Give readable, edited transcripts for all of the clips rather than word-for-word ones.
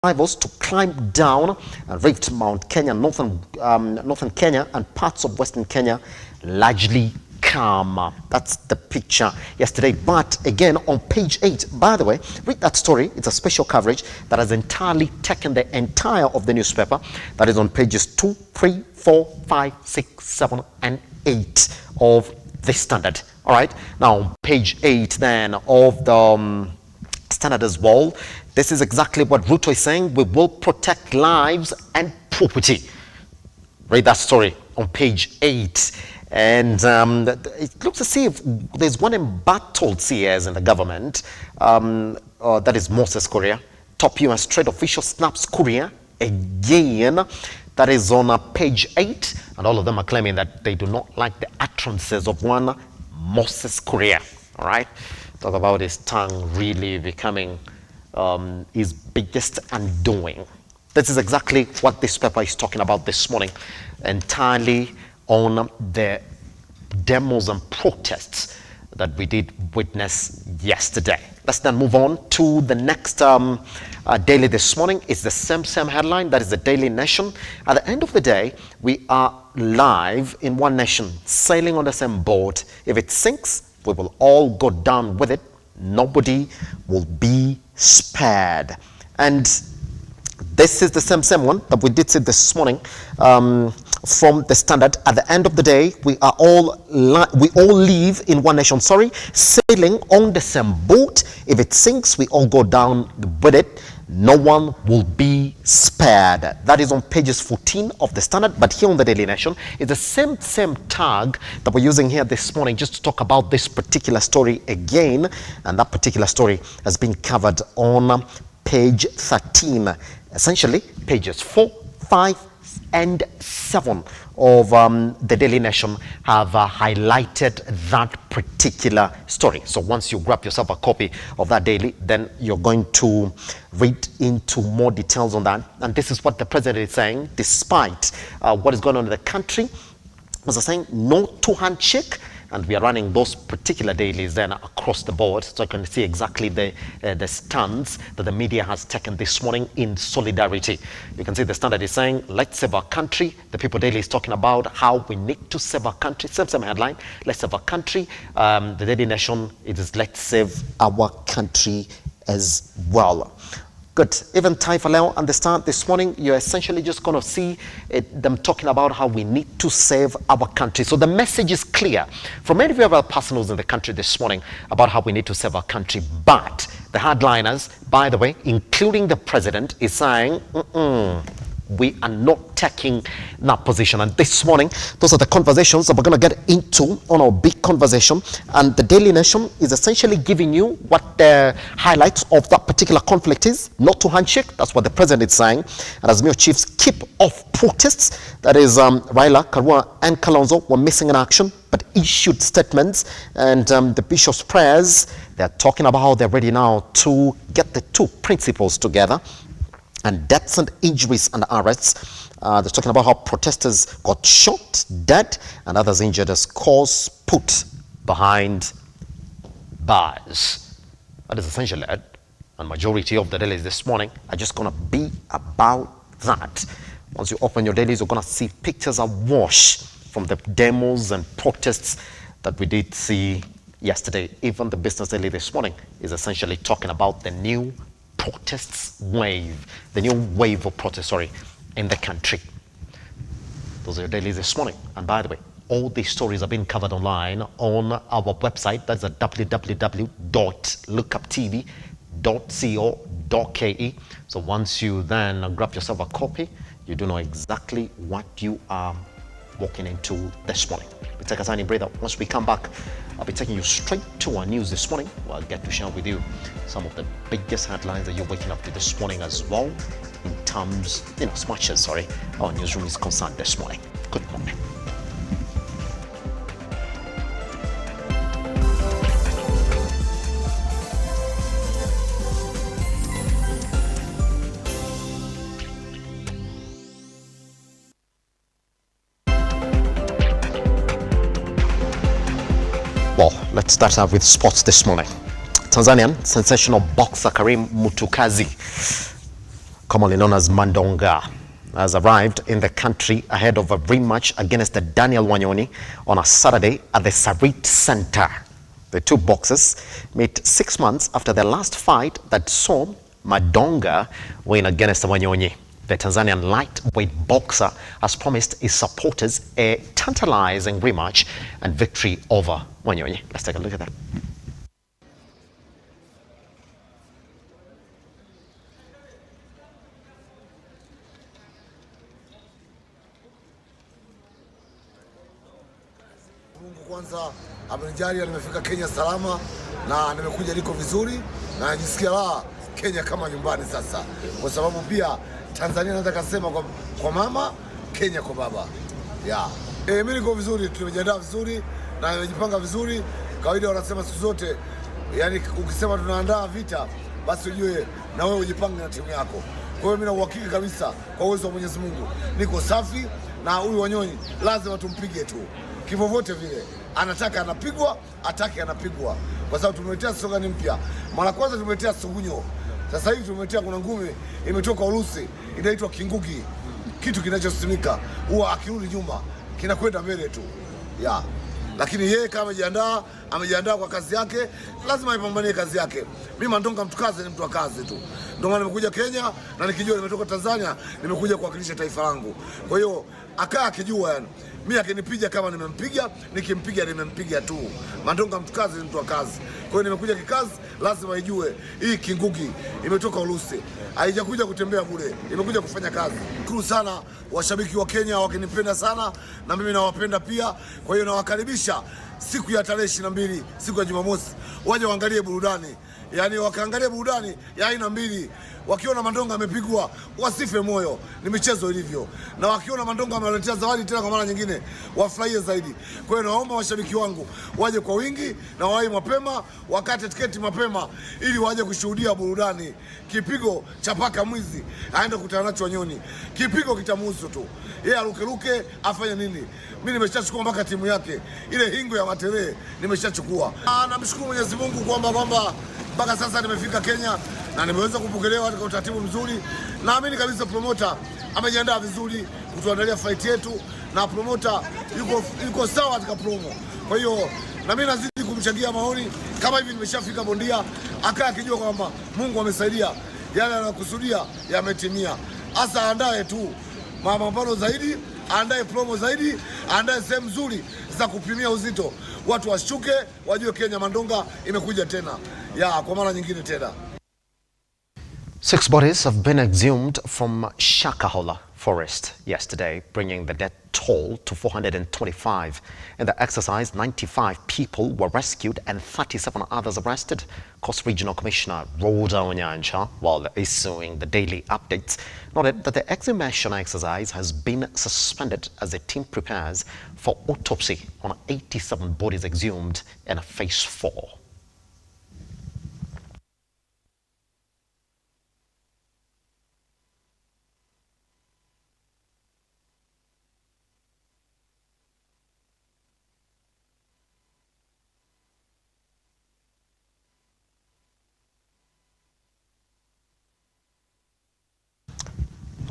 rivals to climb down and reach Mount Kenya, northern Kenya, and parts of western Kenya largely calm. That's the picture yesterday. But again, on page 8, by the way, read that story. It's a special coverage that has entirely taken the entire of the newspaper. That is on pages 2, 3, 4, 5, 6, 7, and 8 of the Standard. All right. Now, page 8 then of the Standard as well. This is exactly what RUTO is saying. We will protect lives and property. Read that story on page 8. And it looks as if there's one embattled CS in the government. That is Moses Kuria. Top US trade official snaps Kuria again. That is on page 8. And all of them are claiming that they do not like the utterances of one Moses Kuria. All right. Talk about his tongue really becoming his biggest undoing. This is exactly what this paper is talking about this morning, entirely on the demos and protests that we did witness yesterday. Let's then move on to the next daily this morning. It's the same headline. That is the Daily Nation. At the end of the day, we are live in one nation, sailing on the same boat. If it sinks, we will all go down with it. Nobody will be spared. And this is the same one that we did see this morning from the Standard. At the end of the day, we all live in one nation, sailing on the same boat. If it sinks, we all go down with it. No one will be spared. That is on pages 14 of the Standard. But here on the Daily Nation is the same tag that we're using here this morning just to talk about this particular story again. And that particular story has been covered on page 13. Essentially, pages 4, 5, and 7 of the Daily Nation have highlighted that particular story. So once you grab yourself a copy of that daily, then you're going to read into more details on that. And this is what the president is saying, despite what is going on in the country. As I saying, no two-hand shake. And we are running those particular dailies then across the board, so I can see exactly the stance that the media has taken this morning in solidarity. You can see the Standard is saying, let's save our country. The People Daily is talking about how we need to save our country. Same headline, let's save our country. The Daily Nation, it is let's save our country as well. Good. Even Taifa Leo and the Star this morning, you're essentially just going to see them talking about how we need to save our country. So the message is clear from many of our personals in the country this morning about how we need to save our country. But the hardliners, by the way, including the president, is saying, we are not taking that position. And this morning, those are the conversations that we're going to get into on our big conversation. And the Daily Nation is essentially giving you what the highlights of that particular conflict is. Not to handshake. That's what the president is saying. And Azimio chiefs keep off protests. That is, Raila, Karua, and Kalonzo were missing in action, but issued statements. And the bishop's prayers, they're talking about how they're ready now to get the two principles together. And deaths and injuries and arrests. They're talking about how protesters got shot, dead, and others injured as cause put behind bars. That is essentially it. And majority of the dailies this morning are just going to be about that. Once you open your dailies, you're going to see pictures awash from the demos and protests that we did see yesterday. Even the Business Daily this morning is essentially talking about the new protests wave, the new wave of protests, in the country. Those are your dailies this morning. And by the way, all these stories are being covered online on our website. That's at www.lookuptv.co.ke. So once you then grab yourself a copy, you do know exactly what you are walking into this morning. We take a tiny breather. Once we come back, I'll be taking you straight to our news this morning. I'll get to share with you some of the biggest headlines that you're waking up to this morning as well, in terms, as much as, our newsroom is concerned this morning. Good morning. Well, let's start out with sports this morning. Tanzanian sensational boxer Karim Mutukazi commonly known as Mandonga, has arrived in the country ahead of a rematch against Daniel Wanyoni on a Saturday at the Sarit Center. The two boxers met 6 months after their last fight that saw Mandonga win against Wanyoni. The Tanzanian lightweight boxer has promised his supporters a tantalizing rematch and victory over Wanyoni. Let's take a look at that. Mungu kwanza amenijalia nimefika Kenya salama na nimekuja liko vizuri na najisikia raha Kenya kama nyumbani sasa, kwa sababu pia Tanzania naweza kusema kwa mama, Kenya kwa baba. Mimi niko vizuri, tumejiandaa vizuri na nimejipanga vizuri. Kawaida wanasema siku zote, yani ukisema tunaandaa vita basi ujue na wewe ujipange na timu yako. Kwa hiyo mimi na uhakika kabisa kwa uwezo wa Mwenyezi Mungu niko safi, na huyu Wanyoni lazima tumpige tu. Kivovote vile anataka anapigwa, atake anapigwa, kwa sababu tumeletea slogan mpya. Mara kwanza tumeletea sugunyo, sasa hivi tumeletea kuna ngumi imetoka Urusi inaitwa kingugi, kitu kinachosimika huwa akirudi nyuma kinakwenda mbele tu. Lakini yeye kama amejiandaa kwa kazi yake, lazima ipambanie kazi yake. Mimi Mandonga mtu kazi, ni mtu wa kazi tu. Ndio maana nimekuja Kenya na nikijua nimetoka Tanzania, nimekuja kuwakilisha taifa langu. Kwa hiyo akaa akijua, yani mimi akinipiga kama nimempiga, nikimpiga nimempiga tu. Mandonga mtu kazi, ni mtu wa kazi. Kwa hiyo nimekuja kikazi, lazima ijue hii kingugi imetoka Urusi. Haijakuja kutembea bure, imekuja kufanya kazi. Shukuru sana washabiki wa Kenya, wakinipenda sana na mimi nawapenda pia. Kwa hiyo nawakaribisha siku ya tarehe 22, siku ya Jumamosi, waje waangalie burudani. Yani wakaangalia burudani ya aina mbili. Wakiona Mandonga amepigwa wasife moyo, ni michezo ilivyo. Na wakiona Mandonga ameletea zawadi tena kwa mara nyingine, wafurahie zaidi. Kwa hiyo naomba washabiki wangu waje kwa wingi na wahi mapema, wakate tiketi mapema ili waje kushuhudia burudani. Kipigo cha paka mwizi aende kukutana nacho Wanyoni. Kipigo kitamuhusu tu. Yeye arukeruke afanye nini? Mimi nimeshachukua mpaka timu yake. Ile hingo ya Matere nimeshachukua. Namshukuru Mwenyezi Mungu kwamba mpaka sasa nimefika Kenya na nimeweza kupokelewa katika utaratibu mzuri. Naamini kabisa promoter amejiandaa vizuri kutuandalia fight yetu, na promoter yuko sawa katika promo. Kwa hiyo na mimi nazidi kumchangia maoni. Kama hivi nimeshafika bondia, akaa akijua kwamba Mungu amesaidia, yale anayokusudia yametimia. Asa aandae tu mapambano zaidi, aandae promo zaidi, aandae sehemu nzuri za kupimia uzito. Watu washuke, wajue Kenya Mandonga imekuja tena. Kwa mara nyingine tena. 6 bodies have been exhumed from Shakahola forest yesterday, bringing the death toll to 425. In the exercise, 95 people were rescued and 37 others arrested. Coast Regional Commissioner Rhoda Onyancha, while issuing the daily updates, noted that the exhumation exercise has been suspended as the team prepares for autopsy on 87 bodies exhumed in Phase 4.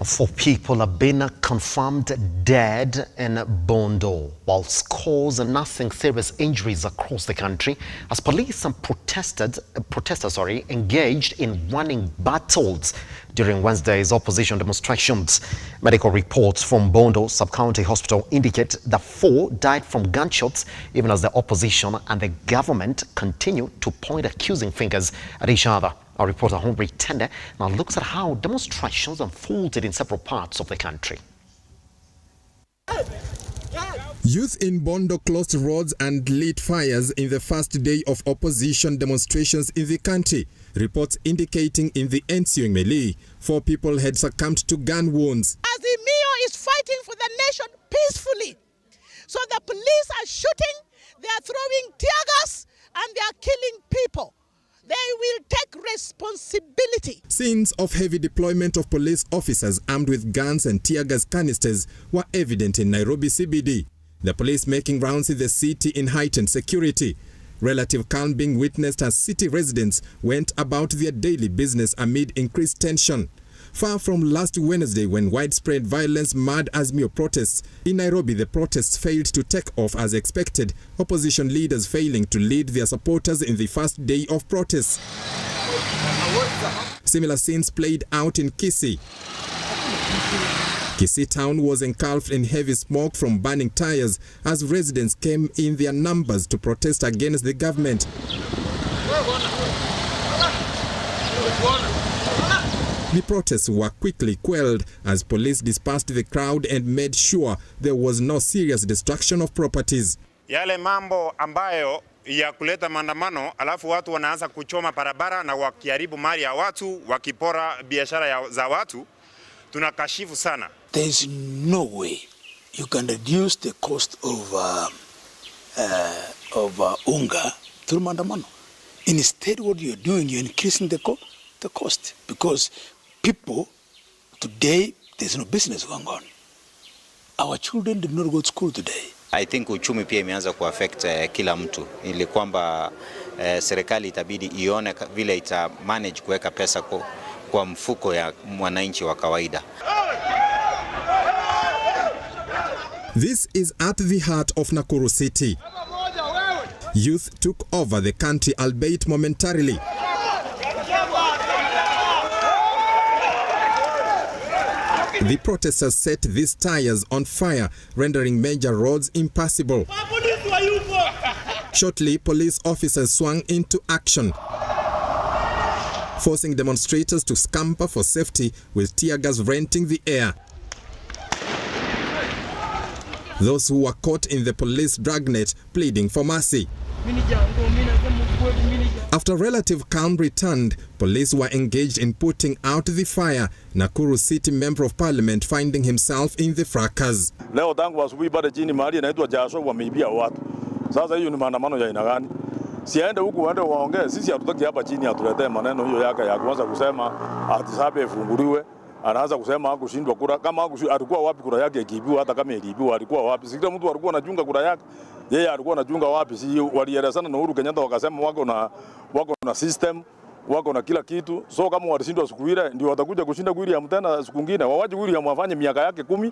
Four people have been confirmed dead in Bondo, while scores and nothing serious injuries across the country as police and protesters engaged in running battles during Wednesday's opposition demonstrations. Medical reports from Bondo Sub-County Hospital indicate that 4 died from gunshots, even as the opposition and the government continue to point accusing fingers at each other. Our reporter Henry Tende now looks at how demonstrations unfolded in several parts of the country. Youth in Bondo closed roads and lit fires in the first day of opposition demonstrations in the country. Reports indicating in the ensuing melee, 4 people had succumbed to gun wounds. Azimio is fighting for the nation peacefully. So the police are shooting, they are throwing tear gas, and they are killing people. They will take responsibility. Scenes of heavy deployment of police officers armed with guns and tear gas canisters were evident in Nairobi CBD. The police making rounds in the city in heightened security. Relative calm being witnessed as city residents went about their daily business amid increased tension. far from last Wednesday when widespread violence marred Azimio protests. In Nairobi, the protests failed to take off as expected, opposition leaders failing to lead their supporters in the first day of protests. Similar scenes played out in Kisii. Kisii town was engulfed in heavy smoke from burning tires as residents came in their numbers to protest against the government. The protests were quickly quelled as police dispersed the crowd and made sure there was no serious destruction of properties. Yale mambo ambayo ya kuleta maandamano alafu watu wanaanza kuchoma barabara na wakiharibu mali ya watu, wakipora biashara za watu, tunakashifu sana. There is no way you can reduce the cost of unga through maandamano. Instead, what you're doing, you're increasing the cost because people today, there's no business going on. Our children did not go to school today. I think uchumi pia imeanza kuaffect kila mtu, ili kwamba serikali itabidi ione vile ita manage kuweka pesa kwa mfuko ya mwananchi wa kawaida. This is at the heart of Nakuru City. Youth took over the country, albeit momentarily. The protesters set these tires on fire, rendering major roads impassable. Shortly, police officers swung into action, forcing demonstrators to scamper for safety with tear gas renting the air. Those who were caught in the police dragnet pleading for mercy. After relative calm returned, police were engaged in putting out the fire. Nakuru City Member of Parliament finding himself in the fracas. Leo tangu asubuhi pale chini mahali inaitwa Jasho wameibia watu. Sasa hiyo ni maandamano ya aina gani? Siende huku waende waongee. Sisi hatutaki hapa chini atuletee maneno hiyo yake ya kuanza kusema atisabe ifunguliwe. Anaanza kusema hakushindwa kura. Kama alikuwa wapi kura yake ikiibiwa? Hata kama iliibiwa alikuwa wapi? Si kila mtu alikuwa anachunga kura yake. Yeye alikuwa anachunga wapi? Si walielezana na Uhuru Kenyatta wakasema wako na system, wako na kila kitu. So kama walishindwa siku ile ndio watakuja kushinda William tena siku nyingine. Wawaje William afanye miaka yake 10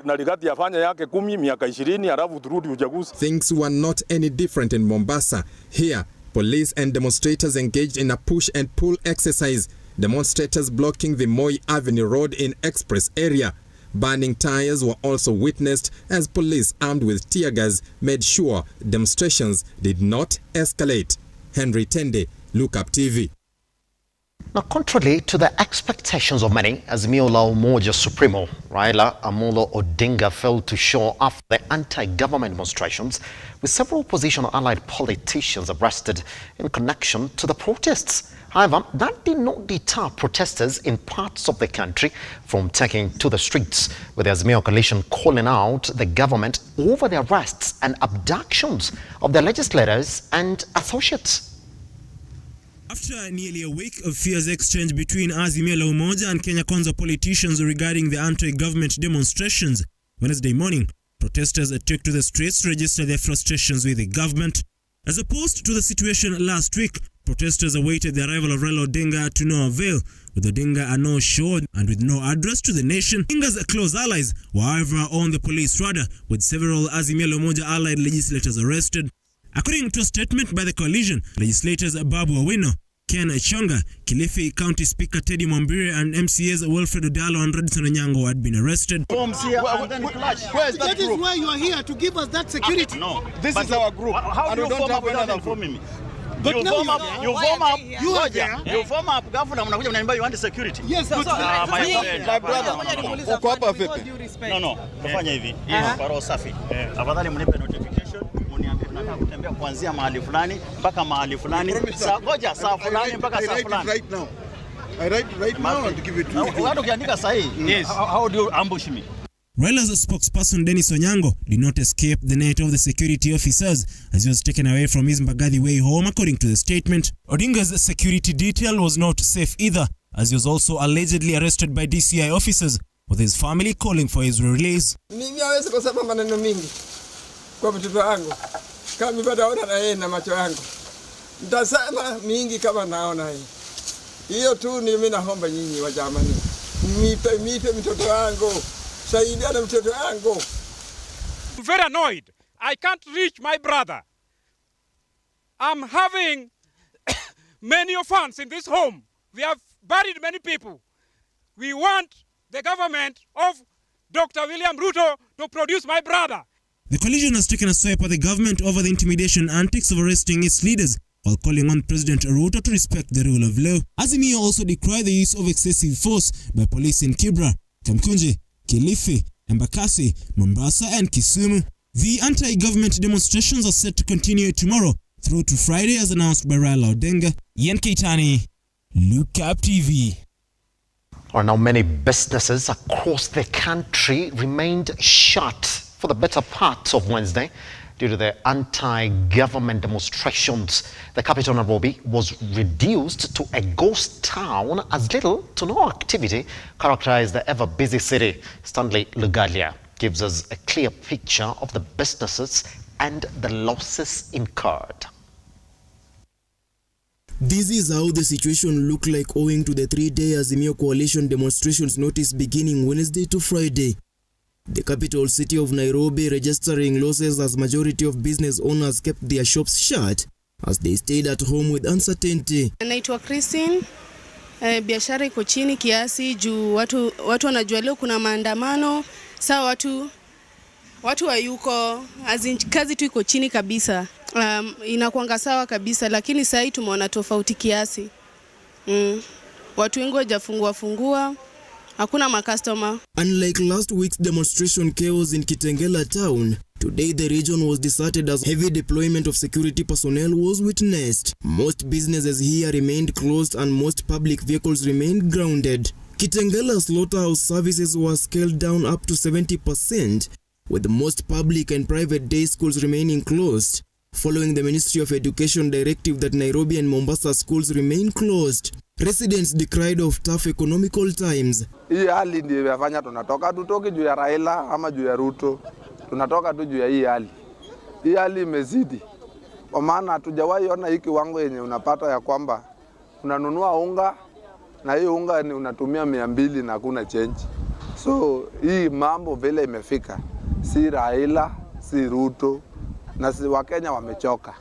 na Rigati afanye yake 10 miaka 20 alafu turudi uchaguzi. Things were not any different in Mombasa. Here, police and demonstrators engaged in a push and pull exercise. Demonstrators blocking the Moi Avenue Road in Express area. Burning tires were also witnessed as police armed with tear gas made sure demonstrations did not escalate. Henry Tende, Lookuptv. Now, contrary to the expectations of many, Azimio La Umoja Supremo Raila Amolo Odinga failed to show after the anti-government demonstrations, with several opposition allied politicians arrested in connection to the protests. However, that did not deter protesters in parts of the country from taking to the streets, with the Azimio coalition calling out the government over the arrests and abductions of their legislators and associates. After nearly a week of fierce exchange between Azimio La Umoja and Kenya Kwanza politicians regarding the anti-government demonstrations, Wednesday morning, protesters took to the streets to register their frustrations with the government. As opposed to the situation last week, protesters awaited the arrival of Raila Odinga to no avail, with Odinga a no-show and with no address to the nation. Odinga's close allies were however on the police radar, with several Azimio La Umoja allied legislators arrested. According to a statement by the coalition, legislators Babu Owino, Ken Chonga, Kilifi County Speaker Teddy Mwambire and MCAs Wilfred Odalo and Radisson Onyango had been arrested. Where is that group? Is why you are here, to give us that security. No, this is our group. How do you form up without informing me? But you form up governor, you want security. Yes, that's my brother. No, kufanya hivi. Kwa roho safi. Afadhali mnipe notification, mniambie tunataka kutembea kuanzia mahali fulani mpaka mahali fulani. Ngoja saa fulani mpaka saa fulani. Right now. I write right now and give it to you. Watu ukiandika sahihi. Yes. How do you ambush me? Raila's spokesperson Dennis Onyango did not escape the net of the security officers as he was taken away from his Mbagathi way home. According to the statement, Odinga's security detail was not safe either, as he was also allegedly arrested by DCI officers, with his family calling for his release. Mimi hawezi kusema maneno mingi kwa mtoto wangu kama bado naona na yeye na macho yangu. Nitasema mingi kama naona yeye. Hiyo tu ni mimi naomba nyinyi wa jamani. Mipe mtoto wangu. Saidiana mtoto wangu. I'm very annoyed. I can't reach my brother. I'm having many orphans in this home. We have buried many people. We want the government of Dr. William Ruto to produce my brother. The coalition has taken a swipe at the government over the intimidation antics of arresting its leaders, while calling on President Ruto to respect the rule of law. Azimio also decried the use of excessive force by police in Kibra, Kamkunji, Kilifi, Embakasi, Mombasa and Kisumu. The anti-government demonstrations are set to continue tomorrow through to Friday as announced by Raila Odinga. Ian Keitani, Lookuptv. Now many businesses across the country remained shut for the better part of Wednesday due to the anti-government demonstrations. The capital, Nairobi, was reduced to a ghost town as little to no activity characterized the ever-busy city. Stanley Lugalia gives us a clear picture of the businesses and the losses incurred. This is how the situation looked like owing to the 3-day Azimio coalition demonstrations notice beginning Wednesday to Friday. The capital city of Nairobi registering losses as majority of business owners kept their shops shut as they stayed at home with uncertainty. Naitwa Christine. Biashara iko chini kiasi juu watu wanajua leo kuna maandamano. Sawa watu hayuko, kazi tu iko chini kabisa. Inakuanga sawa kabisa lakini sasa tumeona tofauti kiasi. Watu wengi hawajafungua. Hakuna makastoma. Unlike last week's demonstration chaos in Kitengela town, today the region was deserted as heavy deployment of security personnel was witnessed. Most businesses here remained closed and most public vehicles remained grounded. Kitengela slaughterhouse services were scaled down up to 70%, with most public and private day schools remaining closed, following the Ministry of Education directive that Nairobi and Mombasa schools remain closed. Residents decried of tough economical times. Hii hali ndio inafanya tunatoka, tutoke juu ya Raila ama juu ya Ruto. Tunatoka tu juu ya hii hali. Hii hali imezidi. Kwa maana hatujawahi ona hiki kiwango yenye unapata ya kwamba unanunua unga na hii unga ni unatumia 200 na hakuna change. So hii mambo vile imefika. Si Raila, si Ruto, na si Wakenya wamechoka.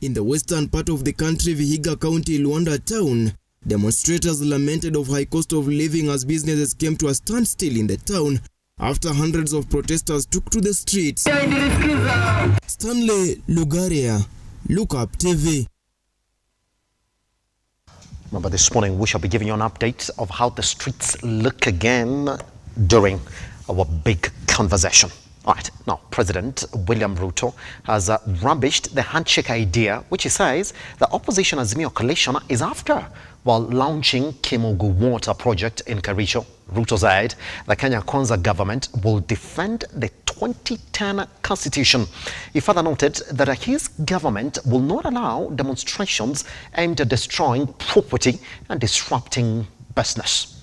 In the western part of the country, Vihiga County, Luanda town, demonstrators lamented of high cost of living as businesses came to a standstill in the town after hundreds of protesters took to the streets. Stanley Lugaria, Lookuptv. Remember, this morning we shall be giving you an update of how the streets look again during our big conversation. All right, now President William Ruto has rubbished the handshake idea, which he says the opposition Azimio coalition is after, while launching Kimugu Water Project in Kericho. Ruto said the Kenya Kwanza government will defend the 2010 constitution. He further noted that his government will not allow demonstrations aimed at destroying property and disrupting business.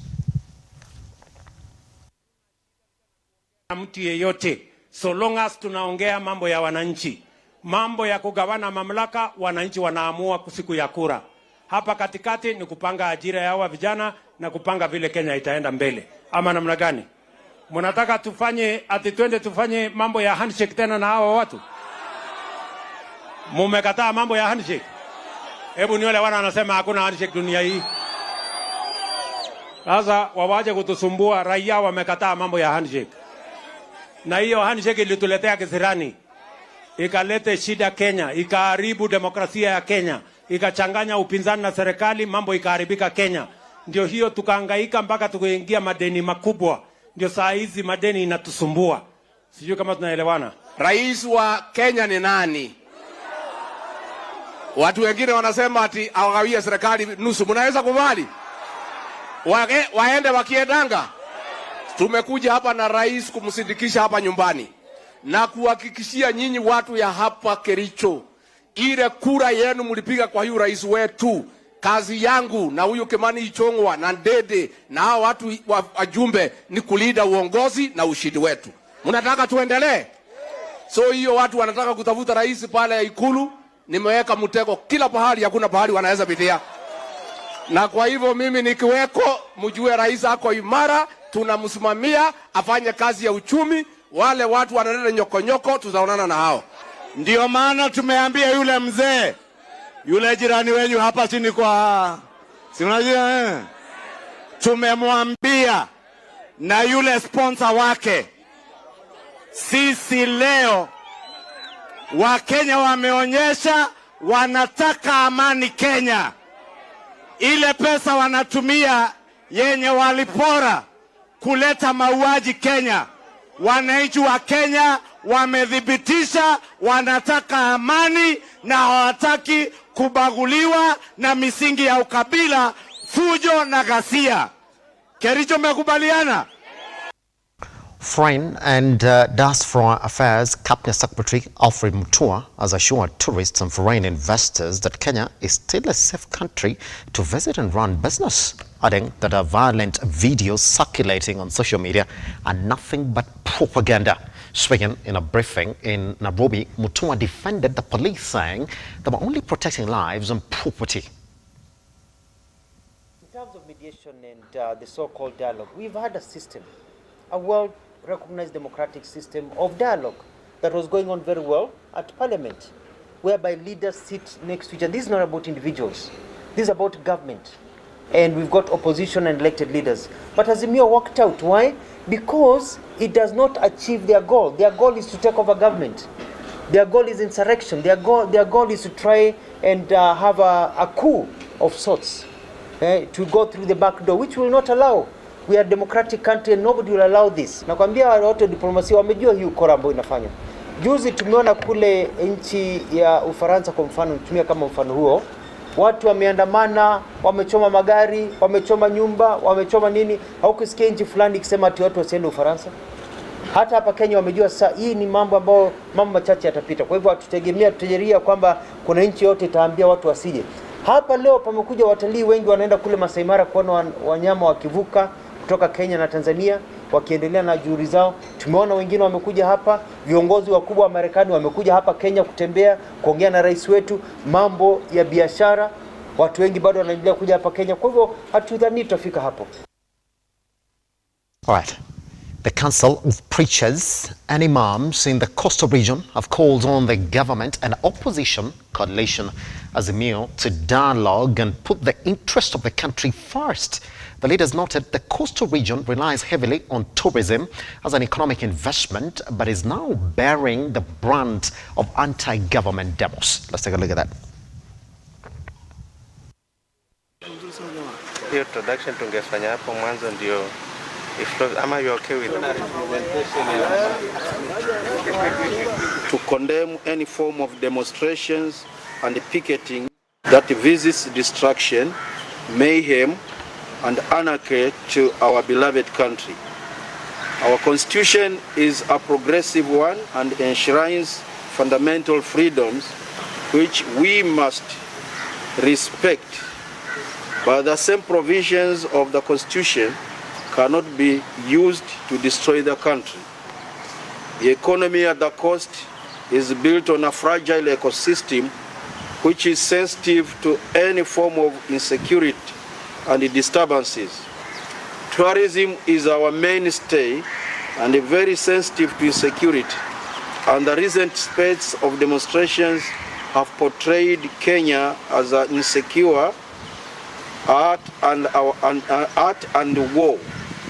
Mtu yeyote, so long as tunaongea mambo ya wananchi, mambo ya kugawana mamlaka, wananchi wanaamua siku ya kura. Hapa katikati ni kupanga ajira ya hawa vijana na kupanga vile Kenya itaenda mbele. Ama namna gani? Mnataka tufanye twende tufanye mambo ya handshake tena na hawa watu? Mumekataa mambo ya handshake? Hebu ni wale wana wanasema hakuna handshake dunia hii. Sasa wawaje kutusumbua, raia wamekataa mambo ya handshake. Na hiyo handshake ilituletea kisirani. Ikalete shida Kenya, ikaharibu demokrasia ya Kenya, ikachanganya upinzani na serikali, mambo ikaharibika Kenya. Ndio hiyo tukahangaika mpaka tukaingia madeni makubwa. Ndio saa hizi madeni inatusumbua. Sijui kama tunaelewana. Rais wa Kenya ni nani? Watu wengine wanasema ati awagawie serikali nusu. Mnaweza kubali? Waende wakiendanga. Tumekuja hapa na rais kumsindikisha hapa nyumbani na kuhakikishia nyinyi watu ya hapa Kericho, ile kura yenu mlipiga kwa huyu rais wetu. Kazi yangu na huyu Kimani Ichung'wa na Ndede na hao watu wajumbe ni kulinda uongozi na ushindi wetu. Mnataka tuendelee? So hiyo watu wanataka kutafuta rais pale Ikulu, nimeweka mtego kila pahali, hakuna pahali wanaweza pitia. Na kwa hivyo mimi nikiweko, mjue rais ako imara, tunamsimamia afanye kazi ya uchumi. Wale watu wanaleta nyokonyoko, tutaonana na hao. Ndio maana tumeambia yule mzee, yule jirani wenyu hapa chini kwa, si unajua tumemwambia na yule sponsor wake, sisi leo Wakenya wameonyesha wanataka amani Kenya. Ile pesa wanatumia yenye walipora kuleta mauaji Kenya, wananchi wa Kenya wamedhibitisha wanataka amani na hawataki kubaguliwa na misingi ya ukabila, fujo na ghasia. Kericho mekubaliana? Foreign and Diaspora Affairs Cabinet Secretary Alfred Mutua has assured tourists and foreign investors that Kenya is still a safe country to visit and run business, adding that violent videos circulating on social media are nothing but propaganda. Speaking in a briefing in Nairobi, Mutua defended the police, saying they were only protecting lives and property. In terms of mediation and the so-called dialogue, we've had a system, a well-recognized democratic system of dialogue that was going on very well at Parliament, whereby leaders sit next to each other. This is not about individuals. This is about government. And we've got opposition and elected leaders. But Azimio walked out. Why? Because it does not achieve their goal. Their goal is to take over government. Their goal is insurrection. Their goal is to try and have a coup of sorts, to go through the back door, which we will not allow. We are a democratic country and nobody will allow this. Nakwambia watu wa diplomasia wamejua hii ukora ambayo inafanya. Juzi tumeona kule nchi ya Ufaransa kwa mfano, nitumia kama mfano huo, watu wameandamana, wamechoma magari, wamechoma nyumba, wamechoma nini. Haukusikia nchi fulani ikisema ati watu wasiende Ufaransa? Hata hapa Kenya wamejua sasa hii ni mambo machache yatapita. Kwa hivyo tutegeria kwamba kuna nchi yote itaambia watu wasije. Hapa leo pamekuja watalii wengi wanaenda kule Masai Mara kuona wanyama wakivuka kutoka Kenya na Tanzania wakiendelea na juhudi zao. Tumeona wengine wamekuja hapa, viongozi wakubwa wa Marekani wamekuja hapa Kenya kutembea, kuongea na rais wetu mambo ya biashara. Watu wengi bado wanaendelea kuja hapa Kenya. Kwa hivyo hatudhani tutafika hapo. All right. The Council of Preachers and Imams in the coastal region have called on the government and opposition coalition Azimio to dialogue and put the interest of the country first. The leaders noted the coastal region relies heavily on tourism as an economic investment, but is now bearing the brunt of anti-government demos. Let's take a look at that. Hiyo introduction tungefanya hapo mwanzo ndio ama you okay with to condemn any form of demonstrations and picketing that visits destruction, mayhem and anarchy to our beloved country. Our constitution is a progressive one and enshrines fundamental freedoms which we must respect. But the same provisions of the constitution cannot be used to destroy the country. The economy at the coast is built on a fragile ecosystem which is sensitive to any form of insecurity and disturbances. Tourism is our mainstay and very sensitive to insecurity, and the recent spate of demonstrations have portrayed Kenya as an insecure art and war.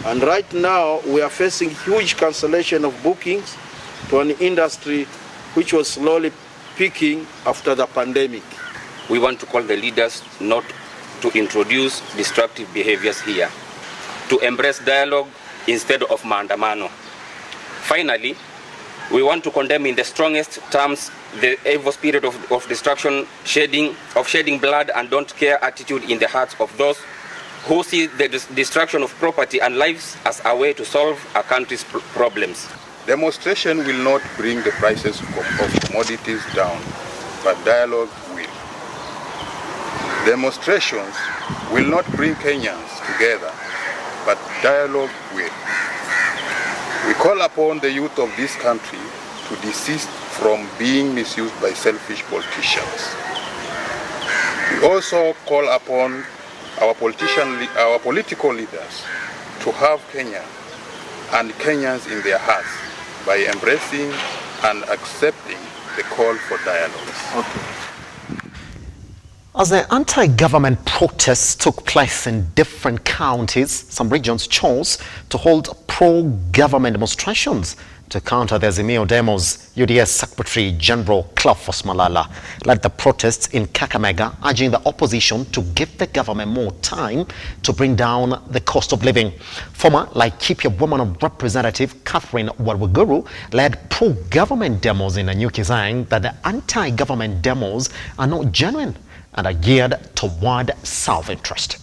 And right now we are facing huge cancellation of bookings to an industry which was slowly peaking after the pandemic. We want to call the leaders not to introduce destructive behaviors here, to embrace dialogue instead of maandamano. Finally, we want to condemn in the strongest terms the evil spirit of destruction, shedding blood and don't care attitude in the hearts of those who see the destruction of property and lives as a way to solve a country's problems. Demonstration will not bring the prices of commodities down, but dialogue will. Demonstrations will not bring Kenyans together, but dialogue will. We call upon the youth of this country to desist from being misused by selfish politicians. We also call upon our political leaders to have Kenya and Kenyans in their hearts by embracing and accepting the call for dialogue. As the anti-government protests took place in different counties, some regions chose to hold pro-government demonstrations to counter the Azimio demos. UDS Secretary General Cleophas Malala led the protests in Kakamega, urging the opposition to give the government more time to bring down the cost of living. Former Laikipia Woman of Representative Catherine Warwaguru led pro-government demos in Nanyuki, saying that the anti-government demos are not genuine and are geared toward self-interest.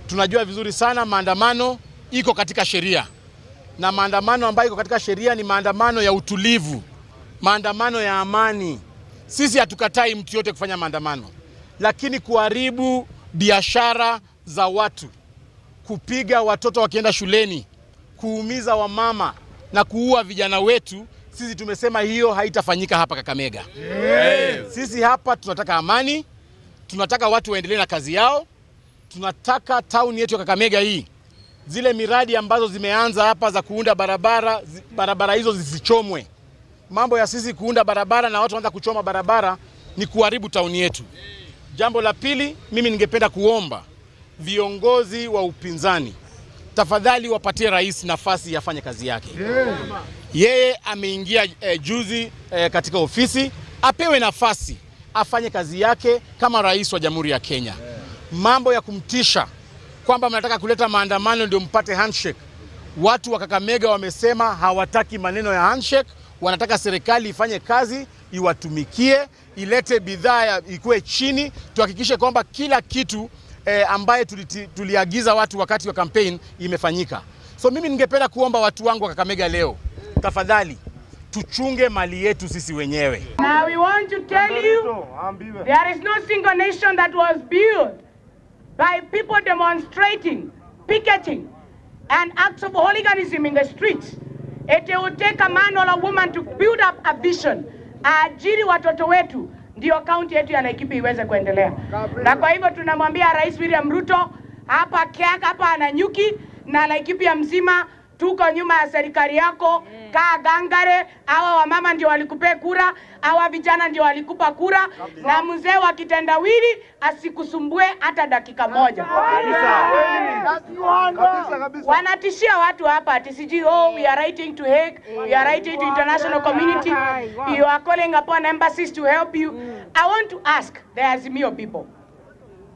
Tunajua vizuri sana maandamano iko katika sheria, na maandamano ambayo iko katika sheria ni maandamano ya utulivu, maandamano ya amani. Sisi hatukatai mtu yote kufanya maandamano, lakini kuharibu biashara za watu, kupiga watoto wakienda shuleni, kuumiza wamama na kuua vijana wetu, sisi tumesema hiyo haitafanyika hapa Kakamega. Sisi hapa tunataka amani, tunataka watu waendelee na kazi yao. Tunataka town yetu ya Kakamega hii, zile miradi ambazo zimeanza hapa za kuunda barabara hizo zisichomwe. Mambo ya sisi kuunda barabara na watu wanaanza kuchoma barabara ni kuharibu town yetu. Jambo la pili, mimi ningependa kuomba viongozi wa upinzani, tafadhali wapatie rais nafasi ya afanye kazi yake. Yeye ameingia juzi katika ofisi, apewe nafasi afanye kazi yake kama rais wa Jamhuri ya Kenya. Mambo ya kumtisha kwamba mnataka kuleta maandamano ndio mpate handshake. Watu wa Kakamega wamesema hawataki maneno ya handshake, wanataka serikali ifanye kazi, iwatumikie, ilete bidhaa ikuwe chini, tuhakikishe kwamba kila kitu ambaye tuliagiza watu wakati wa campaign imefanyika. So mimi ningependa kuomba watu wangu wa Kakamega leo, tafadhali tuchunge mali yetu sisi wenyewe. Now we want to tell you there is no single nation that was built by people demonstrating, picketing, and acts of hooliganism in the streets. It will take a man or a woman to build up a vision. Ajiri watoto wetu ndio kaunti yetu ya Laikipia iweze kuendelea. Na kwa hivyo tunamwambia Rais William Ruto hapa Kiaka, hapa Nanyuki na Laikipia mzima, tuko nyuma ya serikali yako. Kaa gangare, hawa wamama ndio walikupea kura, hawa vijana ndio walikupa kura, na mzee wa kitendawili asikusumbue hata dakika moja. Wanatishia watu hapa ati siji, oh we are writing to Hague, we are writing to international community, you are calling upon embassies to help you. I want to ask the Azimio people,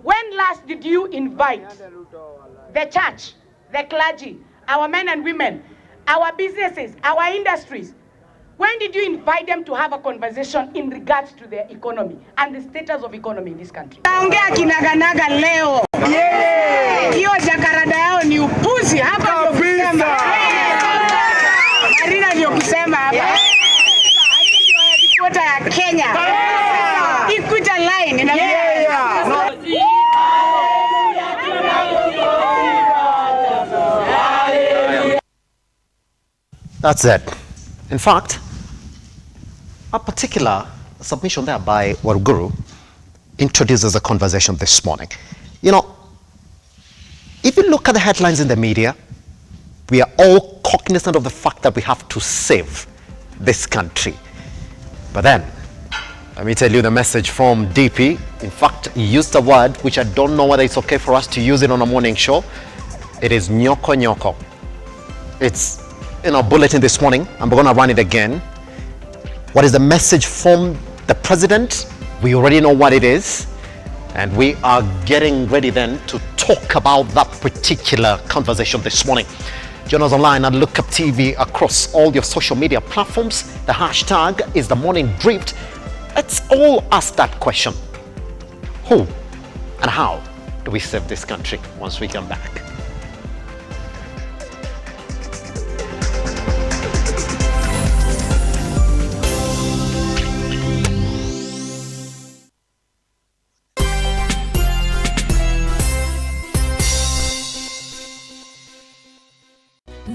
when last did you invite the church, the clergy, our men and women, our businesses, our industries? When did you invite them to have a conversation in regards to their economy and the status of economy in this country? Taongea kinaganaga leo. Hiyo jakarada yao ni upuzi hapa ndio kusema. Marina ndio kusema hapa. Hii ndio headquarter ya Kenya. Ikuja line ina That's it. In fact, a particular submission there by Waruguru introduces a conversation this morning. You know, if you look at the headlines in the media, we are all cognizant of the fact that we have to save this country. But then, let me tell you the message from DP. In fact, he used a word which I don't know whether it's okay for us to use it on a morning show. It is nyoko nyoko. It's in our bulletin this morning, and we're going to run it again. What is the message from the president? We already know what it is, and we are getting ready then to talk about that particular conversation this morning. Join us online at Lookuptv across all your social media platforms. The hashtag is The Morning Drift. Let's all ask that question. Who and how do we save this country once we come back?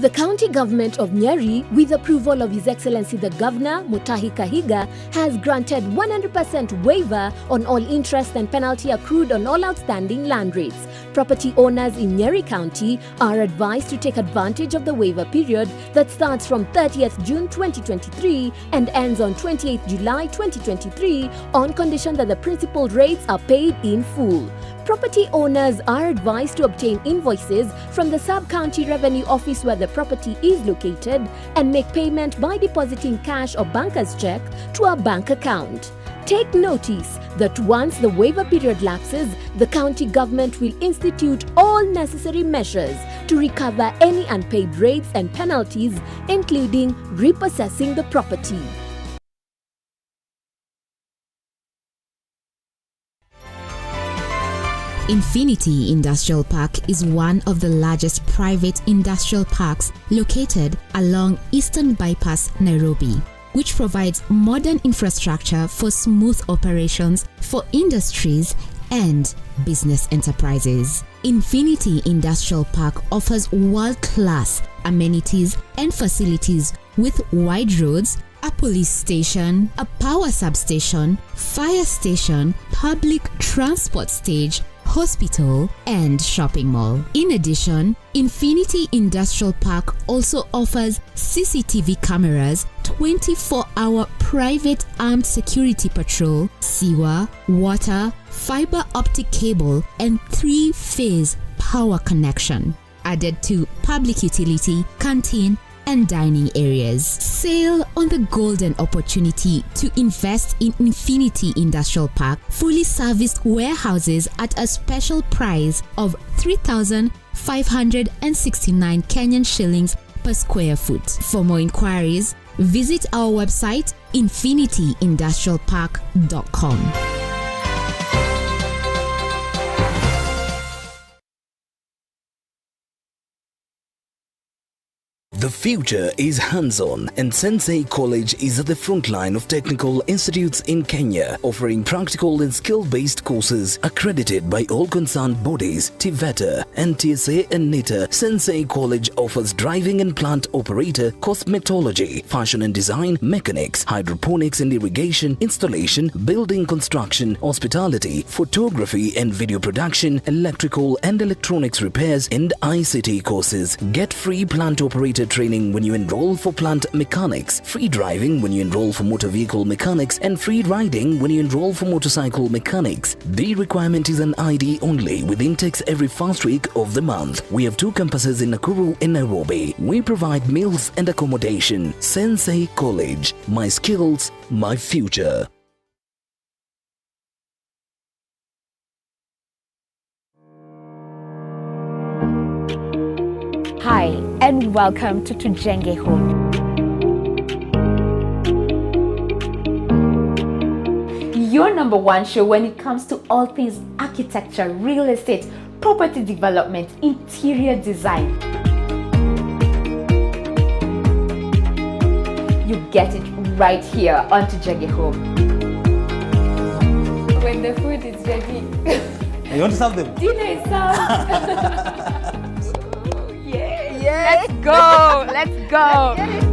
The county government of Nyeri, with approval of His Excellency the Governor, Mutahi Kahiga, has granted 100% waiver on all interest and penalty accrued on all outstanding land rates. Property owners in Nyeri County are advised to take advantage of the waiver period that starts from 30th June 2023 and ends on 28th July 2023 on condition that the principal rates are paid in full. Property owners are advised to obtain invoices from the Sub-County Revenue Office where the property is located and make payment by depositing cash or banker's check to a bank account. Take notice that once the waiver period lapses, the county government will institute all necessary measures to recover any unpaid rates and penalties, including repossessing the property. Infinity Industrial Park is one of the largest private industrial parks located along Eastern Bypass, Nairobi, which provides modern infrastructure for smooth operations for industries and business enterprises. Infinity Industrial Park offers world-class amenities and facilities with wide roads, a police station, a power substation, fire station, public transport stage, hospital, and shopping mall. In addition, Infinity Industrial Park also offers CCTV cameras, 24-hour private armed security patrol, sewer, water, fiber optic cable, and 3-phase power connection, added to public utility, canteen, and dining areas. Sail on the golden opportunity to invest in Infinity Industrial Park, fully serviced warehouses at a special price of 3,569 Kenyan shillings per square foot. For more inquiries, visit our website infinityindustrialpark.com. The future is hands-on, and Sensei College is at the front line of technical institutes in Kenya, offering practical and skill-based courses accredited by all concerned bodies, TVETA, NTSA and NITA. Sensei College offers driving and plant operator, cosmetology, fashion and design, mechanics, hydroponics and irrigation, installation, building construction, hospitality, photography and video production, electrical and electronics repairs, and ICT courses. Get free plant operator training when you enroll for plant mechanics, free driving when you enroll for motor vehicle mechanics, and free riding when you enroll for motorcycle mechanics. The requirement is an ID only, with intakes every first week of the month. We have 2 campuses in Nakuru and Nairobi. We provide meals and accommodation. Sensei College. My skills, my future. Hi, and welcome to Tujenge Home. Your #1 show when it comes to all things architecture, real estate, property development, interior design. You get it right here on Tujenge Home. When the food is ready. You want to serve them? Dinner is served. Let's go. Let's go. Let's get it.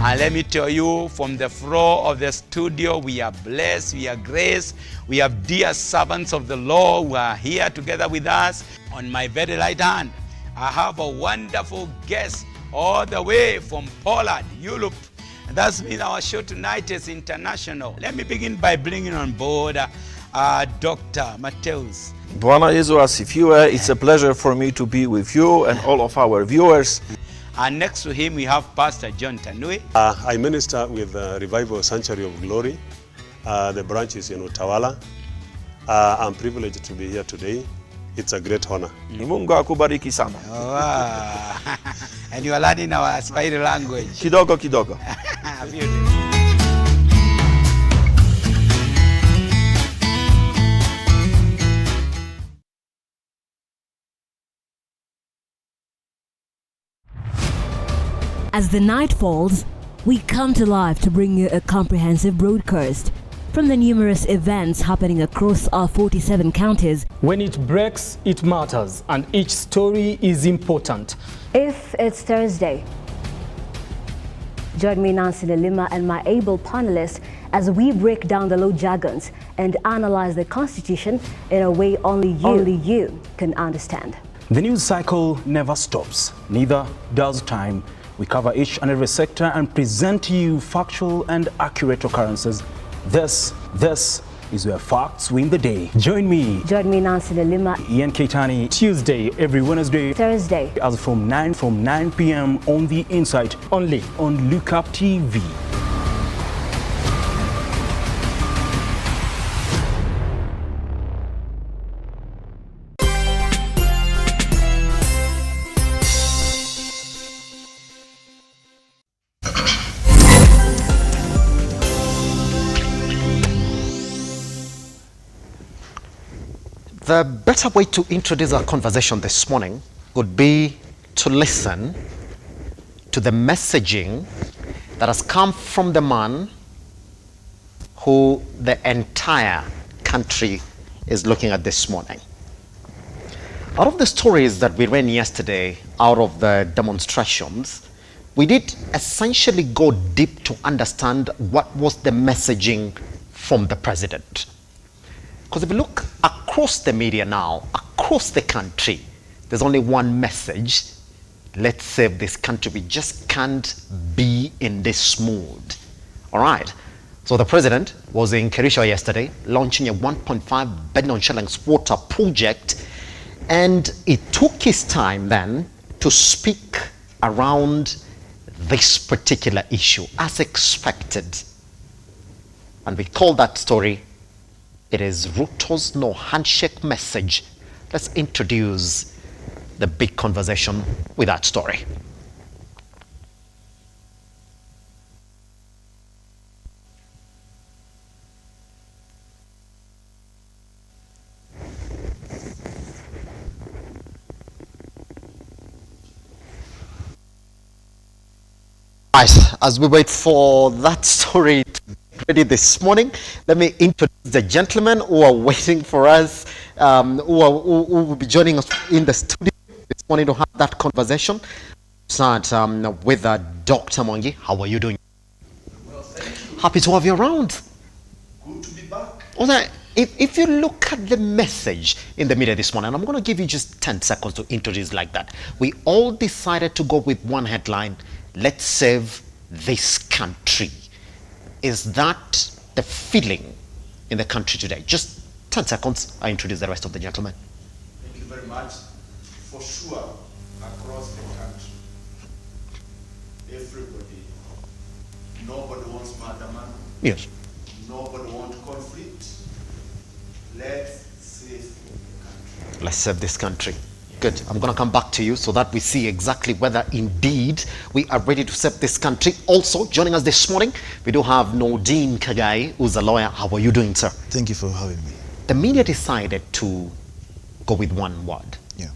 And let me tell you, from the floor of the studio, we are blessed, we are graced, we have dear servants of the Lord who are here together with us. On my very right hand, I have a wonderful guest all the way from Poland, Europe. And that means our show tonight is international. Let me begin by bringing on board Dr. Mateus. Bwana Yesu asifiwe. It's a pleasure for me to be with you and all of our viewers. And next to him, we have Pastor John Tanui. I minister with Revival Sanctuary of Glory. The branch is in Utawala. I'm privileged to be here today. It's a great honor. Mungu akubariki sana. Oh, wow. And you are learning our Swahili language. Kidogo kidogo. As the night falls, we come to life to bring you a comprehensive broadcast from the numerous events happening across our 47 counties. When it breaks, it matters, and each story is important. If it's Thursday, join me, Nancy Lima, and my able panelists as we break down the law jargons and analyze the Constitution in a way only you can understand. The news cycle never stops, neither does time. We cover each and every sector and present to you factual and accurate occurrences. This is where facts win the day. Join me, Nancy Lima, Ian Keitani, Tuesday, every Wednesday, Thursday, as from 9 p.m. on The Insight, only on Lookuptv. The better way to introduce our conversation this morning would be to listen to the messaging that has come from the man who the entire country is looking at this morning. Out of the stories that we ran yesterday, out of the demonstrations, we did essentially go deep to understand what was the messaging from the president. Because if you look across the media now, across the country, there's only one message: let's save this country. We just can't be in this mood. All right. So the president was in Kerisha yesterday, launching a 1.5 billion shillings water project, and it took his time then to speak around this particular issue, as expected. And we call that story, it is RUTO's no handshake message. Let's introduce the big conversation with that story. As we wait for that story to be ready this morning, let me introduce the gentlemen who are waiting for us, who will be joining us in the studio this morning to have that conversation. Start with Dr. Mwangi. How are you doing? Well, thank you. Happy to have you around. Good to be back. Also, if you look at the message in the media this morning, I'm going to give you just 10 seconds to introduce like that. We all decided to go with one headline: let's save this country. Is that the feeling in the country today? Just 10 seconds, I introduce the rest of the gentlemen. Thank you very much. For sure, across the country, everybody, nobody wants murderman. Yes. Nobody wants conflict. Let's save the country. Let's save this country. Good. I'm going to come back to you so that we see exactly whether indeed we are ready to save this country. Also, joining us this morning, we do have Nordine Kagai, who's a lawyer. How are you doing, sir? Thank you for having me. The media decided to go with one word. Yeah.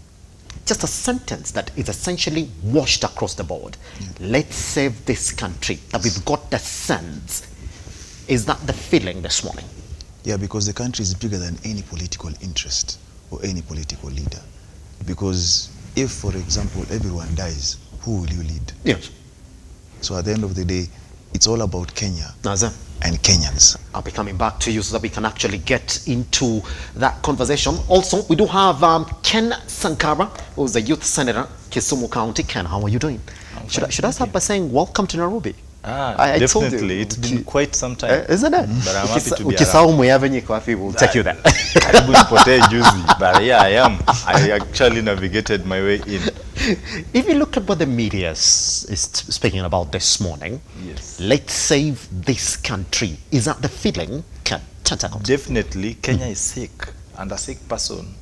Just a sentence that is essentially washed across the board. Yeah. Let's save this country. That we've got the sense. Is that the feeling this morning? Yeah, because the country is bigger than any political interest or any political leader. Because if, for example, everyone dies, who will you lead? Yes. So at the end of the day, it's all about Kenya Naza and Kenyans. I'll be coming back to you so that we can actually get into that conversation. Also, we do have Ken Sankara, who's the youth senator, Kisumu County. Ken, how are you doing? Should I start by saying welcome to Nairobi? I definitely. It's been quite some time. Isn't it? But I'm happy to be around. We'll take you there. But yeah, I am. I actually navigated my way in. If you look at what the media is speaking about this morning, yes. Let's save this country. Is that the feeling? Definitely, Kenya is sick, and a sick person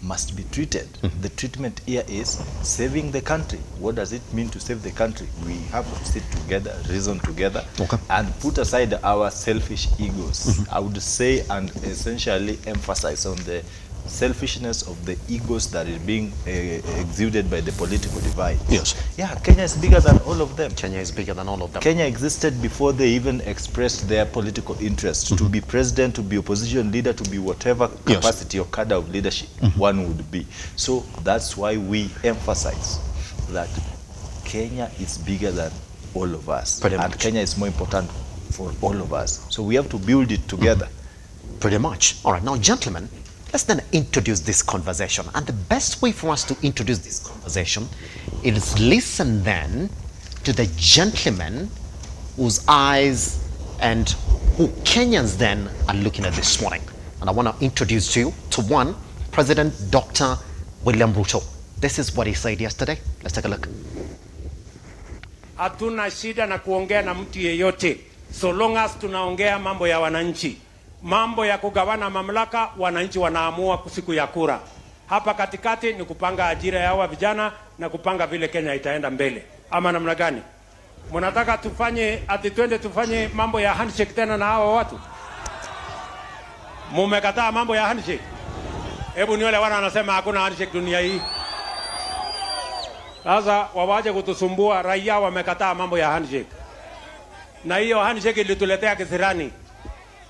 must be treated. The treatment here is saving the country. What does it mean to save the country? We have to sit together, reason together, and put aside our selfish egos. I would say, and essentially emphasize on the selfishness of the egos that is being exuded by the political divide. Yes. Yeah, Kenya is bigger than all of them. Kenya is bigger than all of them. Kenya existed before they even expressed their political interest. To be president, to be opposition leader, to be whatever capacity or cadre of leadership one would be. So that's why we emphasize that Kenya is bigger than all of us. And Kenya is more important for all of us. So we have to build it together. Pretty much. All right, now gentlemen, let's then introduce this conversation. And the best way for us to introduce this conversation is listen then to the gentleman whose eyes and who Kenyans then are looking at this morning. And I want to introduce you to one, President Dr. William RUTO. This is what he said yesterday. Let's take a look. Hatuna shida na kuongea na mtu yeyote, so long as tunaongea mambo ya wananchi. Mambo ya kugawana mamlaka, wananchi wanaamua siku ya kura. Hapa katikati ni kupanga ajira ya hawa vijana na kupanga vile Kenya itaenda mbele. Ama namna gani? Mnataka tufanye twende tufanye mambo ya handshake tena na hawa watu? Mumekataa mambo ya handshake. Hebu ni wale wana wanasema hakuna handshake dunia hii. Sasa wawaje kutusumbua, raia wamekataa mambo ya handshake. Na hiyo handshake ilituletea kisirani.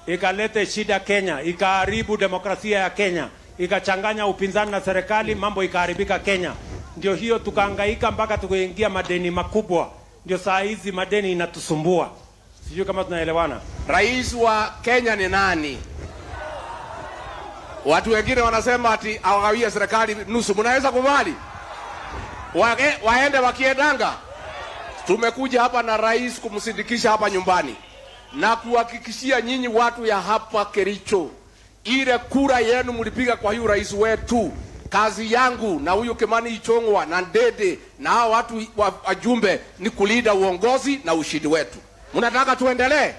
Ikalete shida Kenya, ikaharibu demokrasia ya Kenya, ikachanganya upinzani na serikali, mambo ikaharibika Kenya. Ndio hiyo tukahangaika mpaka tukaingia madeni makubwa. Ndio saa hizi madeni inatusumbua. Sijui kama tunaelewana. Rais wa Kenya ni nani? Watu wengine wanasema ati awagawie serikali nusu. Mnaweza kubali? Waende wakiendanga. Tumekuja hapa na rais kumsindikisha hapa nyumbani na kuhakikishia nyinyi watu ya hapa Kericho, ile kura yenu mlipiga kwa huyu rais wetu. Kazi yangu na huyu Kimani Ichong'wa na Ndede na hao watu wajumbe ni kulinda uongozi na ushindi wetu. Mnataka tuendelee?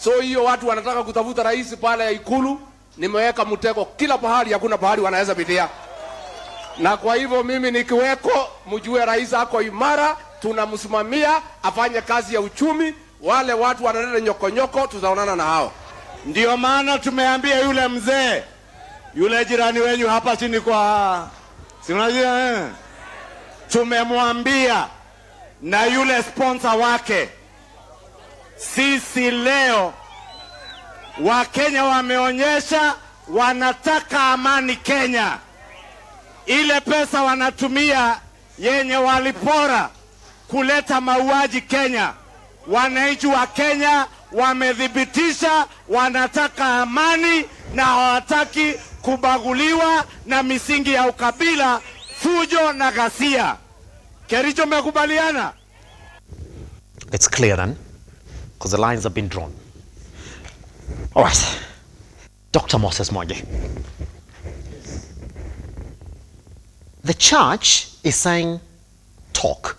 So hiyo watu wanataka kutafuta rais pale ya Ikulu, nimeweka mtego kila pahali, hakuna pahali wanaweza pitia. Na kwa hivyo mimi nikiweko, mjue rais ako imara, tunamsimamia afanye kazi ya uchumi. Wale watu wanaleta nyokonyoko, tutaonana na hao. Ndio maana tumeambia yule mzee, yule jirani wenyu hapa chini kwa sinajua, tumemwambia na yule sponsor wake, sisi leo Wakenya wameonyesha wanataka amani Kenya. Ile pesa wanatumia yenye walipora kuleta mauaji Kenya, wananchi wa Kenya wamedhibitisha wanataka amani na hawataki kubaguliwa na misingi ya ukabila, fujo na ghasia. Kericho mmekubaliana? It's clear then, because the lines have been drawn. All right, Dr. Moses Mwangi. The church is saying talk.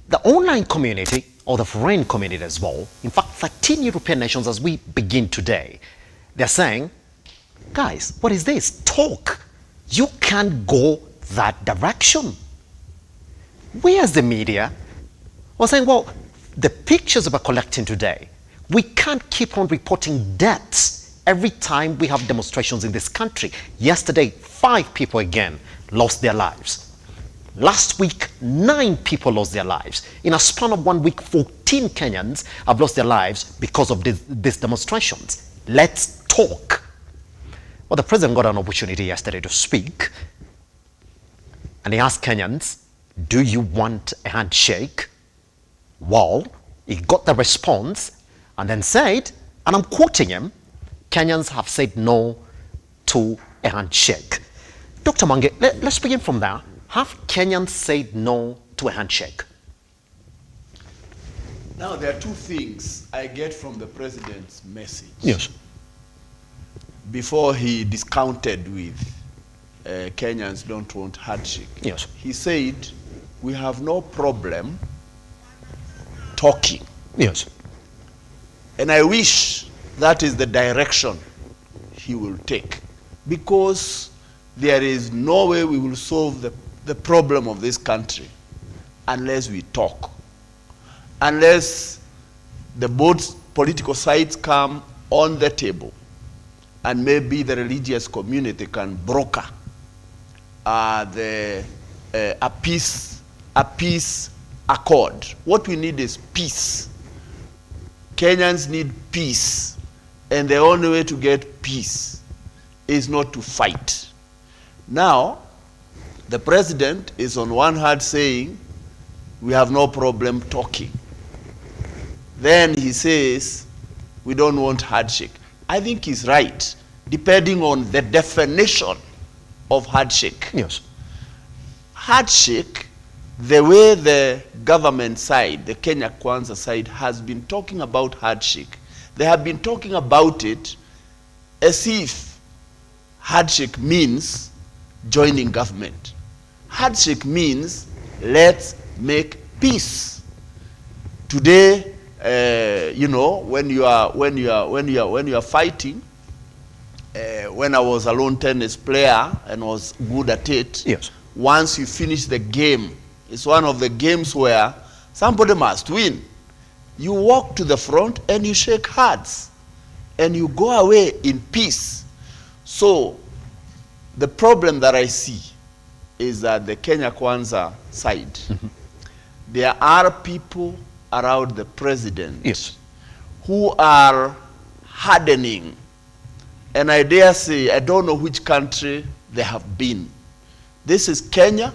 The online community, or the foreign community as well, in fact 13 European nations as we begin today, they're saying, guys, what is this? Talk. You can't go that direction. Where's the media? We're saying, well, the pictures we're collecting today, we can't keep on reporting deaths every time we have demonstrations in this country. Yesterday, 5 people again lost their lives. Last week, 9 people lost their lives. In a span of 1 week, 14 Kenyans have lost their lives because of these demonstrations. Let's talk. Well, the president got an opportunity yesterday to speak, and he asked Kenyans, do you want a handshake? Well, he got the response and then said, and I'm quoting him, Kenyans have said no to a handshake. Dr. Mwangi, let's begin from there. Have Kenyans said no to a handshake? Now, there are 2 things I get from the president's message. Yes. Before he discounted with Kenyans don't want handshake. Yes. He said, we have no problem talking. Yes. And I wish that is the direction he will take, because there is no way we will solve the problem of this country unless we talk, unless the both political sides come on the table and maybe the religious community can broker a peace accord. What we need is peace. Kenyans need peace, and the only way to get peace is not to fight. Now, the president is on one hand saying, we have no problem talking. Then he says, we don't want handshake. I think he's right, depending on the definition of handshake. Yes. Handshake, the way the government side, the Kenya Kwanza side, has been talking about handshake, they have been talking about it as if handshake means joining government. Handshake means let's make peace. Today, you know, when you are fighting, when I was a lone tennis player and was good at it, yes, once you finish the game, it's one of the games where somebody must win. You walk to the front and you shake hands and you go away in peace. So the problem that I see is that the Kenya Kwanza side, there are people around the president, yes, who are hardening. And I dare say, I don't know which country they have been. This is Kenya.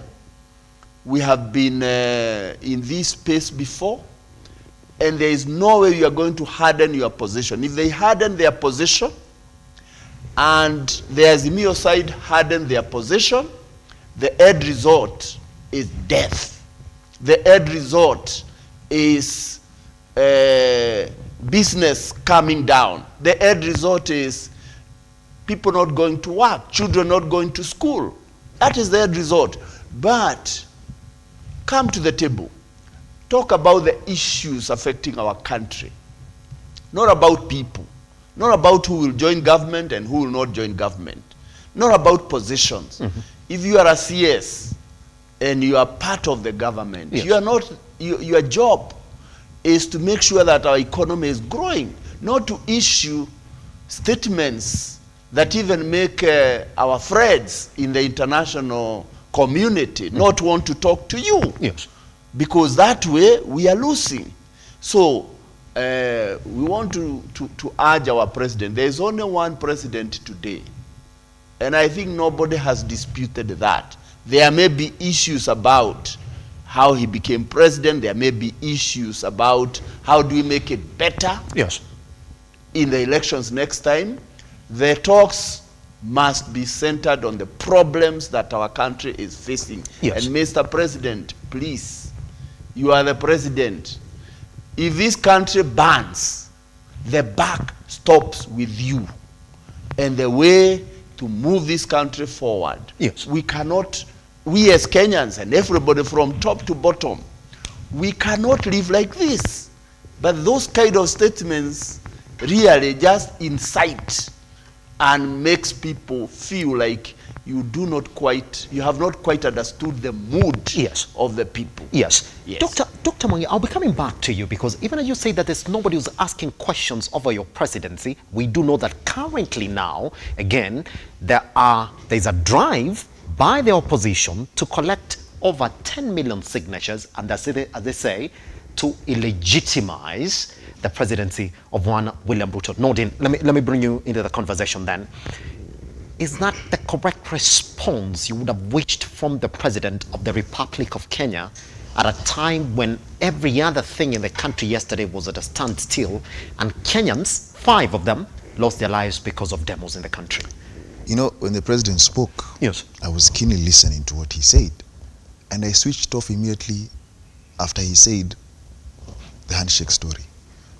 We have been in this space before, and there is no way you are going to harden your position. If they harden their position, and the Azimio side harden their position, the end result is death. The end result is business coming down. The end result is people not going to work, children not going to school. That is the end result. But come to the table. Talk about the issues affecting our country. Not about people. Not about who will join government and who will not join government. Not about positions. If you are a CS and you are part of the government, yes, you are not, your job is to make sure that our economy is growing, not to issue statements that even make our friends in the international community not want to talk to you. Yes. Because that way we are losing. So we want to urge our president. There is only one president today. And I think nobody has disputed that. There may be issues about how he became president. There may be issues about how do we make it better, yes, in the elections next time. The talks must be centered on the problems that our country is facing. Yes. And Mr. President, please, you are the president. If this country burns, the buck stops with you. And the way to move this country forward, yes, we cannot, we as Kenyans and everybody from top to bottom, we cannot live like this. But those kind of statements really just incite and makes people feel like you do not quite, you have not quite understood the mood, yes, of the people. Yes. Yes. Dr. Mwangi, I'll be coming back to you, because even as you say that there's nobody who's asking questions over your presidency, we do know that currently now, again, there's a drive by the opposition to collect over 10 million signatures, and as they say, to illegitimize the presidency of one William Ruto. Nordin, let me bring you into the conversation then. Is that the correct response you would have wished from the President of the Republic of Kenya at a time when every other thing in the country yesterday was at a standstill, and Kenyans, 5 of them, lost their lives because of demos in the country? You know, when the president spoke, yes, I was keenly listening to what he said, and I switched off immediately after he said the handshake story.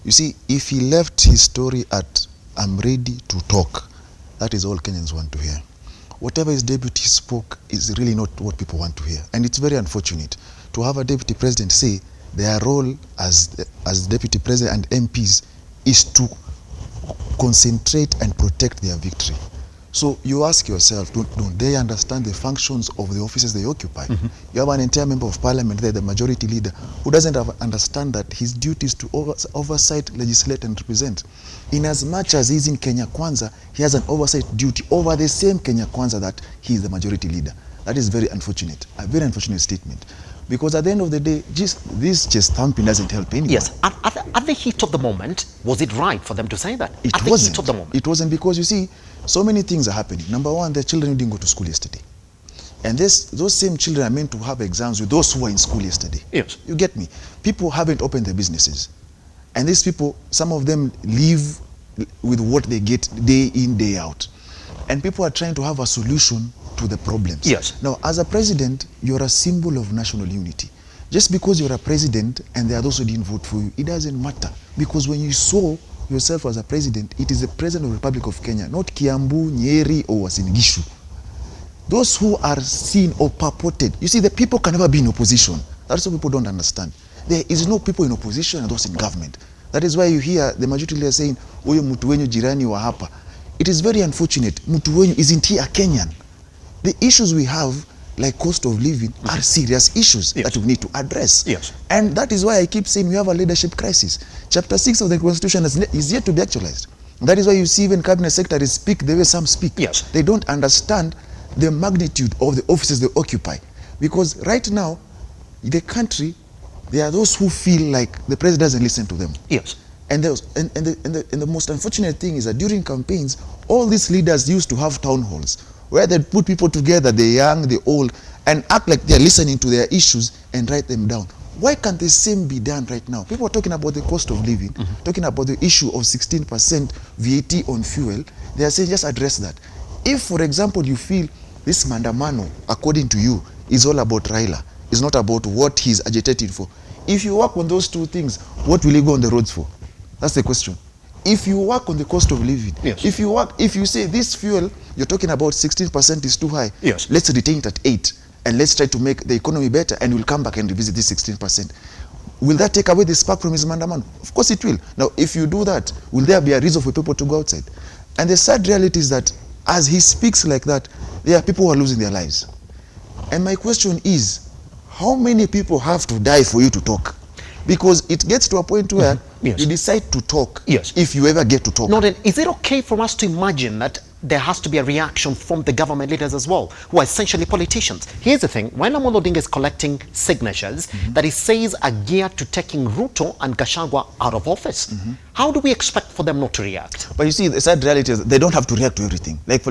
You see, if he left his story at "I'm ready to talk," that is all Kenyans want to hear. Whatever his deputy spoke is really not what people want to hear. And it's very unfortunate to have a deputy president say their role as deputy president and MPs is to concentrate and protect their victory. So you ask yourself, don't they understand the functions of the offices they occupy? You have an entire member of parliament there, the majority leader, who doesn't understand that his duty is to oversight, legislate, and represent. In as much as he's in Kenya Kwanza, he has an oversight duty over the same Kenya Kwanza that he is the majority leader. That is very unfortunate, a very unfortunate statement. Because at the end of the day, this chest thumping doesn't help anyone. Yes, at the heat of the moment, was it right for them to say that? It wasn't. The heat of the moment. It wasn't, because you see, so many things are happening. Number one, the children didn't go to school yesterday. And those same children are meant to have exams with those who were in school yesterday. Yes. You get me? People haven't opened their businesses. And these people, some of them live with what they get day in, day out. And people are trying to have a solution to the problems. Yes. Now, as a president, you're a symbol of national unity. Just because you're a president and there are those who didn't vote for you, it doesn't matter. Because when you saw yourself as a president, it is the president of the Republic of Kenya, not Kiambu, Nyeri, or Uasin Gishu. Those who are seen or purported, you see, the people can never be in opposition. That's what people don't understand. There is no people in opposition and those in government. That is why you hear the majority leader saying, "Oyo mtu wenyu jirani wa hapa." It is very unfortunate. Mtu wenyu isn't he a Kenyan? The issues we have, like cost of living, are serious issues that we need to address. Yes. And that is why I keep saying we have a leadership crisis. Chapter 6 of the Constitution is yet to be actualized. That is why you see even cabinet secretaries speak the way some speak. Yes. They don't understand the magnitude of the offices they occupy. Because right now, the country, there are those who feel like the president doesn't listen to them. Yes. And the most unfortunate thing is that during campaigns, all these leaders used to have town halls where they put people together, the young, the old, and act like they're listening to their issues and write them down. Why can't the same be done right now? People are talking about the cost of living, talking about the issue of 16% VAT on fuel. They are saying just address that. If, for example, you feel this mandamano, according to you, is all about Raila, is not about what he's agitating for. If you work on those two things, what will he go on the roads for? That's the question. If you work on the cost of living, yes. if you say this fuel, you're talking about 16% is too high, yes. Let's retain it at 8 and let's try to make the economy better, and we'll come back and revisit this 16%. Will that take away the spark from his mandamano? Of course it will. Now, if you do that, will there be a reason for people to go outside? And the sad reality is that as he speaks like that, there are people who are losing their lives. And my question is, how many people have to die for you to talk? Because it gets to a point where yes. you decide to talk, yes. if you ever get to talk. No, then is it okay for us to imagine that there has to be a reaction from the government leaders as well, who are essentially politicians? Here's the thing, when Amolo Odinga is collecting signatures that he says are geared to taking RUTO and Gachagua out of office, how do we expect for them not to react? But you see, the sad reality is they don't have to react to everything. Like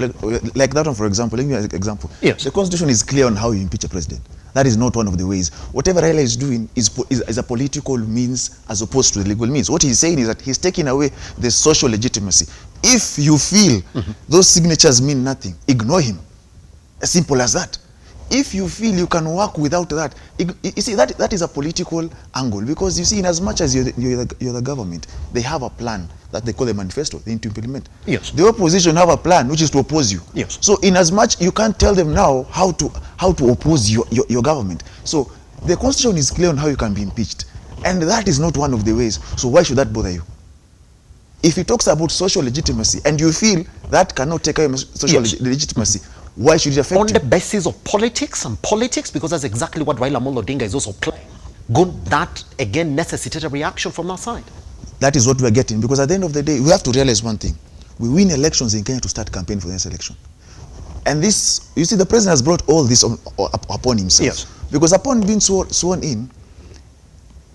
that one, for example, let me give you an example. Yes. The Constitution is clear on how you impeach a president. That is not one of the ways. Whatever Raila is doing is a political means as opposed to the legal means. What he's saying is that he's taking away the social legitimacy. If you feel those signatures mean nothing, ignore him. As simple as that. If you feel you can work without that, you see, that is a political angle. Because you see, in as much as you're the government, they have a plan that they call the manifesto, they need to implement. Yes. The opposition have a plan which is to oppose you. Yes. So in as much, you can't tell them now how to oppose your government. So the Constitution is clear on how you can be impeached. And that is not one of the ways. So why should that bother you? If it talks about social legitimacy and you feel that cannot take away social legitimacy, why should it affect you? On the basis of politics and politics, because that's exactly what Raila Amolo Odinga is also playing. Could that again necessitate a reaction from that side? That is what we are getting, because at the end of the day, we have to realize one thing. We win elections in Kenya to start campaigning for the next election. And this, you see, the president has brought all this upon himself. Yes. Because upon being sworn in,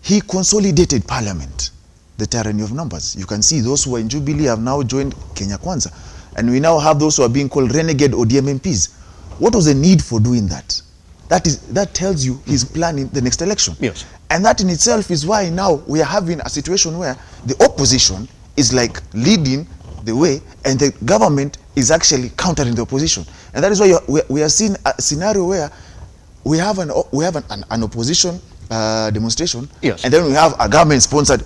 he consolidated parliament, the tyranny of numbers. You can see those who are in Jubilee have now joined Kenya Kwanza. And we now have those who are being called renegade ODM MPs. What was the need for doing that? That tells you he's planning the next election. Yes. And that in itself is why now we are having a situation where the opposition is like leading the way and the government is actually countering the opposition. And that is why we are seeing a scenario where we have an opposition demonstration, yes. and then we have a government-sponsored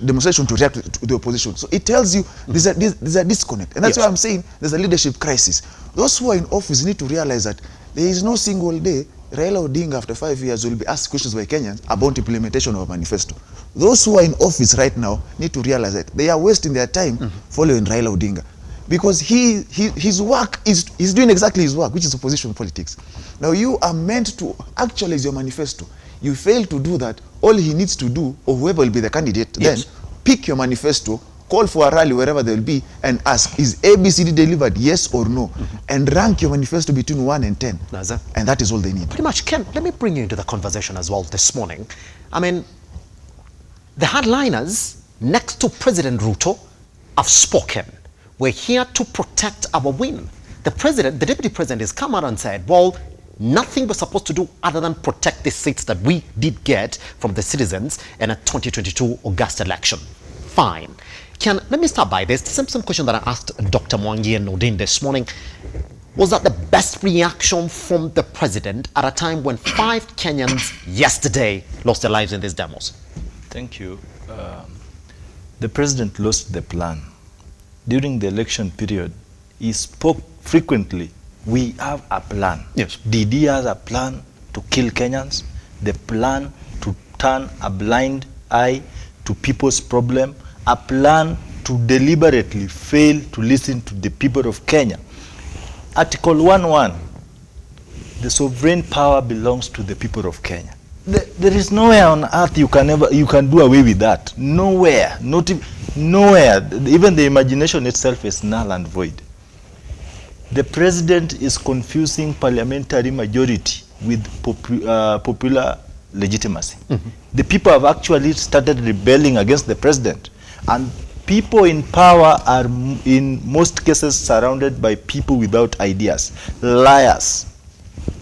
demonstration to react to the opposition. So it tells you there's a disconnect. And that's yes. why I'm saying there's a leadership crisis. Those who are in office need to realize that there is no single day Raila Odinga after 5 years will be asked questions by Kenyans about implementation of a manifesto. Those who are in office right now need to realize that they are wasting their time following Raila Odinga. because his work is he's doing exactly his work, which is opposition politics. Now you are meant to actualize your manifesto. You fail to do that. All he needs to do, or whoever will be the candidate, then pick your manifesto, call for a rally wherever they will be, and ask, is ABCD delivered, yes or no? And rank your manifesto between 1 and 10. And that is all they need. Pretty much. Ken, let me bring you into the conversation as well this morning. I mean, the hardliners next to President Ruto have spoken. We're here to protect our win. The deputy president has come out and said, well, nothing we're supposed to do other than protect the seats that we did get from the citizens in a 2022 August election. Fine. Ken, let me start by this. The same question that I asked Dr. Mwangi and Nordin this morning. Was that the best reaction from the president at a time when 5 Kenyans yesterday lost their lives in these demos? Thank you. The president lost the plan. During the election period, he spoke frequently. We have a plan. Yes. Did he have a plan to kill Kenyans? The plan to turn a blind eye to people's problem? A plan to deliberately fail to listen to the people of Kenya? Article 1:1, the sovereign power belongs to the people of Kenya. There is nowhere on earth you can do away with that. Nowhere, nowhere. Even the imagination itself is null and void. The president is confusing parliamentary majority with popular legitimacy. The people have actually started rebelling against the president, and people in power are in most cases surrounded by people without ideas, liars.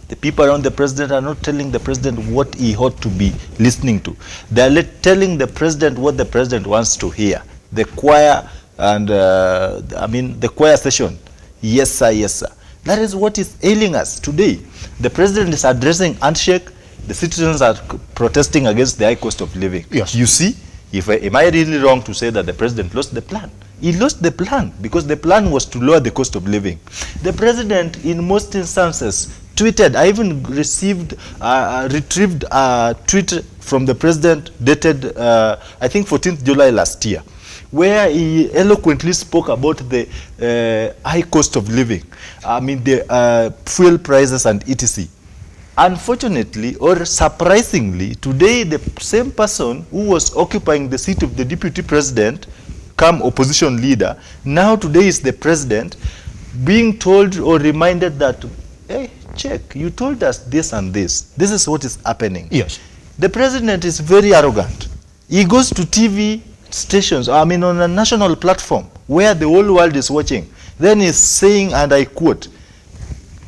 The people around the president are not telling the president what he ought to be listening to. They are telling the president what the president wants to hear. The choir and the choir session. Yes sir, yes sir. That is what is ailing us today. The president is addressing handshake. The citizens are protesting against the high cost of living. Yes. You see, am I really wrong to say that the president lost the plan? He lost the plan because the plan was to lower the cost of living. The president, in most instances, tweeted. I even retrieved a tweet from the president dated, I think, 14th July last year, where he eloquently spoke about the high cost of living. I mean, the fuel prices and etc. Unfortunately, or surprisingly, today the same person who was occupying the seat of the deputy president, come opposition leader, now today is the president, being told or reminded that, hey, check, you told us this and this. This is what is happening. Yes. The president is very arrogant. He goes to TV stations, I mean on a national platform, where the whole world is watching. Then he's saying, and I quote,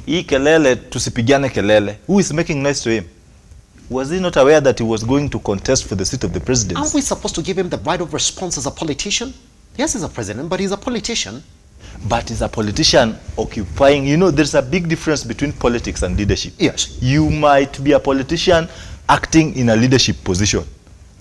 "Hii kelele tusipigane kelele." Who is making noise to him? Was he not aware that he was going to contest for the seat of the presidency? Aren't we supposed to give him the right of response as a politician? Yes, he's a president, but he's a politician. But he's a politician occupying, you know, there's a big difference between politics and leadership. Yes. You might be a politician acting in a leadership position.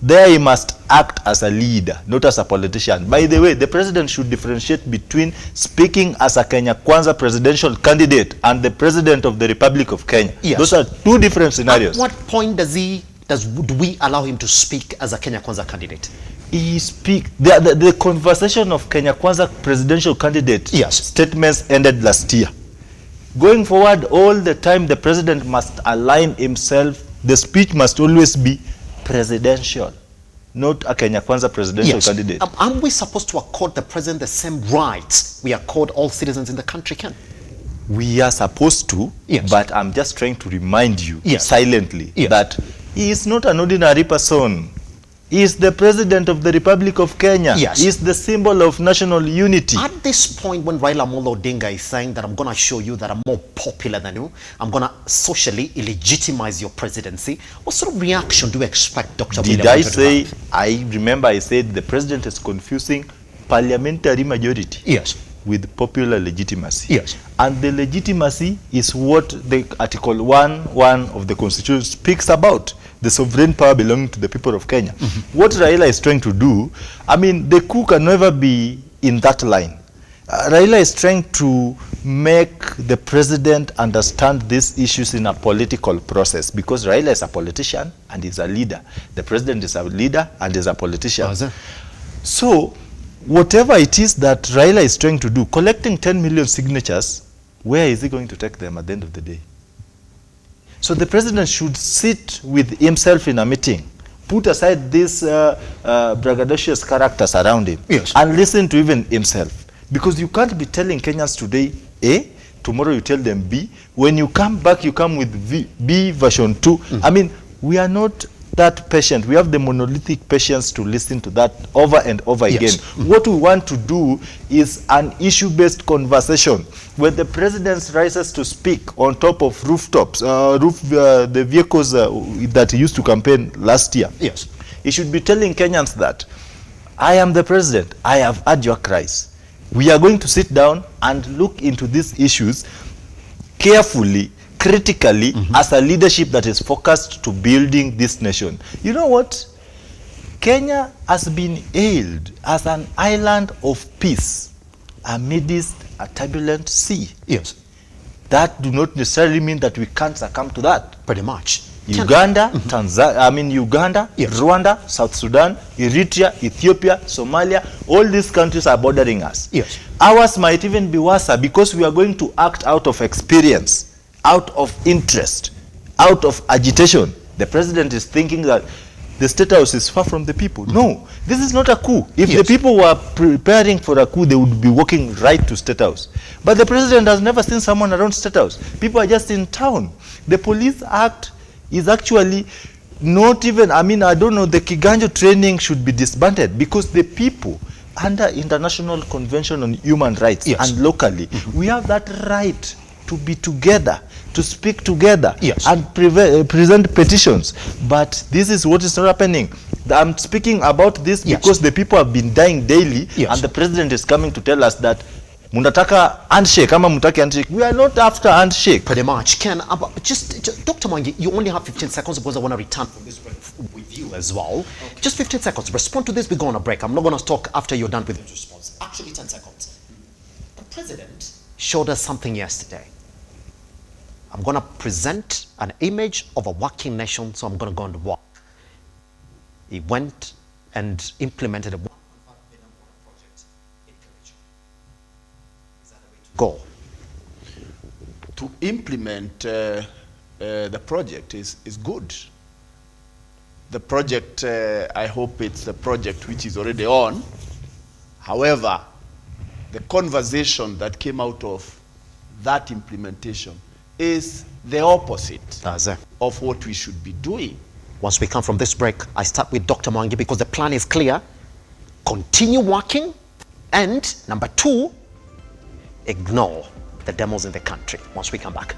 There he must act as a leader, not as a politician. By the way, the president should differentiate between speaking as a Kenya Kwanza presidential candidate and the president of the Republic of Kenya. Yes. Those are two different scenarios. At what point do we allow him to speak as a Kenya Kwanza candidate? He speak the conversation of Kenya Kwanza presidential candidate statements ended last year. Going forward, all the time the president must align himself. The speech must always be presidential, not a Kenya Kwanza presidential candidate. Aren't we supposed to accord the president the same rights we accord all citizens in the country, Ken? We are supposed to, but I'm just trying to remind you silently that he is not an ordinary person. He is the president of the Republic of Kenya. Yes. He is the symbol of national unity. At this point when Raila Amolo Odinga is saying that I'm going to show you that I'm more popular than you, I'm going to socially illegitimize your presidency, what sort of reaction do you expect Dr. Did I say, I remember I said the president is confusing parliamentary majority with popular legitimacy. Yes. And the legitimacy is what the Article 1:1 of the Constitution speaks about. The sovereign power belonging to the people of Kenya. What Raila is trying to do, I mean, the coup can never be in that line. Raila is trying to make the president understand these issues in a political process, because Raila is a politician and is a leader. The president is a leader and is a politician. So whatever it is that Raila is trying to do, collecting 10 million signatures, where is he going to take them at the end of the day? So the president should sit with himself in a meeting, put aside these braggadocious characters around him, and listen to even himself. Because you can't be telling Kenyans today A, tomorrow you tell them B. When you come back, you come with B version 2. I mean, we are not that patient. We have the monolithic patience to listen to that over and over again. What we want to do is an issue-based conversation where the president rises to speak on top of rooftops, the vehicles that he used to campaign last year. He should be telling Kenyans that I am the president. I have heard your cries. We are going to sit down and look into these issues carefully, critically, as a leadership that is focused to building this nation. You know what? Kenya has been hailed as an island of peace amidst a turbulent sea. That do not necessarily mean that we can't succumb to that. Pretty much. Uganda, Uganda, Rwanda, South Sudan, Eritrea, Ethiopia, Somalia, all these countries are bordering us. Ours might even be worse because we are going to act out of experience, out of interest, out of agitation. The president is thinking that the State House is far from the people. No, this is not a coup. If the people were preparing for a coup, they would be walking right to State House. But the president has never seen someone around State House. People are just in town. The Police Act is actually not even, I mean, I don't know, the Kiganjo training should be disbanded because the people under International Convention on Human Rights and locally, we have that right to be together, to speak together and present petitions. But this is what is not happening. I'm speaking about this because the people have been dying daily and the president is coming to tell us that munataka handshake ama mutaki handshake. We are not after handshake. Pretty much. Ken, just Dr. Mwangi, you only have 15 seconds because I want to return from this break with you as well. Just 15 seconds. Respond to this. We go on a break. I'm not going to talk after you're done with your response. Actually, 10 seconds. The president showed us something yesterday. I'm going to present an image of a working nation, so I'm going to go on work. He went and implemented a go. To implement the project is good. The project, I hope it's the project which is already on. However, the conversation that came out of that implementation is the opposite of what we should be doing. Once we come from this break, I start with Dr. Mwangi because the plan is clear. Continue working, and number 2, ignore the demos in the country. Once we come back.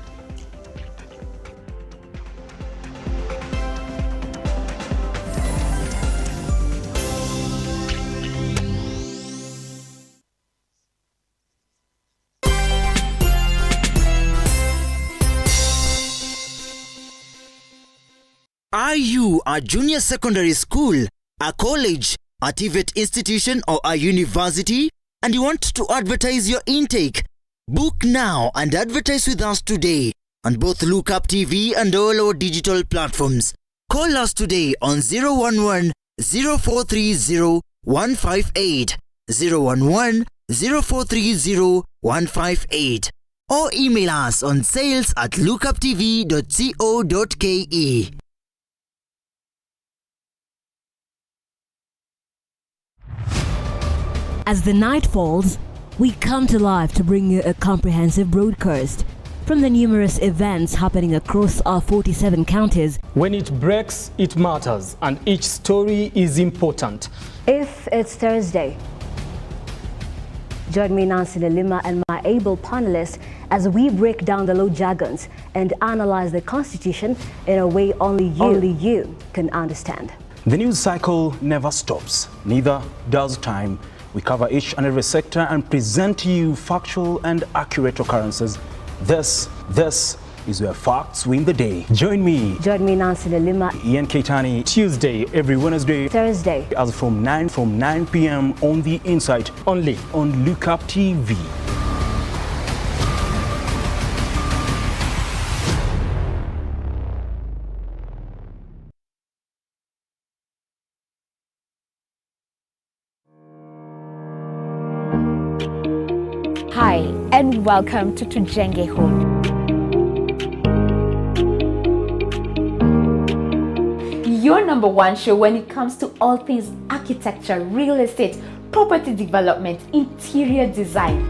Are you a junior secondary school, a college, a TVET institution or a university and you want to advertise your intake? Book now and advertise with us today on both Lookuptv and all our digital platforms. Call us today on 011 0430 158, 011 0430 158 or email us on sales@lookuptv.co.ke. As the night falls, we come to life to bring you a comprehensive broadcast from the numerous events happening across our 47 counties. When it breaks, it matters, and each story is important. If it's Thursday, join me, Nancy Lima, and my able panelists as we break down the low jargons and analyze the Constitution in a way only you can understand. The news cycle never stops, neither does time. We cover each and every sector and present to you factual and accurate occurrences. This is where facts win the day. Join me, Nancy Lima, Ian Keitani, Tuesday, every Wednesday, Thursday, as from 9 p.m. on The Insight, only on Lookuptv. Hi, and welcome to Tujenge Home. Your number one show when it comes to all things architecture, real estate, property development, interior design.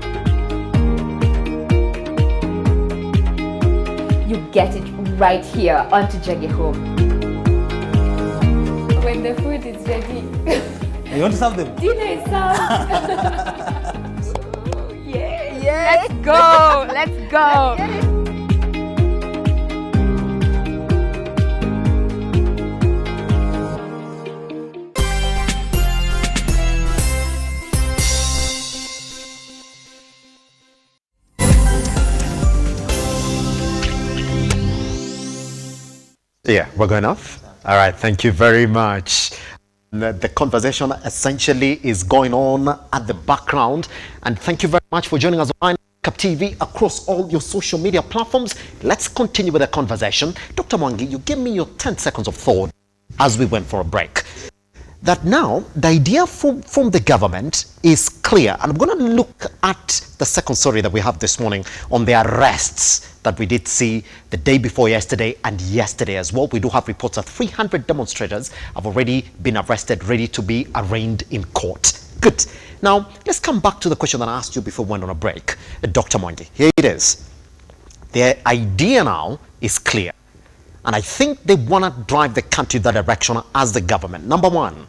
You get it right here on Tujenge Home. When the food is ready. You want to serve them? Dinner is served. Yeah. Let's go. Let's go. Yeah, we're going off. All right, thank you very much. The conversation essentially is going on at the background. And thank you very much for joining us on Lookuptv across all your social media platforms. Let's continue with the conversation. Dr. Mwangi, you gave me your 10 seconds of thought as we went for a break. That now the idea from the government is clear. And I'm going to look at the second story that we have this morning on the arrests that we did see the day before yesterday and yesterday as well. We do have reports that 300 demonstrators have already been arrested, ready to be arraigned in court. Good. Now, let's come back to the question that I asked you before we went on a break. Dr. Mwangi, here it is. The idea now is clear. And I think they want to drive the country that direction as the government. Number one,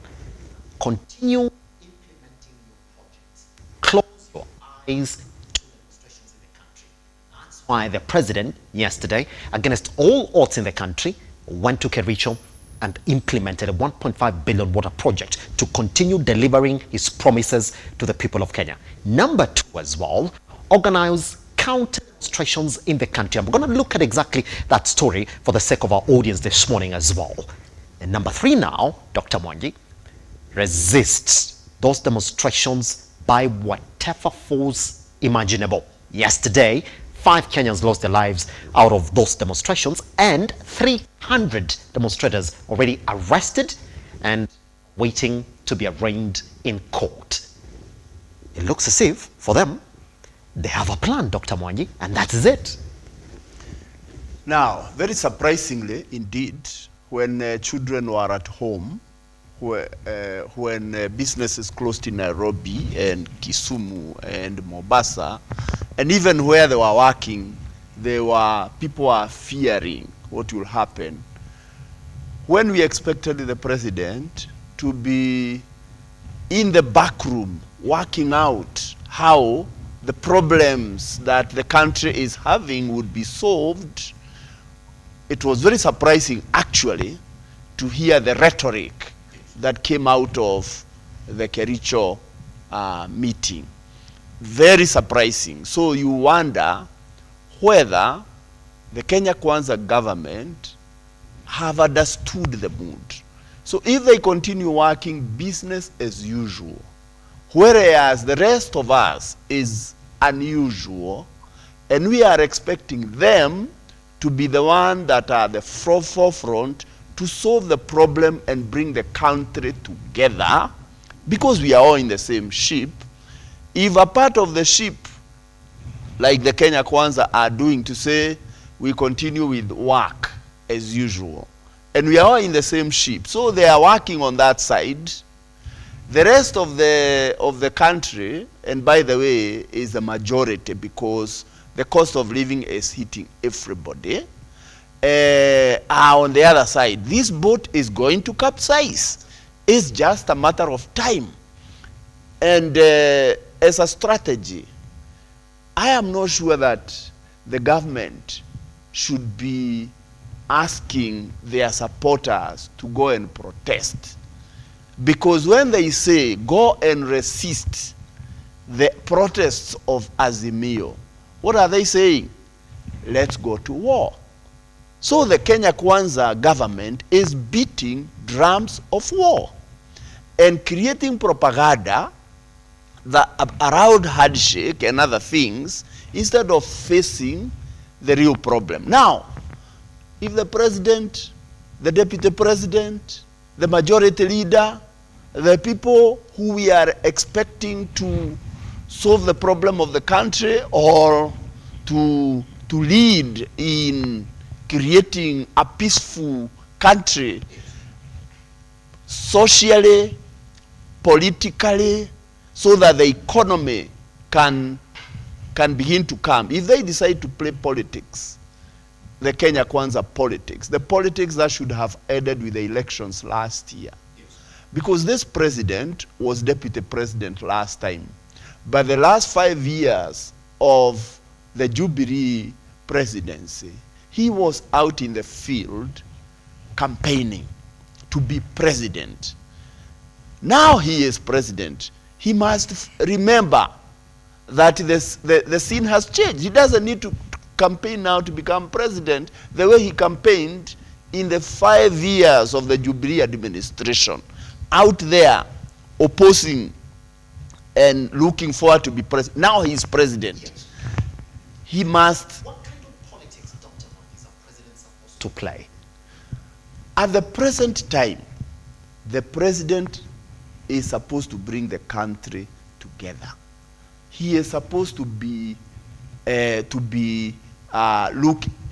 continue implementing your projects. Close your eyes to demonstrations in the country. That's why the president yesterday, against all odds in the country, went to Kericho and implemented a 1.5 billion water project to continue delivering his promises to the people of Kenya. Number two as well, organize counter demonstrations in the country. I'm going to look at exactly that story for the sake of our audience this morning as well. And number three now, Dr. Mwangi, resist those demonstrations by whatever force imaginable. Yesterday, 5 Kenyans lost their lives out of those demonstrations, and 300 demonstrators already arrested and waiting to be arraigned in court. It looks as if, for them, they have a plan, Dr. Mwangi, and that is it. Now, very surprisingly, indeed, when children were at home, when businesses closed in Nairobi and Kisumu and Mombasa, and even where they were working, people were fearing what will happen. When we expected the president to be in the back room working out how the problems that the country is having would be solved, it was very surprising actually to hear the rhetoric that came out of the Kericho meeting. Very surprising. So you wonder whether the Kenya Kwanza government have understood the mood. So if they continue working business as usual, whereas the rest of us is unusual, and we are expecting them to be the one that are the forefront to solve the problem and bring the country together, because we are all in the same ship. If a part of the ship, like the Kenya Kwanza are doing, to say we continue with work as usual, and we are all in the same ship, so they are working on that side. The rest of the country, and by the way, is the majority, because the cost of living is hitting everybody, are on the other side. This boat is going to capsize. It's just a matter of time. And as a strategy, I am not sure that the government should be asking their supporters to go and protest. Because when they say go and resist the protests of Azimio, what are they saying? Let's go to war. So the Kenya Kwanza government is beating drums of war and creating propaganda around handshake and other things, instead of facing the real problem. Now, if the president, the deputy president, the majority leader, the people who we are expecting to solve the problem of the country or to lead in creating a peaceful country socially, politically, so that the economy can begin to come. If they decide to play politics, the Kenya Kwanza politics, the politics that should have ended with the elections last year. Because this president was deputy president last time. But the last 5 years of the Jubilee presidency, he was out in the field campaigning to be president. Now he is president. He must remember that the scene has changed. He doesn't need to campaign now to become president the way he campaigned in the 5 years of the Jubilee administration, out there opposing and looking forward to be president. Now he is president. Yes. He must. What kind of politics, Dr. Mark, is a president supposed to play? At the present time, the president is supposed to bring the country together. He is supposed to be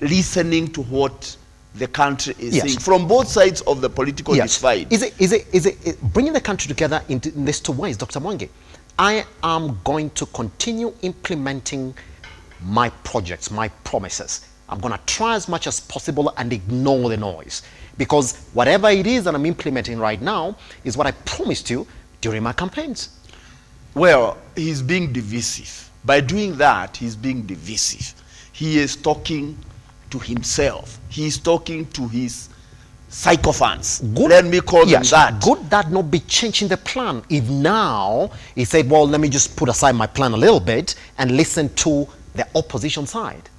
listening to what the country is saying from both sides of the political divide. Is it bringing the country together in these two ways, Dr. Mwangi? I am going to continue implementing my projects, my promises. I'm going to try as much as possible and ignore the noise, because whatever it is that I'm implementing right now is what I promised you during my campaigns. Well, he's being divisive. By doing that, he's being divisive. He is talking to himself. He's talking to his sycophants. Good, let me call them that. Could that not be changing the plan if now he said, well, let me just put aside my plan a little bit and listen to the opposition side?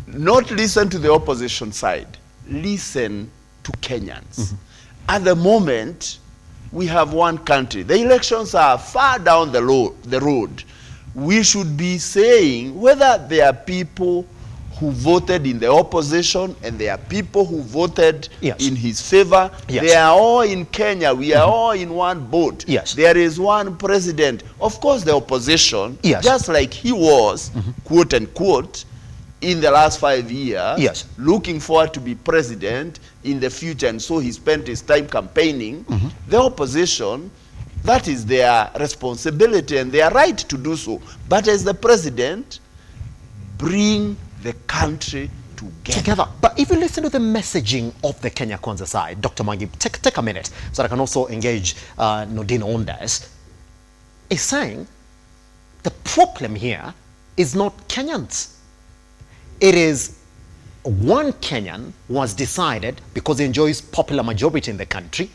Not listen to the opposition side. Listen to Kenyans. Mm-hmm. At the moment, we have one country. The elections are far down the road. We should be saying whether there are people who voted in the opposition and there are people who voted in his favor. They are all in Kenya. We are all in one boat. There is one president. Of course, the opposition, just like he was, quote unquote, in the last 5 years, looking forward to be president in the future, and so he spent his time campaigning. The opposition, that is their responsibility and their right to do so. But as the president, bring the country together. But if you listen to the messaging of the Kenya Kwanza side, Dr. Mwangi, take a minute so that I can also engage Nodine on this. Is saying the problem here is not Kenyans. It is one Kenyan who has decided, because he enjoys popular majority in the country,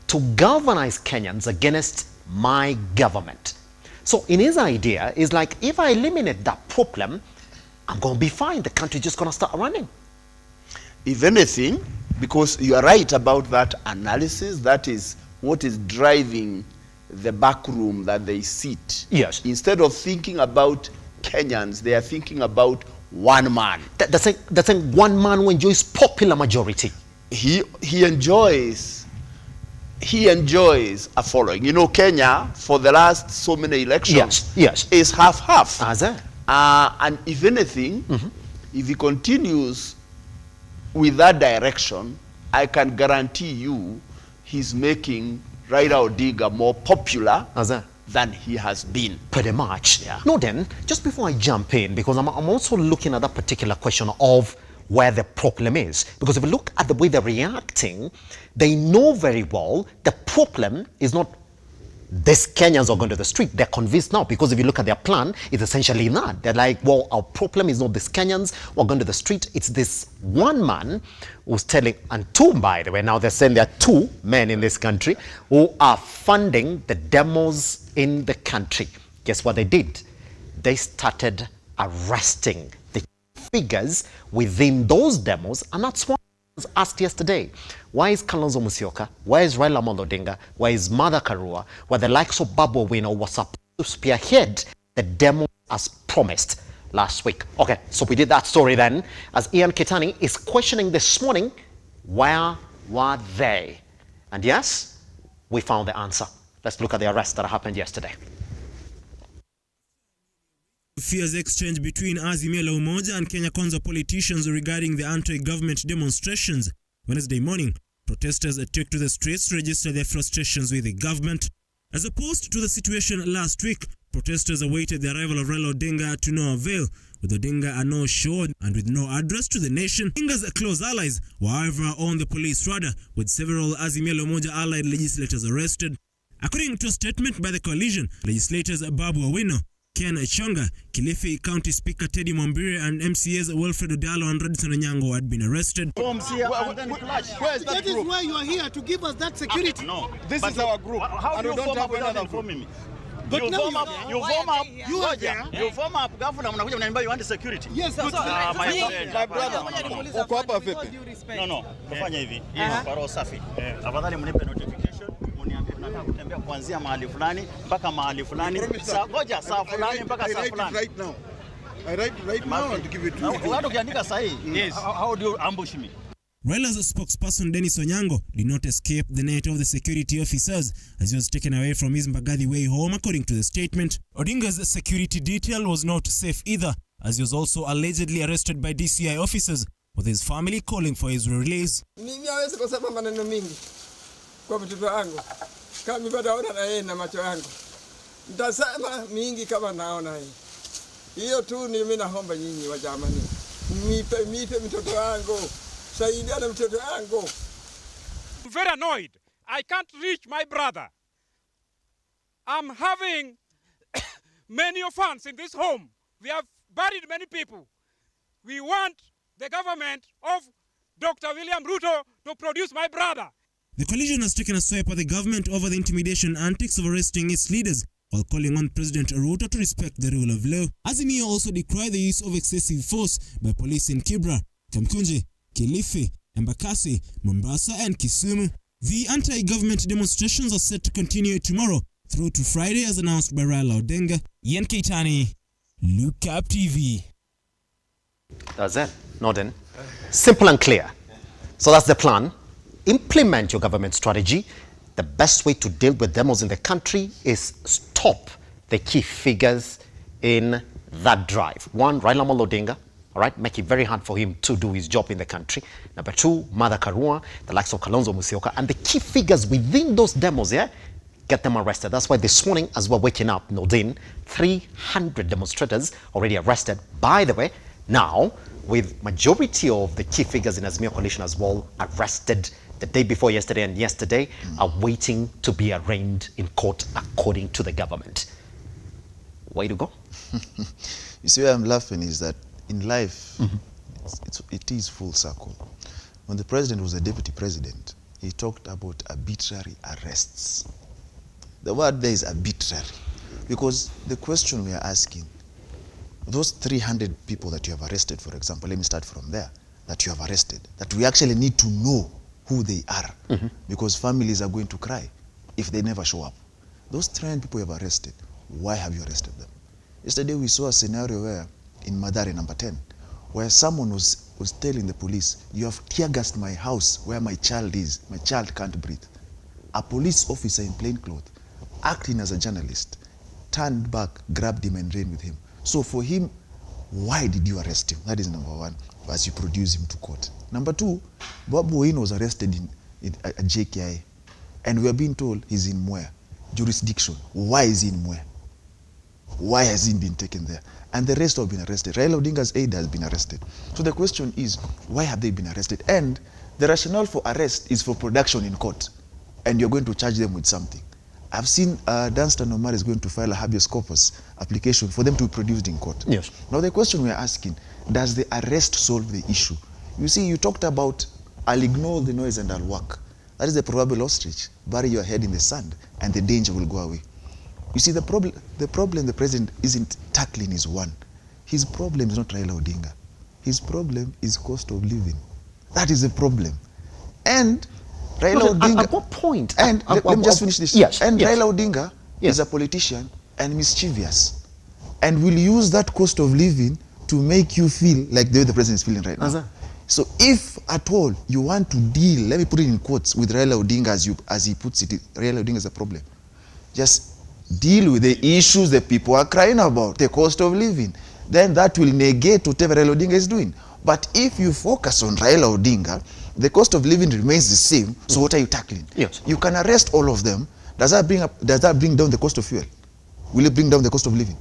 to galvanize Kenyans against my government. So in his idea is like, if I eliminate that problem, I'm going to be fine. The country is just going to start running. If anything, because you are right about that analysis, that is what is driving the back room that they sit. Instead of thinking about Kenyans, they are thinking about one man. That's saying one man who enjoys popular majority. He enjoys a following. You know, Kenya, for the last so many elections, is half-half. And if anything, if he continues with that direction, I can guarantee you he's making Raila Odinga more popular than he has been. Pretty much. No, then, just before I jump in, because I'm also looking at that particular question of where the problem is. Because if you look at the way they're reacting, they know very well the problem is not these Kenyans are going to the street. They're convinced now, because if you look at their plan, it's essentially that. They're like, well, our problem is not these Kenyans who are going to the street. It's this one man who's telling, and two, by the way, now they're saying there are two men in this country who are funding the demos in the country. Guess what they did? They started arresting the figures within those demos, and that's why I was asked yesterday, why is Kalonzo Musyoka, why is Raila Amolo Odinga, why is Martha Karua, where the likes of Babu Owino was supposed to spearhead the demo as promised last week? Okay, so we did that story then, as Ian Kitani is questioning this morning, where were they? And yes, we found the answer. Let's look at the arrest that happened yesterday. Fierce exchange between Azimio La Umoja and Kenya Kwanza politicians regarding the anti-government demonstrations. Wednesday morning, protesters took to the streets to register their frustrations with the government. As opposed to the situation last week, protesters awaited the arrival of Raila Odinga to no avail, with Odinga a no-show and with no address to the nation. Odinga's close allies were however on the police radar, with several Azimio La Umoja allied legislators arrested. According to a statement by the coalition, legislators Babu Owino, Ken Chonga, Kilifi County Speaker Teddy Mwambire and MCAs Wilfred Odalo and Radisson Onyango had been arrested. That is why you are here, to give us that security. No, this is our group. How do you form up without informing me? But you now form up, you are there. You form up, governor, mnakuja mnaniambia you want security. Yes, my brother. Uko hapa vipi? No, tufanye hivi. Kwa roho safi. Afadhali mnipe notification, mniambie tunataka kutembea kuanzia mahali fulani mpaka mahali fulani. Ngoja saa fulani mpaka saa fulani. Right now. I write right now and give it to you. Watu kiandika sahihi. Yes. How do you ambush me? Raila's spokesperson Dennis Onyango did not escape the net of the security officers as he was taken away from his Mbagathi way home, according to the statement. Odinga's security detail was not safe either, as he was also allegedly arrested by DCI officers, with his family calling for his release. Mimi hawezi kusema maneno mingi kwa mtoto wangu. Kama bado na yeye na macho yangu. Nitasema mingi kama naona hii. Hiyo tu ni mimi naomba nyinyi wa jamani. Mipe mtoto wangu. I'm very annoyed. I can't reach my brother. I'm having many orphans in this home. We have buried many people. We want the government of Dr. William RUTO to produce my brother. The coalition has taken a swipe at the government over the intimidation antics of arresting its leaders, while calling on President RUTO to respect the rule of law. Azimio also decried the use of excessive force by police in Kibra, Kamkunji, Kilifi, Embakasi, Mombasa and Kisumu. The anti-government demonstrations are set to continue tomorrow through to Friday as announced by Raila Odinga. Ian Keitani, Lookuptv. That's it. Norden. Simple and clear. So that's the plan. Implement your government strategy. The best way to deal with demos in the country is stop the key figures in that drive. One, Raila Odinga. All right, make it very hard for him to do his job in the country. Number two, Martha Karua, the likes of Kalonzo Musyoka, and the key figures within those demos, get them arrested. That's why this morning, as we're waking up, Nordin, 300 demonstrators already arrested. By the way, now, with majority of the key figures in Azimio coalition as well arrested the day before yesterday and yesterday, are waiting to be arraigned in court according to the government. Way to go. You see why I'm laughing is that in life, it is full circle. When the president was a deputy president, he talked about arbitrary arrests. The word there is arbitrary, because the question we are asking, those 300 people that you have arrested, for example, let me start from there, that you have arrested, that we actually need to know who they are, because families are going to cry if they never show up. Those 300 people you have arrested, why have you arrested them? Yesterday we saw a scenario where in Madare number 10, where someone was telling the police, you have tear gassed my house where my child is. My child can't breathe. A police officer in plain clothes, acting as a journalist, turned back, grabbed him and ran with him. So for him, why did you arrest him? That is number one, as you produce him to court. Number two, Babu Owino was arrested in JKI, and we are being told he's in Mwea jurisdiction. Why is he in Mwea? Why has he been taken there? And the rest have been arrested. Raila Odinga's aide has been arrested. So the question is, why have they been arrested? And the rationale for arrest is for production in court, and you're going to charge them with something. I've seen Danstan Omar is going to file a habeas corpus application for them to be produced in court. Yes. Now the question we're asking, does the arrest solve the issue? You see, you talked about, I'll ignore the noise and I'll work. That is the proverbial ostrich. Bury your head in the sand and the danger will go away. You see, the problem the president isn't tackling is one. His problem is not Raila Odinga. His problem is cost of living. That is the problem. And Raila Odinga... At what point? And let me just finish this. Yes. And yes. Raila Odinga is a politician and mischievous, and will use that cost of living to make you feel like the way the president is feeling right now. So if at all you want to deal, let me put it in quotes, with Raila Odinga as he puts it, Raila Odinga is a problem. Just deal with the issues the people are crying about, the cost of living. Then that will negate whatever Raila Odinga is doing. But if you focus on Raila Odinga, the cost of living remains the same. So what are you tackling? Yes. You can arrest all of them. Does that bring down the cost of fuel? Will it bring down the cost of living?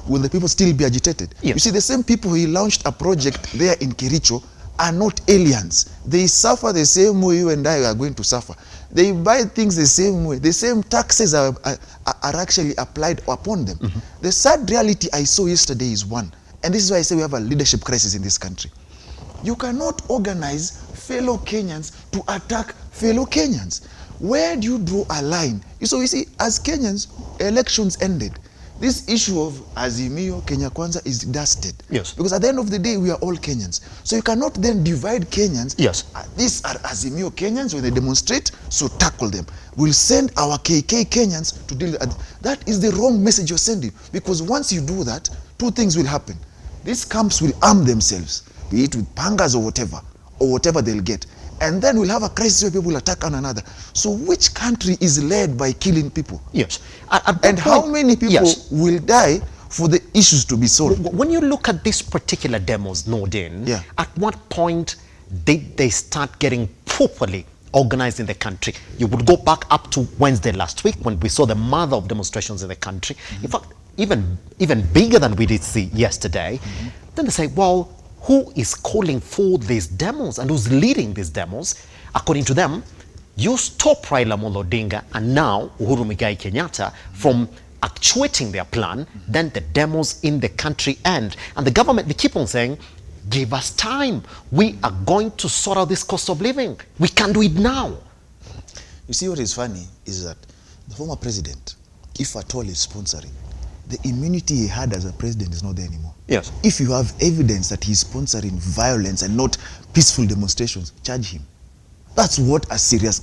Will the people still be agitated? Yes. You see, the same people who launched a project there in Kericho are not aliens. They suffer the same way you and I are going to suffer. They buy things the same way. The same taxes are actually applied upon them. The sad reality I saw yesterday is one, and this is why I say we have a leadership crisis in this country. You cannot organize fellow Kenyans to attack fellow Kenyans. Where do you draw a line? So you see, as Kenyans, elections ended. This issue of Azimio Kenya Kwanza is dusted. Yes. Because at the end of the day, we are all Kenyans. So you cannot then divide Kenyans. Yes. These are Azimio Kenyans. When they demonstrate, so tackle them. We'll send our KK Kenyans to deal with that. Is the wrong message you're sending. Because once you do that, two things will happen. These camps will arm themselves, be it with pangas or whatever they'll get. And then we'll have a crisis where people will attack one another. So which country is led by killing people? Yes. And how many people will die for the issues to be solved? When you look at these particular demos, Nordin, at what point did they start getting properly organized in the country? You would go back up to Wednesday last week when we saw the mother of demonstrations in the country. In fact, even bigger than we did see yesterday. Then they say, well, who is calling for these demos and who's leading these demos? According to them, you stop Raila Amolo Odinga and now Uhuru Muigai Kenyatta from actuating their plan, then the demos in the country end. And the government, they keep on saying, give us time. We are going to sort out this cost of living. We can do it now. You see, what is funny is that the former president, if at all is sponsoring, the immunity he had as a president is not there anymore. Yes. If you have evidence that he's sponsoring violence and not peaceful demonstrations, charge him. That's what a serious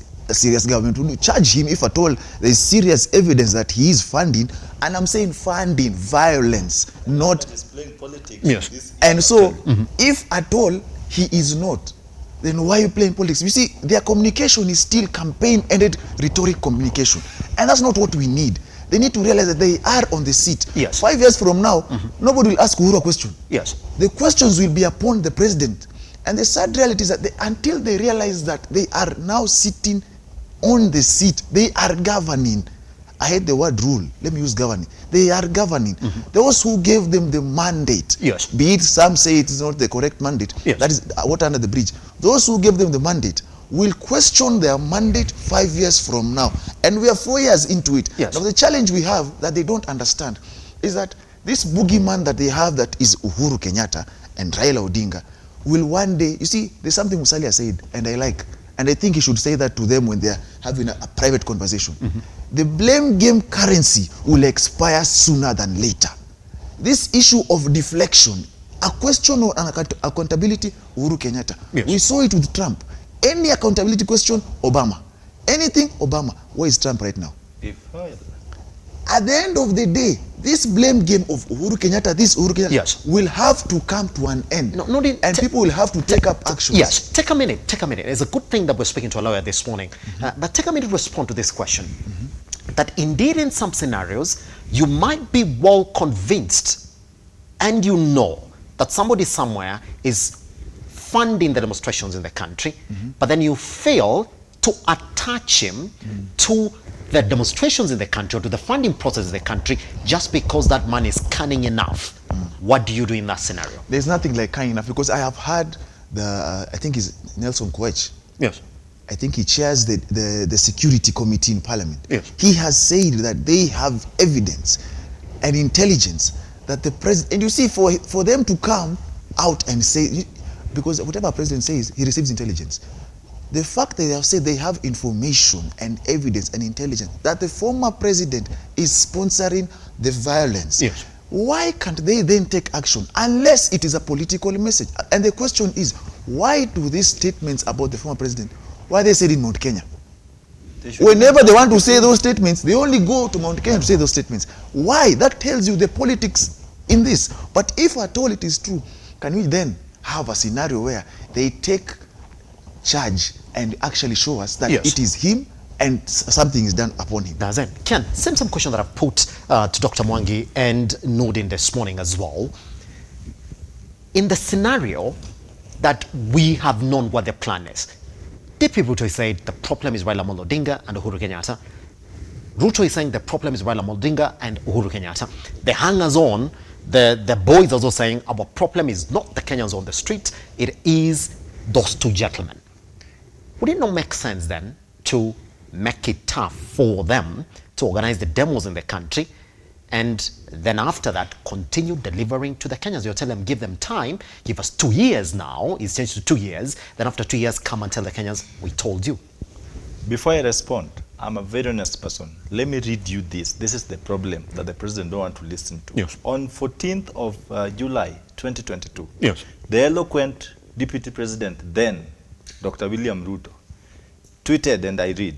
government would do. Charge him if at all there's serious evidence that he is funding, and I'm saying funding violence, not displaying politics. Yes. And so, if at all he is not, then why are you playing politics? You see, their communication is still campaign-ended rhetoric communication, and that's not what we need. They need to realize that they are on the seat. Yes. 5 years from now, nobody will ask Uhuru a question. Yes. The questions will be upon the president. And the sad reality is that until they realize that they are now sitting on the seat, they are governing. I hate the word rule. Let me use governing. They are governing. Those who gave them the mandate, yes, be it some say it is not the correct mandate, yes, that is water under the bridge. Those who gave them the mandate will question their mandate 5 years from now. And we are 4 years into it. Yes. Now the challenge we have that they don't understand is that this boogeyman that they have, that is Uhuru Kenyatta and Raila Odinga, will one day, you see, there's something Musalia said, and I like, and I think he should say that to them when they're having a private conversation. The blame game currency will expire sooner than later. This issue of deflection, a question on accountability, Uhuru Kenyatta. Yes. We saw it with Trump. Any accountability question, Obama. Anything, Obama. Where is Trump right now? At the end of the day, this blame game of Uhuru Kenyatta, yes, will have to come to an end. And people will have to take up action. Yes, take a minute. It's a good thing that we're speaking to a lawyer this morning. But take a minute to respond to this question. That indeed in some scenarios, you might be well convinced and you know that somebody somewhere is funding the demonstrations in the country, but then you fail to attach him to the demonstrations in the country or to the funding process in the country just because that man is cunning enough. What do you do in that scenario? There's nothing like cunning enough, because I have heard I think it's Nelson Koech. Yes. I think he chairs the security committee in parliament. Yes. He has said that they have evidence and intelligence that the president, and you see, for them to come out and say, because whatever president says, he receives intelligence. The fact that they have said they have information and evidence and intelligence that the former president is sponsoring the violence. Yes. Why can't they then take action unless it is a political message? And the question is, why do these statements about the former president, why are they said in Mount Kenya? Whenever they want to say those statements, they only go to Mount Kenya to say those statements. Why? That tells you the politics in this. But if at all it is true, can we then have a scenario where they take charge and actually show us that Yes. it is him and something is done upon him. That's it. Ken, same question that I've put to Dr. Mwangi and Nordin this morning as well. In the scenario that we have known what their plan is, Deep Ruto is saying the problem is Raila Amolo Odinga and Uhuru Kenyatta. Ruto is saying the problem is Raila Amolo Odinga and Uhuru Kenyatta. The hangers-on, the boys also saying our problem is not the Kenyans on the street, it is those two gentlemen. Would it not make sense then to make it tough for them to organize the demos in the country, and then after that continue delivering to the Kenyans? You'll tell them, give them time, give us 2 years now, it's changed to 2 years, then after 2 years come and tell the Kenyans, we told you. Before I respond, I'm a very honest person. Let me read you this. This is the problem that the president don't want to listen to. Yes. On 14th of July 2022, yes, the eloquent deputy president then, Dr. William Ruto, tweeted, and I read,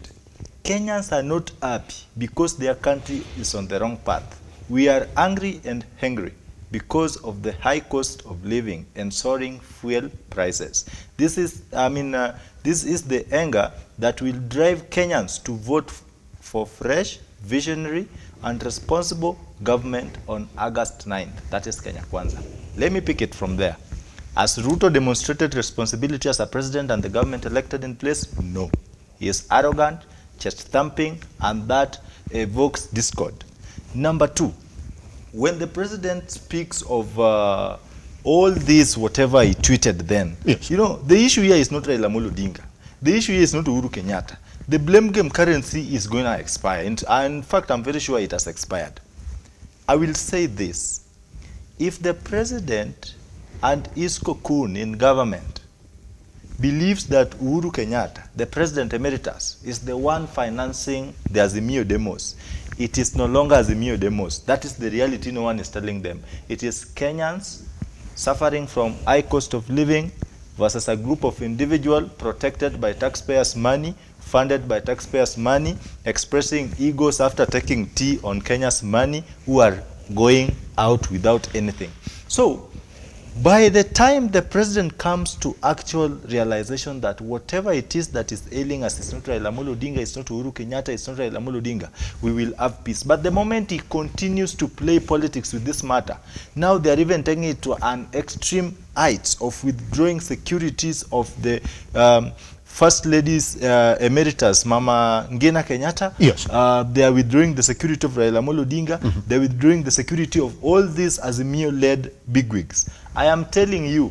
Kenyans are not happy because their country is on the wrong path. We are angry and hungry because of the high cost of living and soaring fuel prices. This is, this is the anger that will drive Kenyans to vote for fresh, visionary, and responsible government on August 9th. That is Kenya Kwanza. Let me pick it from there. Has Ruto demonstrated responsibility as a president and the government elected in place? No. He is arrogant, chest thumping, and that evokes discord. Number two, when the president speaks of all this, whatever he tweeted then, yes, you know, the issue here is not Raila Amolo Odinga. The issue here is not Uhuru Kenyatta. The blame game currency is going to expire. And in fact, I'm very sure it has expired. I will say this. If the president and his cocoon in government believes that Uhuru Kenyatta, the president emeritus, is the one financing the Azimio demos, it is no longer Azimio demos. That is the reality no one is telling them. It is Kenyans suffering from high cost of living versus a group of individuals protected by taxpayers' money, funded by taxpayers' money, expressing egos after taking tea on Kenya's money, who are going out without anything. So, by the time the president comes to actual realization that whatever it is that is ailing us, it's not Raila Amolo Odinga, it's not Uhuru Kenyatta, it's not Raila Amolo Odinga, we will have peace. But the moment he continues to play politics with this matter, now they are even taking it to an extreme heights of withdrawing securities of the First Lady's emeritus, Mama Ngina Kenyatta. Yes. They are withdrawing the security of Raila Amolo Odinga. They are withdrawing the security of all these Azimio-led bigwigs. I am telling you,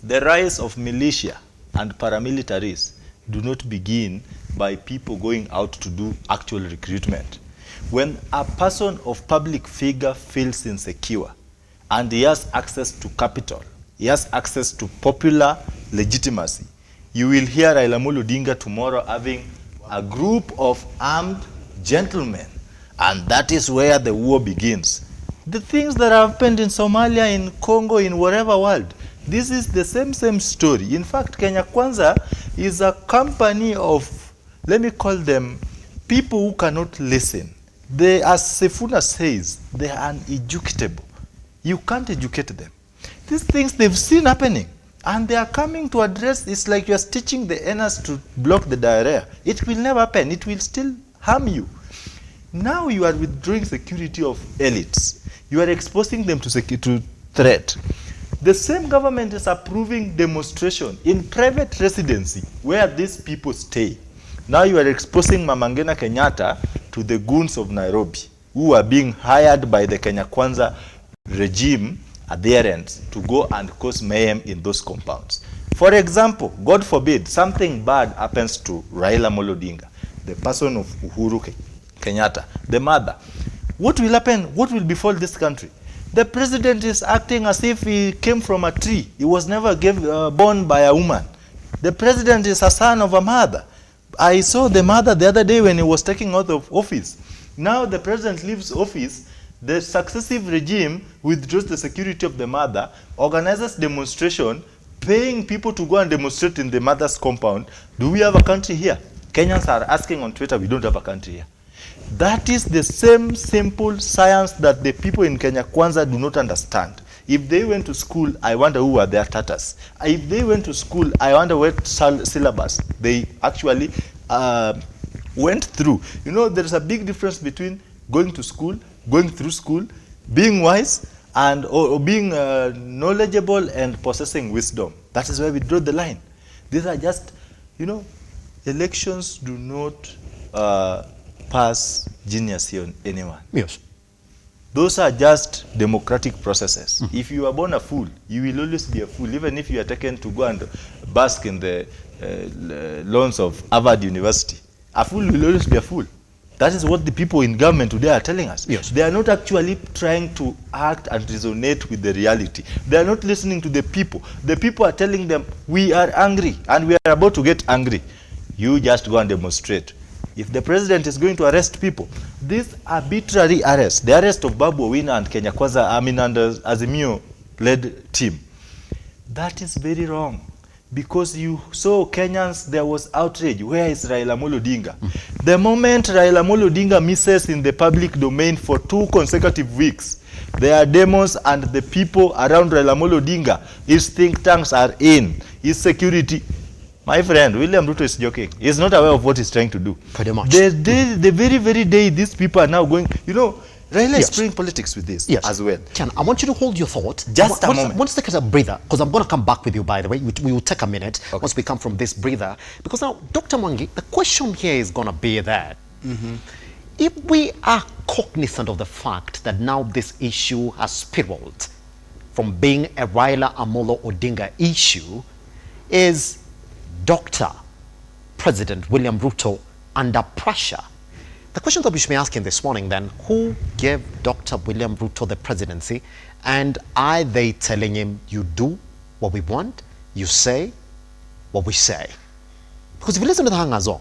the rise of militia and paramilitaries do not begin by people going out to do actual recruitment. When a person of public figure feels insecure and he has access to capital, he has access to popular legitimacy, you will hear Raila Amolo Odinga tomorrow having a group of armed gentlemen, and that is where the war begins. The things that have happened in Somalia, in Congo, in whatever world, this is the same story. In fact, Kenya Kwanza is a company of, let me call them, people who cannot listen. They, as Sifuna says, they are uneducatable. You can't educate them. These things they've seen happening, and they are coming to address. It's like you are stitching the anus to block the diarrhea. It will never happen. It will still harm you. Now you are withdrawing security of elites. You are exposing them to threat. The same government is approving demonstration in private residency where these people stay. Now you are exposing Mama Ngina Kenyatta to the goons of Nairobi, who are being hired by the Kenya Kwanza regime at their ends to go and cause mayhem in those compounds. For example, God forbid, something bad happens to Raila Amolo Odinga, the person of Uhuru Kenyatta, the mother. What will happen? What will befall this country? The president is acting as if he came from a tree. He was never born by a woman. The president is a son of a mother. I saw the mother the other day when he was taking out of office. Now the president leaves office, the successive regime withdraws the security of the mother, organizes demonstration, paying people to go and demonstrate in the mother's compound. Do we have a country here? Kenyans are asking on Twitter, we don't have a country here. That is the same simple science that the people in Kenya Kwanza do not understand. If they went to school, I wonder who are their tatars. If they went to school, I wonder what syllabus they actually went through. You know, there's a big difference between going to school, going through school, being wise, and or being knowledgeable and possessing wisdom. That is where we draw the line. These are just, you know, elections do not pass genius on anyone. Yes. Those are just democratic processes. If you are born a fool, you will always be a fool, even if you are taken to go and bask in the lawns of Harvard University. A fool will always be a fool. That is what the people in government today are telling us. Yes. They are not actually trying to act and resonate with the reality. They are not listening to the people. The people are telling them, we are angry and we are about to get angry. You just go and demonstrate. If the president is going to arrest people, this arbitrary arrest, the arrest of Babu Owino and Kenya Kwanza, and Azimio-led team, that is very wrong. Because you saw Kenyans, there was outrage. Where is Raila Amolo Odinga? The moment Raila Amolo Odinga misses in the public domain for 2 consecutive weeks, there are demos and the people around Raila Amolo Odinga, his think tanks are in, his security. My friend, William Ruto is joking. He's not aware of what he's trying to do. Pretty much. The very, very day these people are now going, you know, Raila is playing politics with this as well. Ken, I want you to hold your thought. Just a moment. I want to take a breather, because I'm going to come back with you, by the way. We will take a minute once we come from this breather. Because now, Dr. Mwangi, the question here is going to be that if we are cognizant of the fact that now this issue has spiraled from being a Raila Amolo Odinga issue, is Dr. President William Ruto under pressure? The question that we should be asking this morning then, who gave Dr. William Ruto the presidency, and are they telling him, you do what we want, you say what we say? Because if you listen to the hangers on,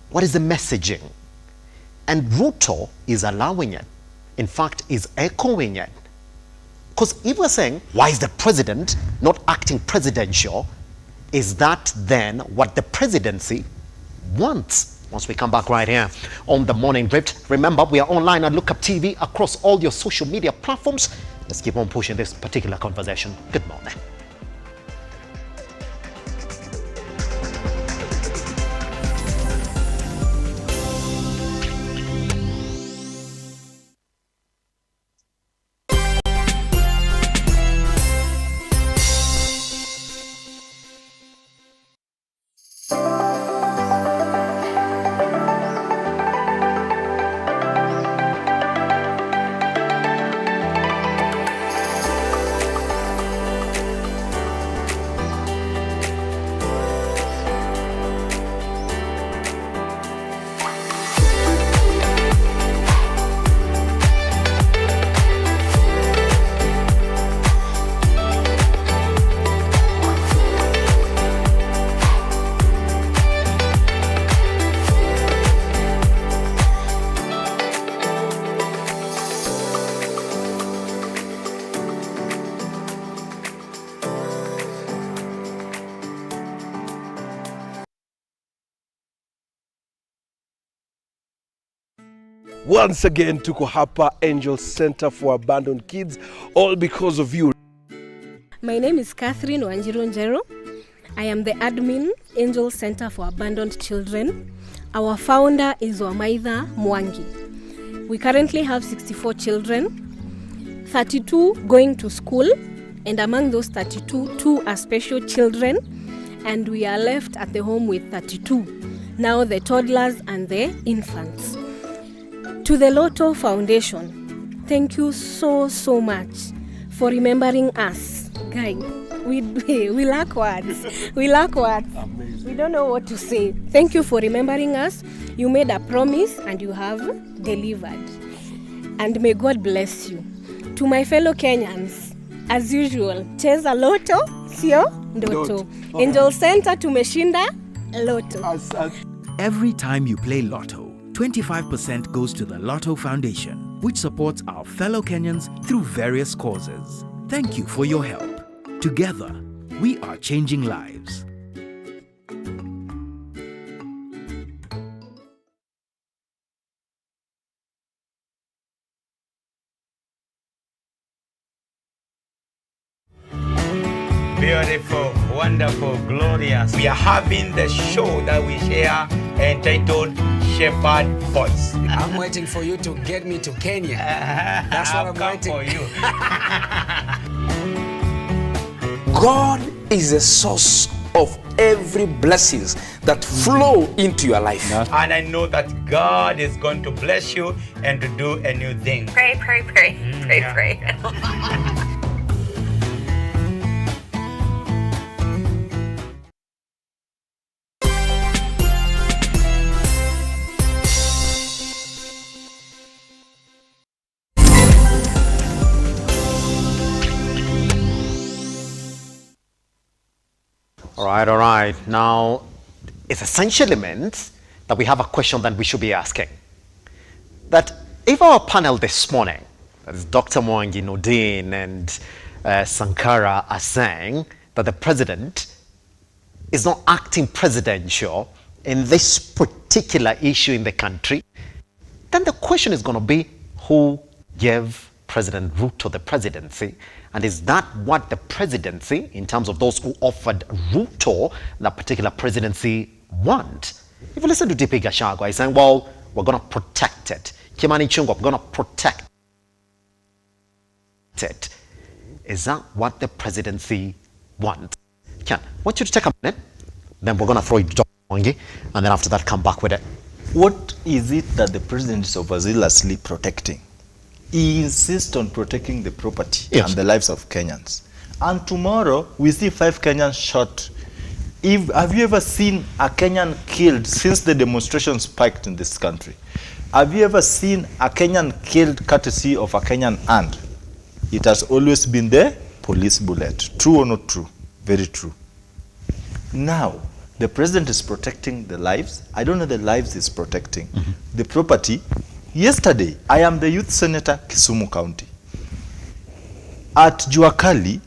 what is the messaging? And Ruto is allowing it. In fact, is echoing it. Because if we're saying, why is the president not acting presidential? Is that then what the presidency wants? Once we come back right here on The Morning Drift. Remember, we are online at Lookuptv across all your social media platforms. Let's keep on pushing this particular conversation. Good morning. Once again, tuko hapa Angel Center for Abandoned Kids, all because of you. My name is Catherine Wanjiru. I am the admin, Angel Center for Abandoned Children. Our founder is Wamaitha Mwangi. We currently have 64 children, 32 going to school, and among those 32, 2 are special children, and we are left at the home with 32. Now the toddlers and the infants. To the Loto Foundation, thank you so much for remembering us. Guys, we lack words. We lack words. Amazing. We don't know what to say. Thank you for remembering us. You made a promise and you have delivered. And may God bless you. To my fellow Kenyans, as usual, cheza Loto, sio ndoto. Angel Center tumeshinda Loto. Every time you play Lotto, 25% goes to the Lotto Foundation, which supports our fellow Kenyans through various causes. Thank you for your help. Together, we are changing lives. Beautiful, wonderful, glorious. We are having the show that we share entitled shepherd boys. I'm waiting for you to get me to Kenya. That's what I'm waiting for you. God is the source of every blessings that flow into your life. And I know that God is going to bless you and to do a new thing. Pray, pray, pray, pray. All right. Now, it essentially means that we have a question that we should be asking. That if our panel this morning, that is Dr. Mwangi, Nordin, and Sankara, are saying that the president is not acting presidential in this particular issue in the country, then the question is going to be who gave President RUTO the presidency, and is that what the presidency, in terms of those who offered RUTO that particular presidency, want? If you listen to DP Gachagua, he's saying, well, we're going to protect it. Kimani Ichung'wah, we're going to protect it. Is that what the presidency wants? Ken, I want you to take a minute, then we're going to throw it to Dr. Mwangi, and then after that, come back with it. What is it that the president is overzealously protecting? He insists on protecting the property and the lives of Kenyans. And tomorrow, we see 5 Kenyans shot. Have you ever seen a Kenyan killed since the demonstrations spiked in this country? Have you ever seen a Kenyan killed courtesy of a Kenyan hand? It has always been the police bullet. True or not true? Very true. Now, the president is protecting the lives. I don't know the lives he's protecting. The property. Yesterday, I am the youth senator, Kisumu County. At Juakali,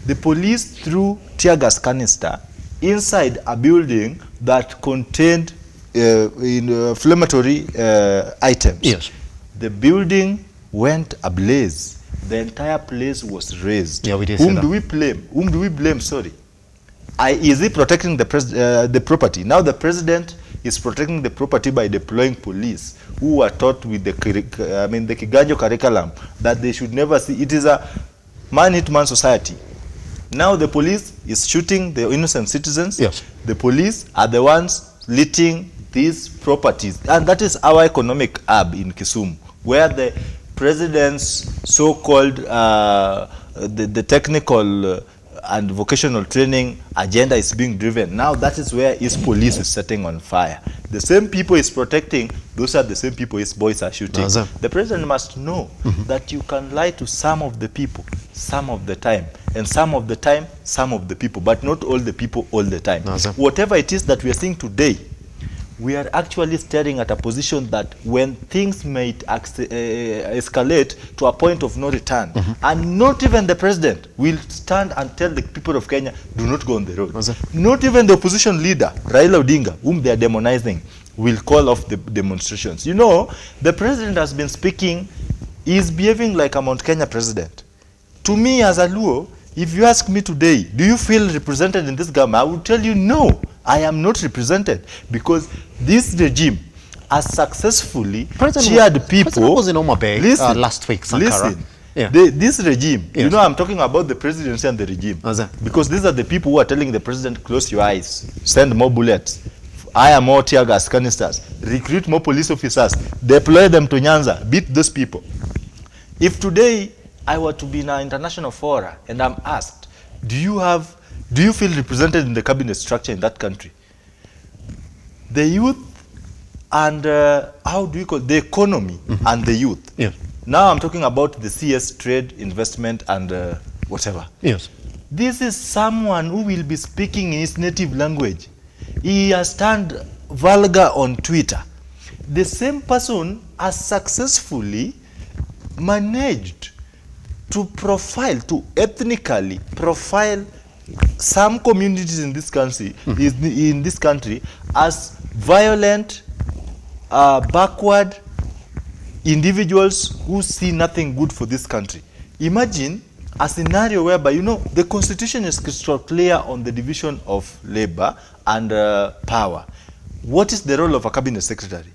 the police threw tear gas canister inside a building that contained inflammatory items. Yes. The building went ablaze. The entire place was razed. Yeah, we did Whom say do we blame? Whom do we blame? Sorry. Is he protecting the property? Now the president is protecting the property by deploying police who are taught with the Kiganjo curriculum that they should never see. It is a man-eat-man society. Now the police is shooting the innocent citizens. Yes. The police are the ones looting these properties. And that is our economic hub in Kisumu, where the president's so-called the technical and vocational training agenda is being driven. Now that is where his police is setting on fire. The same people he's protecting, those are the same people his boys are shooting. The president must know that you can lie to some of the people, some of the time, and some of the time, some of the people, but not all the people all the time. Whatever it is that we are seeing today, we are actually staring at a position that when things may escalate to a point of no return, and not even the president will stand and tell the people of Kenya, do not go on the road. Not even the opposition leader, Raila Odinga, whom they are demonizing, will call off the demonstrations. You know, the president has been speaking, he is behaving like a Mount Kenya president. To me as a Luo, if you ask me today, do you feel represented in this government? I would tell you no, I am not represented, because this regime has successfully cheered people. Was in Homa Bay last week, Sankara. Listen, this regime, you know, I'm talking about the presidency and the regime, because these are the people who are telling the president, close your eyes, send more bullets, hire more tear gas canisters, recruit more police officers, deploy them to Nyanza, beat those people. If today I were to be in an international forum and I'm asked, do you feel represented in the cabinet structure in that country? The youth and how do you call it? The economy and the youth. Yeah. Now I'm talking about the CS trade, investment and whatever. Yes. This is someone who will be speaking in his native language. He has turned vulgar on Twitter. The same person has successfully managed to profile, to ethnically profile some communities in this country, as violent, backward individuals who see nothing good for this country. Imagine a scenario whereby, you know, the constitution is crystal clear on the division of labor and power. What is the role of a cabinet secretary?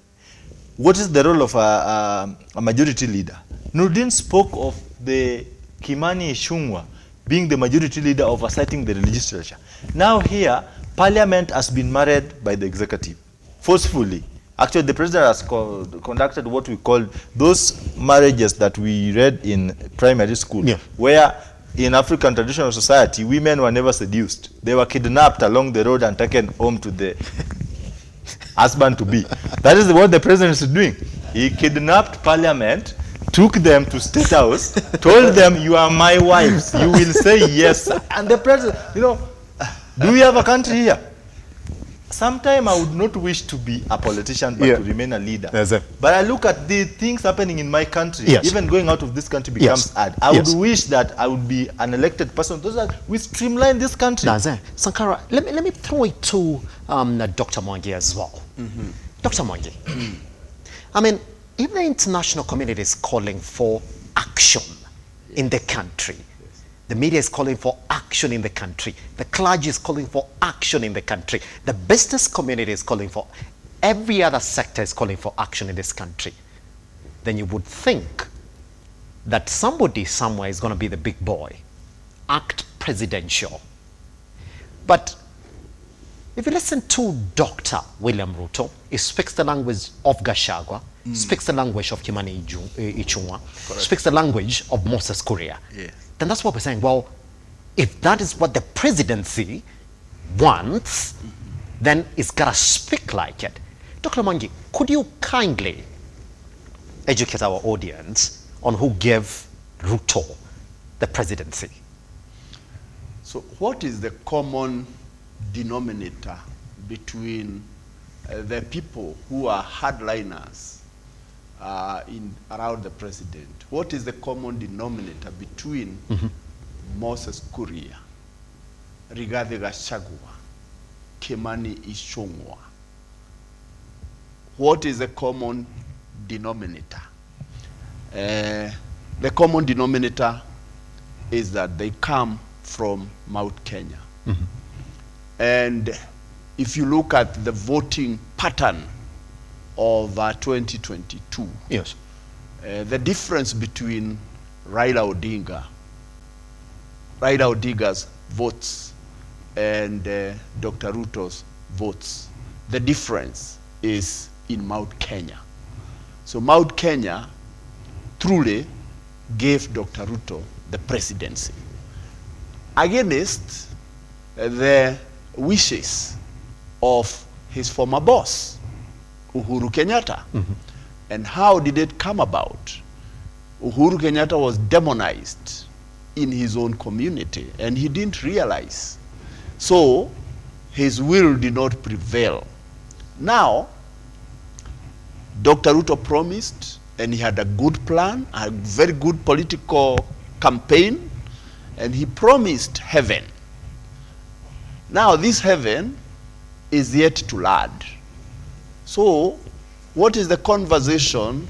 what is the role of a majority leader? Nurdin spoke of the Kimani Ichung'wah being the majority leader oversighting the legislature. Now here, parliament has been married by the executive, forcefully. Actually, the president has conducted what we call those marriages that we read in primary school, where in African traditional society, women were never seduced. They were kidnapped along the road and taken home to the husband-to-be. That is what the president is doing. He kidnapped parliament, took them to State House, told them, you are my wives, you will say yes. And the president, you know, do we have a country here? Sometime I would not wish to be a politician, but to remain a leader. But I look at the things happening in my country, even going out of this country becomes hard. I would wish that I would be an elected person, so that we streamline this country. Sankara, let me throw it to Dr. Mwangi as well. Dr. Mwangi, I mean, if the international community is calling for action in the country, the media is calling for action in the country, the clergy is calling for action in the country, the business community is calling for, every other sector is calling for action in this country, then you would think that somebody somewhere is going to be the big boy, act presidential. But if you listen to Dr. William Ruto, he speaks the language of Gachagua, speaks the language of Kimani Ichung'wah, speaks the language of Moses Kuria. Then that's what we're saying. Well, if that is what the presidency wants, then it's got to speak like it. Dr. Mwangi, could you kindly educate our audience on who gave Ruto the presidency? So what is the common denominator between the people who are hardliners around the president? What is the common denominator between Moses Kuria, Rigathi Gachagua, Kimani Ichung'wah? What is the common denominator? The common denominator is that they come from Mount Kenya. And if you look at the voting pattern of 2022, the difference between Raila Odinga's votes and Dr. Ruto's votes, the difference is in Mount Kenya. So Mount Kenya truly gave Dr. Ruto the presidency against the wishes of his former boss, Uhuru Kenyatta. And how did it come about? Uhuru Kenyatta was demonized in his own community, and he didn't realize. So his will did not prevail. Now, Dr. Ruto promised, and he had a good plan, a very good political campaign, and he promised heaven. Now, this heaven is yet to land. So, what is the conversation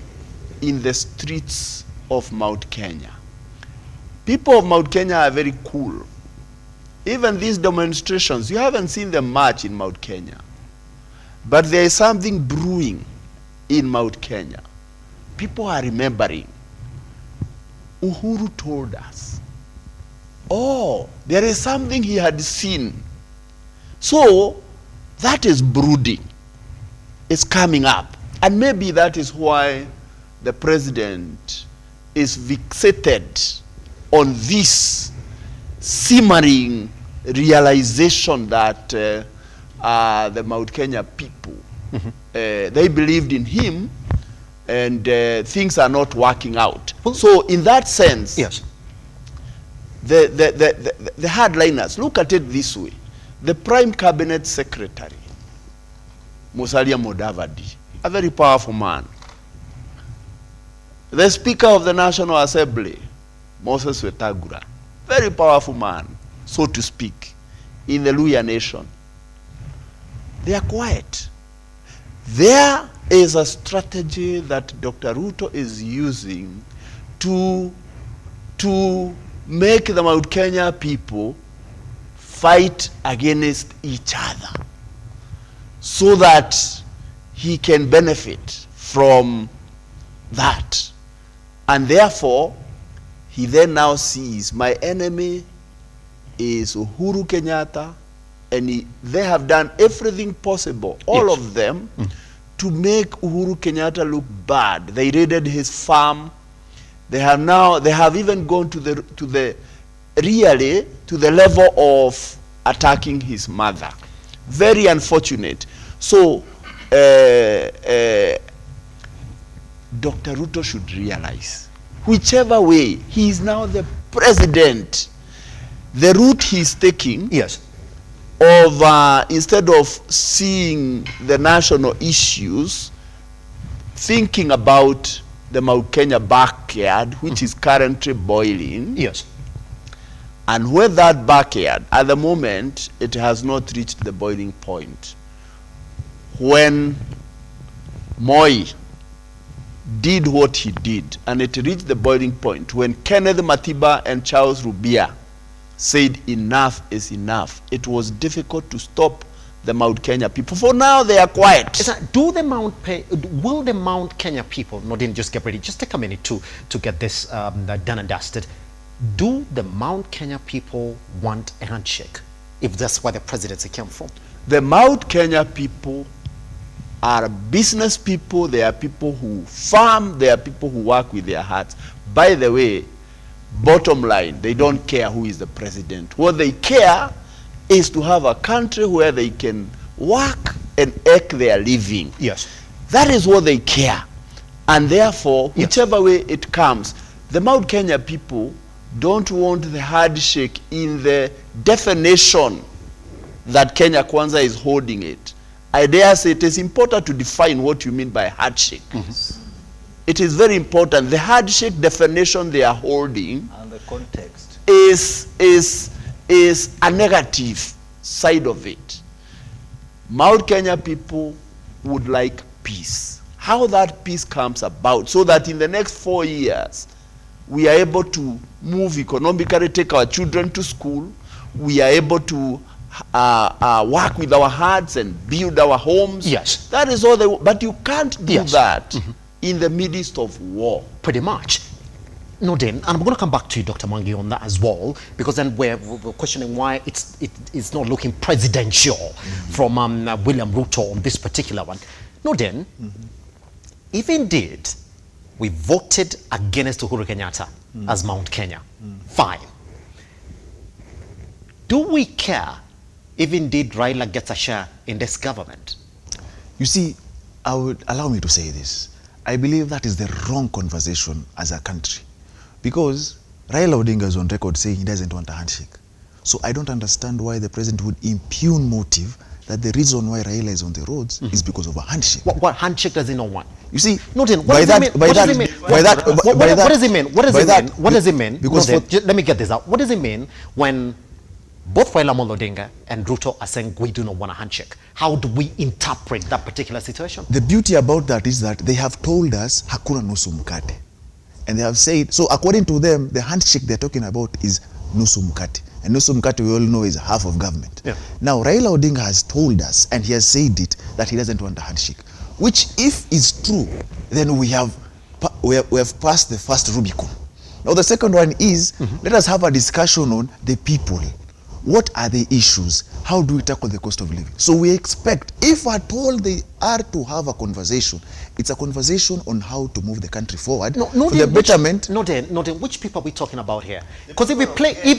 in the streets of Mount Kenya? People of Mount Kenya are very cool. Even these demonstrations, you haven't seen them much in Mount Kenya. But there is something brewing in Mount Kenya. People are remembering. Uhuru told us, oh, there is something he had seen. So, that is brooding. It's coming up. And maybe that is why the president is fixated on this simmering realization that the Mount Kenya people, they believed in him, and things are not working out. So in that sense, the hardliners, look at it this way. The Prime Cabinet Secretary, Musalia Mudavadi, a very powerful man. The Speaker of the National Assembly, Moses Wetangula, very powerful man, so to speak, in the Luhya nation. They are quiet. There is a strategy that Dr. Ruto is using to make the Mount Kenya people fight against each other so that he can benefit from that. And therefore, he then now sees my enemy is Uhuru Kenyatta, and they have done everything possible, all of them, to make Uhuru Kenyatta look bad. They raided his farm. They have even gone to the level of attacking his mother. Very unfortunate. So Dr. Ruto should realize, whichever way, he is now the president. The route he's taking, of instead of seeing the national issues, thinking about the Mount Kenya backyard, which is currently boiling. And where that backyard, at the moment, it has not reached the boiling point. When Moi did what he did, and it reached the boiling point, when Kenneth Matiba and Charles Rubia said enough is enough, it was difficult to stop the Mount Kenya people. For now, they are quiet. Will the Mount Kenya people, Nordin, just get ready, just take a minute to get this done and dusted. Do the Mount Kenya people want a handshake, if that's where the presidency came from? The Mount Kenya people are business people. They are people who farm. They are people who work with their hearts. By the way, bottom line, they don't care who is the president. What they care is to have a country where they can work and make their living. That is what they care. And therefore, whichever way it comes, the Mount Kenya people don't want the handshake in the definition that Kenya Kwanza is holding it. I dare say it is important to define what you mean by handshake. It is very important. The handshake definition they are holding and the context is a negative side of it. Mount Kenya people would like peace. How that peace comes about, so that in the next 4 years, we are able to move economically, take our children to school. We are able to work with our hearts and build our homes. That is all they want. But you can't do that in the midst of war. Pretty much. No, then, and I'm going to come back to you, Dr. Mwangi, on that as well, because then we're questioning why it's not looking presidential from William Ruto on this particular one. No, then, if indeed we voted against Uhuru Kenyatta as Mount Kenya, fine. Do we care if indeed Raila gets a share in this government? You see, allow me to say this. I believe that is the wrong conversation as a country. Because Raila Odinga is on record saying he doesn't want a handshake. So I don't understand why the president would impugn motive that the reason why Raila is on the roads is because of a handshake. What handshake does he not want? You see, what does it mean? Because let me get this out. What does it mean when both Raila Odinga and Ruto are saying we do not want a handshake? How do we interpret that particular situation? The beauty about that is that they have told us hakuna nusu mkate. And they have said, so according to them, the handshake they're talking about is nusu mkate. And nusu mkate, we all know, is half of government. Now, Raila Odinga has told us, and he has said it, that he doesn't want a handshake. Which, if is true, then we have passed the first Rubicon. Now, the second one is, let us have a discussion on the people. What are the issues? How do we tackle the cost of living? So we expect, if at all they are to have a conversation, it's a conversation on how to move the country forward for the betterment. Which people are we talking about here? Because if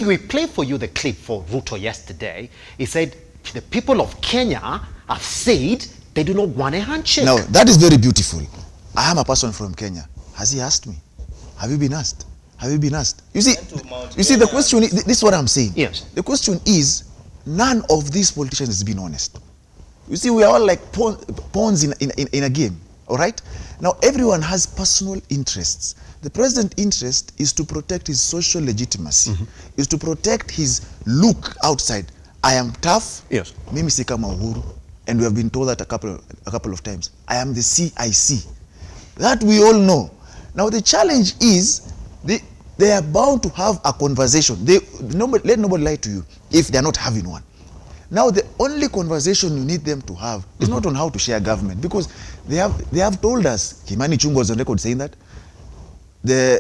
we play for you the clip for Ruto yesterday, he said the people of Kenya have said they do not want a handshake. Now, that is very beautiful. I am a person from Kenya. Has he asked me? Have you been asked? Have you been asked? You see, the question, this is what I'm saying. The question is, none of these politicians has been honest. You see, we are all like pawns in a game, all right? Now, everyone has personal interests. The president's interest is to protect his social legitimacy, is to protect his look outside. I am tough. Mimi si kama Uhuru. And we have been told that a couple of times. I am the CIC. That we all know. Now, the challenge is, they are bound to have a conversation. Let nobody lie to you if they are not having one. Now the only conversation you need them to have is not on how to share government, because they have told us, Kimani Chungwa was on record saying that the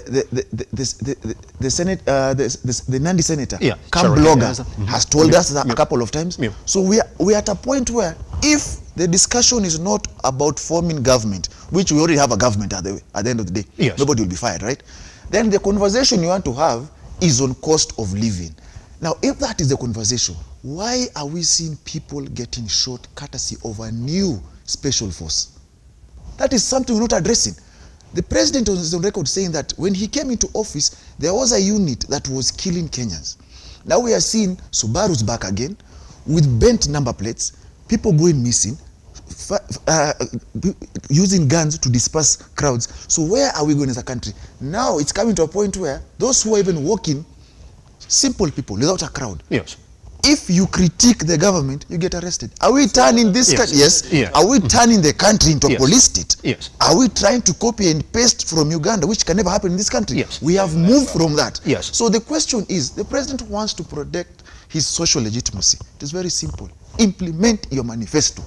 Senate, the Nandi senator, Blogger, has told us that a couple of times. So we are at a point where if the discussion is not about forming government, which we already have a government at the end of the day, nobody will be fired, right? Then the conversation you want to have is on cost of living. Now, if that is the conversation, why are we seeing people getting shot courtesy of a new special force? That is something we're not addressing. The president was on record saying that when he came into office, there was a unit that was killing Kenyans. Now we are seeing Subaru's back again with bent number plates, people going missing, using guns to disperse crowds. So where are we going as a country? Now it's coming to a point where those who are even walking, simple people without a crowd. Yes. If you critique the government, you get arrested. Are we turning this country? Yes. Are we turning the country into a police state? Yes. Are we trying to copy and paste from Uganda, which can never happen in this country? Yes. We have moved from that. Yes. So the question is, the president wants to protect his social legitimacy. It is very simple. Implement your manifesto.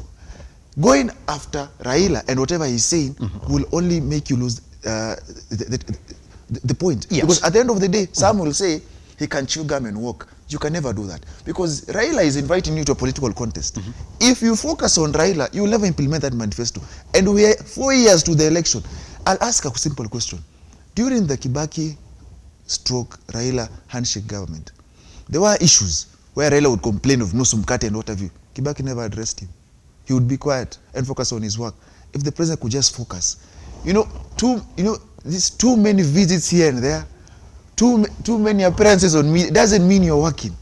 Going after Raila and whatever he's saying will only make you lose the point. Yes. Because at the end of the day, some will say he can chew gum and walk. You can never do that, because Raila is inviting you to a political contest. If you focus on Raila, you will never implement that manifesto. And we are 4 years to the election. I'll ask a simple question. During the Kibaki stroke Raila handshake government, there were issues where Raila would complain of nusu mkate and what have you. Kibaki never addressed him. He would be quiet and focus on his work. If the president could just focus, these too many visits here and there, too many appearances on me, doesn't mean you're working.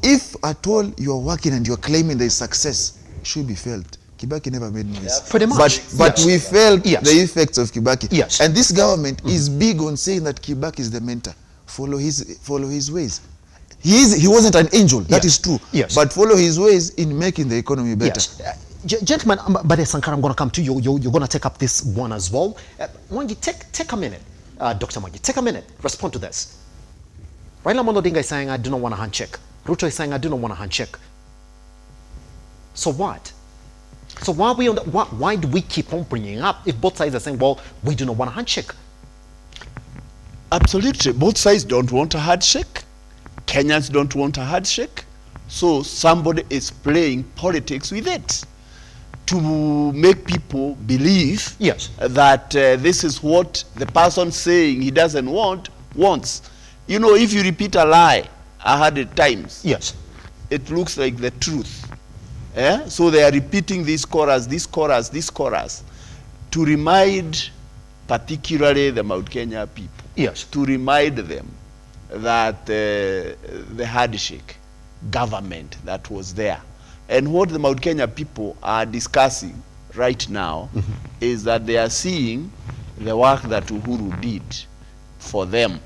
If at all you're working and you're claiming there is success, it should be felt. Kibaki never made noise. Pretty much. But we felt the effects of Kibaki. Yes. And this government is big on saying that Kibaki is the mentor. Follow his ways. He wasn't an angel, that is true. Yes. But follow his ways in making the economy better. Yes. Gentlemen, Bade Sankara, I'm going to come to you. You're going to take up this one as well. Mwangi, take a minute. Dr. Mwangi, take a minute. Respond to this. Raila Amolo Odinga is saying, I do not want a handshake. Ruto is saying, I do not want a handshake. So what? So why do we keep on bringing up if both sides are saying, well, we do not want a handshake? Absolutely. Both sides don't want a handshake. Kenyans don't want a handshake. So somebody is playing politics with it to make people believe that this is what the person saying he doesn't want wants. You know, if you repeat a lie 100 times, it looks like the truth. So they are repeating this chorus to remind particularly the Mount Kenya people, to remind them that the handshake government that was there. And what the Mount Kenya people are discussing right now is that they are seeing the work that Uhuru did for them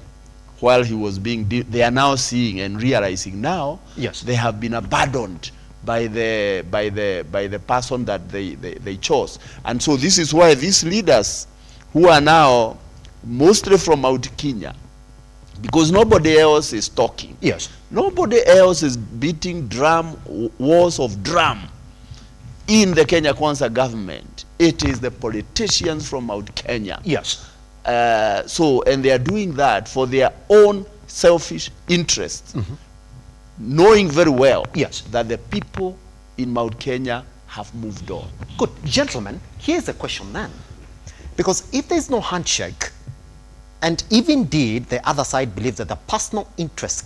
while he was being, they are now seeing and realizing now they have been abandoned by the person that they chose. And so this is why these leaders who are now mostly from Mount Kenya, because nobody else is talking. Nobody else is beating walls of drum in the Kenya Kwanza government. It is the politicians from Mount Kenya. And they are doing that for their own selfish interests, knowing very well that the people in Mount Kenya have moved on. Good. Gentlemen, here's the question then. Because if there's no handshake, and if indeed the other side believes that the personal interest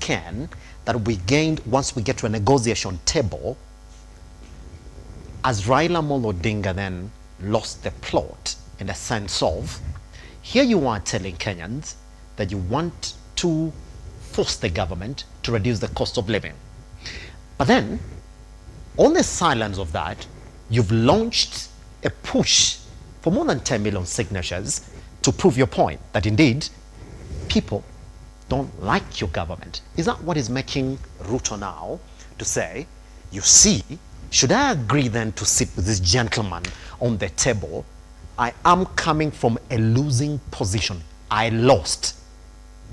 that we gained once we get to a negotiation table, as Raila Amolo Odinga then lost the plot in the sense of, here you are telling Kenyans that you want to force the government to reduce the cost of living. But then, on the silence of that, you've launched a push for more than 10 million signatures to prove your point that indeed people don't like your government. Is that what is making Ruto now to say, you see, should I agree then to sit with this gentleman on the table? I am coming from a losing position. I lost.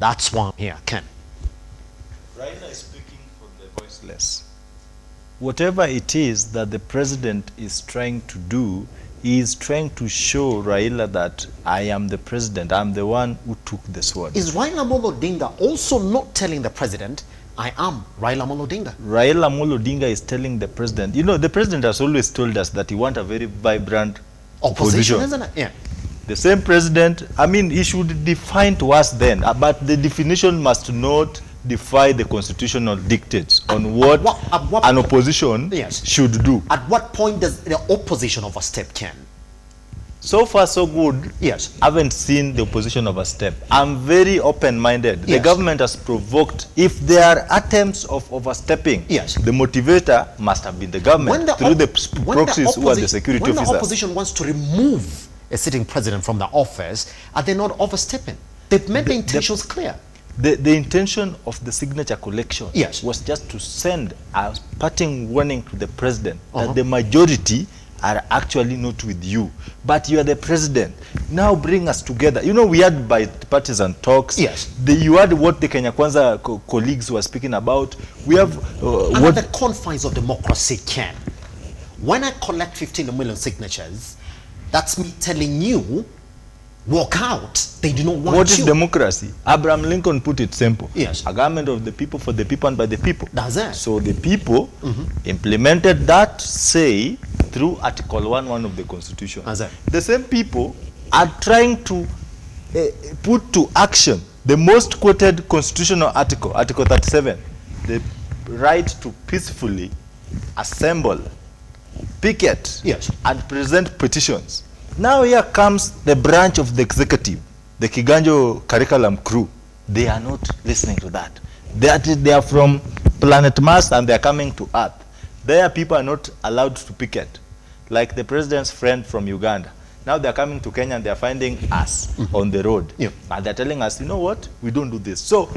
That's why I'm here. Ken. Raila is speaking for the voiceless. whatever it is that the president is trying to do, he is trying to show Raila that I am the president, I'm the one who took the sword. Is Raila Amolo Odinga also not telling the president, I am Raila Amolo Odinga? Raila Amolo Odinga is telling the president, you know, the president has always told us that he wants a very vibrant opposition. Isn't it? Yeah. The same president, I mean, he should define to us then, but the definition must not defy the constitutional dictates on what an opposition should do. At what point does the opposition overstep, Ken? So far, so good. Yes. I haven't seen the opposition overstep. I'm very open-minded. Yes. The government has provoked. If there are attempts of overstepping, yes, the motivator must have been the government through the proxies who are the security officers. When the opposition wants to remove a sitting president from the office, are they not overstepping? They've made the intentions clear. The intention of the signature collection was just to send a parting warning to the president that the majority are actually not with you, but you are the president. Now bring us together. You know, we had bipartisan talks. Yes. You had what the Kenya Kwanza colleagues were speaking about. We have under the confines of democracy, Ken. When I collect 15 million signatures, that's me telling you, walk out. They do not want What is you. democracy? Abraham Lincoln put it simple. Yes. A government of the people, for the people, and by the people. That's it. So the people implemented that say through Article 1 of the Constitution. That's it. The same people are trying to put to action the most quoted constitutional article, Article 37, the right to peacefully assemble, picket, and present petitions. Now here comes the branch of the executive, the Kiganjo curriculum crew. They are not listening to that. They are from planet Mars and they are coming to Earth. There people are not allowed to picket. Like the president's friend from Uganda. Now they are coming to Kenya and they are finding us on the road. And they are telling us, you know what, we don't do this. So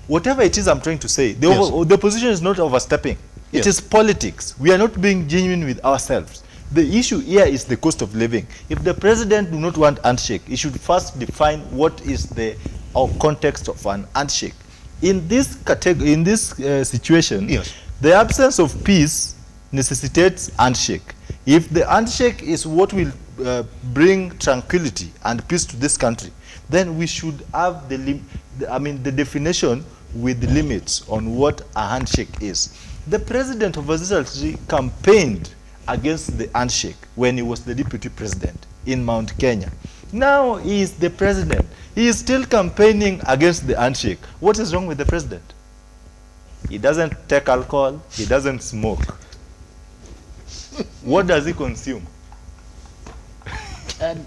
whatever it is I'm trying to say, the opposition is not overstepping. It is politics. We are not being genuine with ourselves. The issue here is the cost of living. If the president do not want handshake, he should first define what is the context of an handshake. In this category, in this situation, the absence of peace necessitates handshake. If the handshake is what will bring tranquility and peace to this country, then we should have the definition with the limits on what a handshake is. The president of Azimio campaigned against the handshake when he was the deputy president in Mount Kenya. Now he is the president. He is still campaigning against the handshake. What is wrong with the president? He doesn't take alcohol. He doesn't smoke. What does he consume? Ken,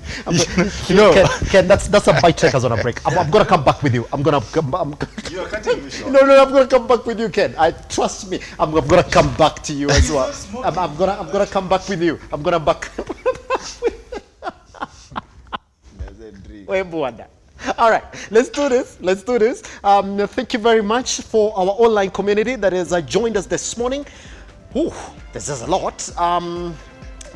that's a bite takers on a break. I'm going to come back with you. You are cutting me short. No, I'm going to come back with you, Ken. Trust me. I'm going to come back to you as well. I'm going to come back with you. I'm going to back. All right, let's do this. Thank you very much for our online community that has joined us this morning. Ooh, this is a lot.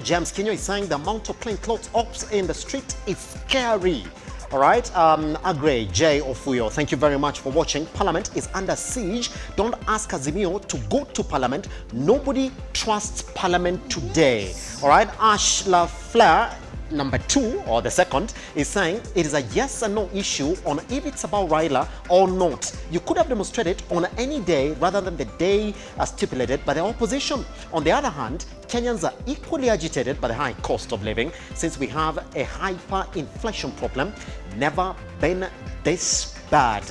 James Kinyo is saying the amount of plainclothes ops in the street is scary. All right, Agre J Ofuyo, thank you very much for watching. Parliament is under siege. Don't ask Azimio to go to Parliament. Nobody trusts Parliament today. All right, Ash La Fleur, number 2 or the second, is saying it is a yes and no issue on if it's about Raila or not. You could have demonstrated on any day rather than the day stipulated by the opposition. On the other hand, Kenyans are equally agitated by the high cost of living since we have a hyperinflation problem. Never been this bad.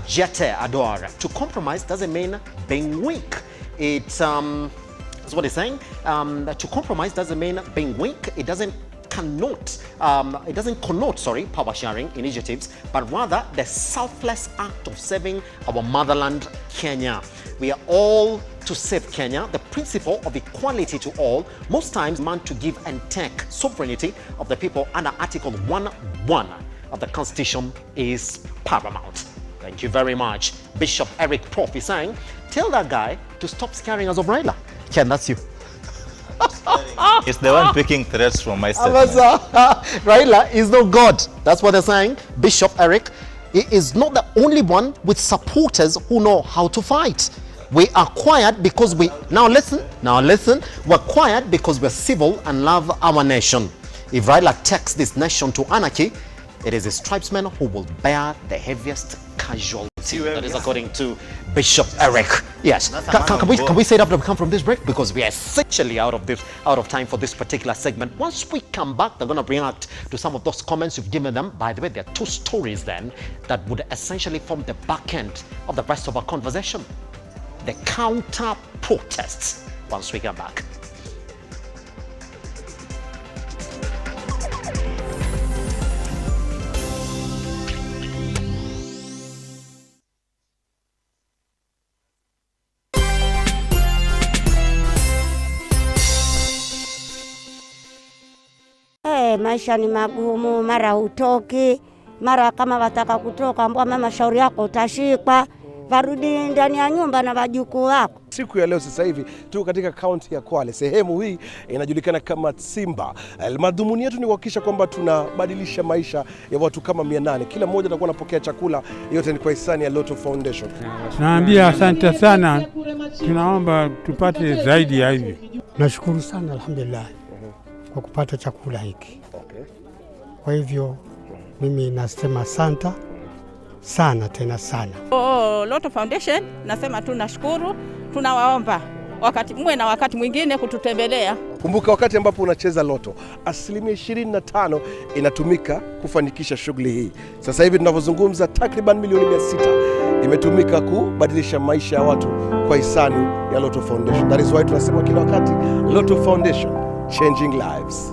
Jete Ador, to compromise doesn't mean being weak. That's what he's saying. To compromise doesn't mean being weak. It doesn't connote power sharing initiatives, but rather the selfless act of saving our motherland, Kenya. We are all to save Kenya. The principle of equality to all, most times meant to give and take sovereignty of the people under Article 1.1 of the Constitution is paramount. Thank you very much. Bishop Eric Prof is saying, tell that guy to stop scaring us of Raila. Ken, that's you. It's the one picking threats from my statement. Raila is no God. That's what they're saying. Bishop Eric is not the only one with supporters who know how to fight. We are quiet because we, now listen, we're quiet because we're civil and love our nation. If Raila takes this nation to anarchy, it is his tribesmen who will bear the heaviest casualty. That is according to Bishop Eric. Yes. Can we say it after we come from this break? Because we are essentially out of time for this particular segment. Once we come back, they're going to react to some of those comments you've given them. By the way, there are 2 stories then that would essentially form the back end of the rest of our conversation. The counter protests. Once we come back. Maisha ni magumu, mara hutoki, mara kama wataka kutoka ambwa mama shauri yako utashikwa, varudi ndani ya nyumba na wajukuu wako. Siku ya leo sasa hivi tuko katika kaunti ya Kwale. Sehemu hii inajulikana kama Simba. Madhumuni yetu ni kuhakikisha kwamba tunabadilisha maisha ya watu kama 800. Kila mmoja atakuwa anapokea chakula, yote ni kwa hisani ya RUTO Foundation. Naambia asante sana. Tunaomba tupate zaidi ya hivi. Nashukuru sana alhamdulillah kwa kupata chakula hiki. Kwa hivyo mimi nasema asante sana tena sana. RUTO Foundation nasema tunashukuru, tunawaomba wakati mwingine kututembelea. Kumbuka wakati ambapo unacheza loto, 25% inatumika kufanikisha shughuli hii. Sasa hivi tunavyozungumza takriban milioni 600 imetumika kubadilisha maisha ya watu kwa hisani ya RUTO Foundation. That is why tunasema kila wakati RUTO Foundation, changing lives.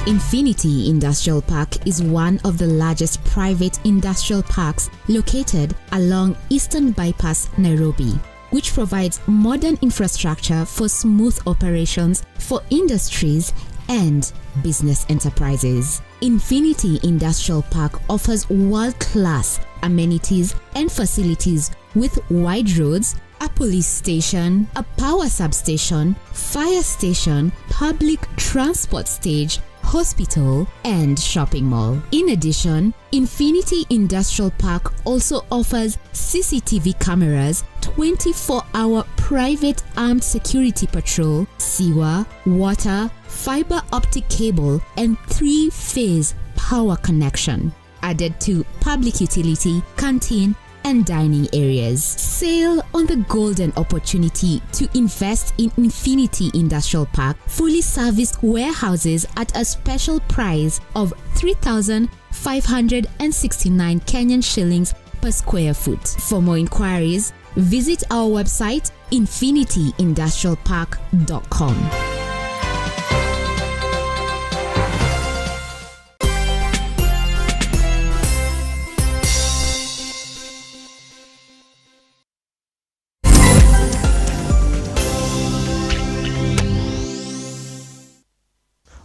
Infinity Industrial Park is one of the largest private industrial parks located along Eastern Bypass, Nairobi, which provides modern infrastructure for smooth operations for industries and business enterprises. Infinity Industrial Park offers world-class amenities and facilities with wide roads, a police station, a power substation, fire station, public transport stage, hospital, and shopping mall. In addition, Infinity Industrial Park also offers CCTV cameras, 24-hour private armed security patrol, sewer, water, fiber optic cable, and 3-phase power connection, added to public utility, canteen, and dining areas. Sail on the golden opportunity to invest in Infinity Industrial Park, fully serviced warehouses at a special price of 3,569 Kenyan shillings per square foot. For more inquiries, visit our website infinityindustrialpark.com.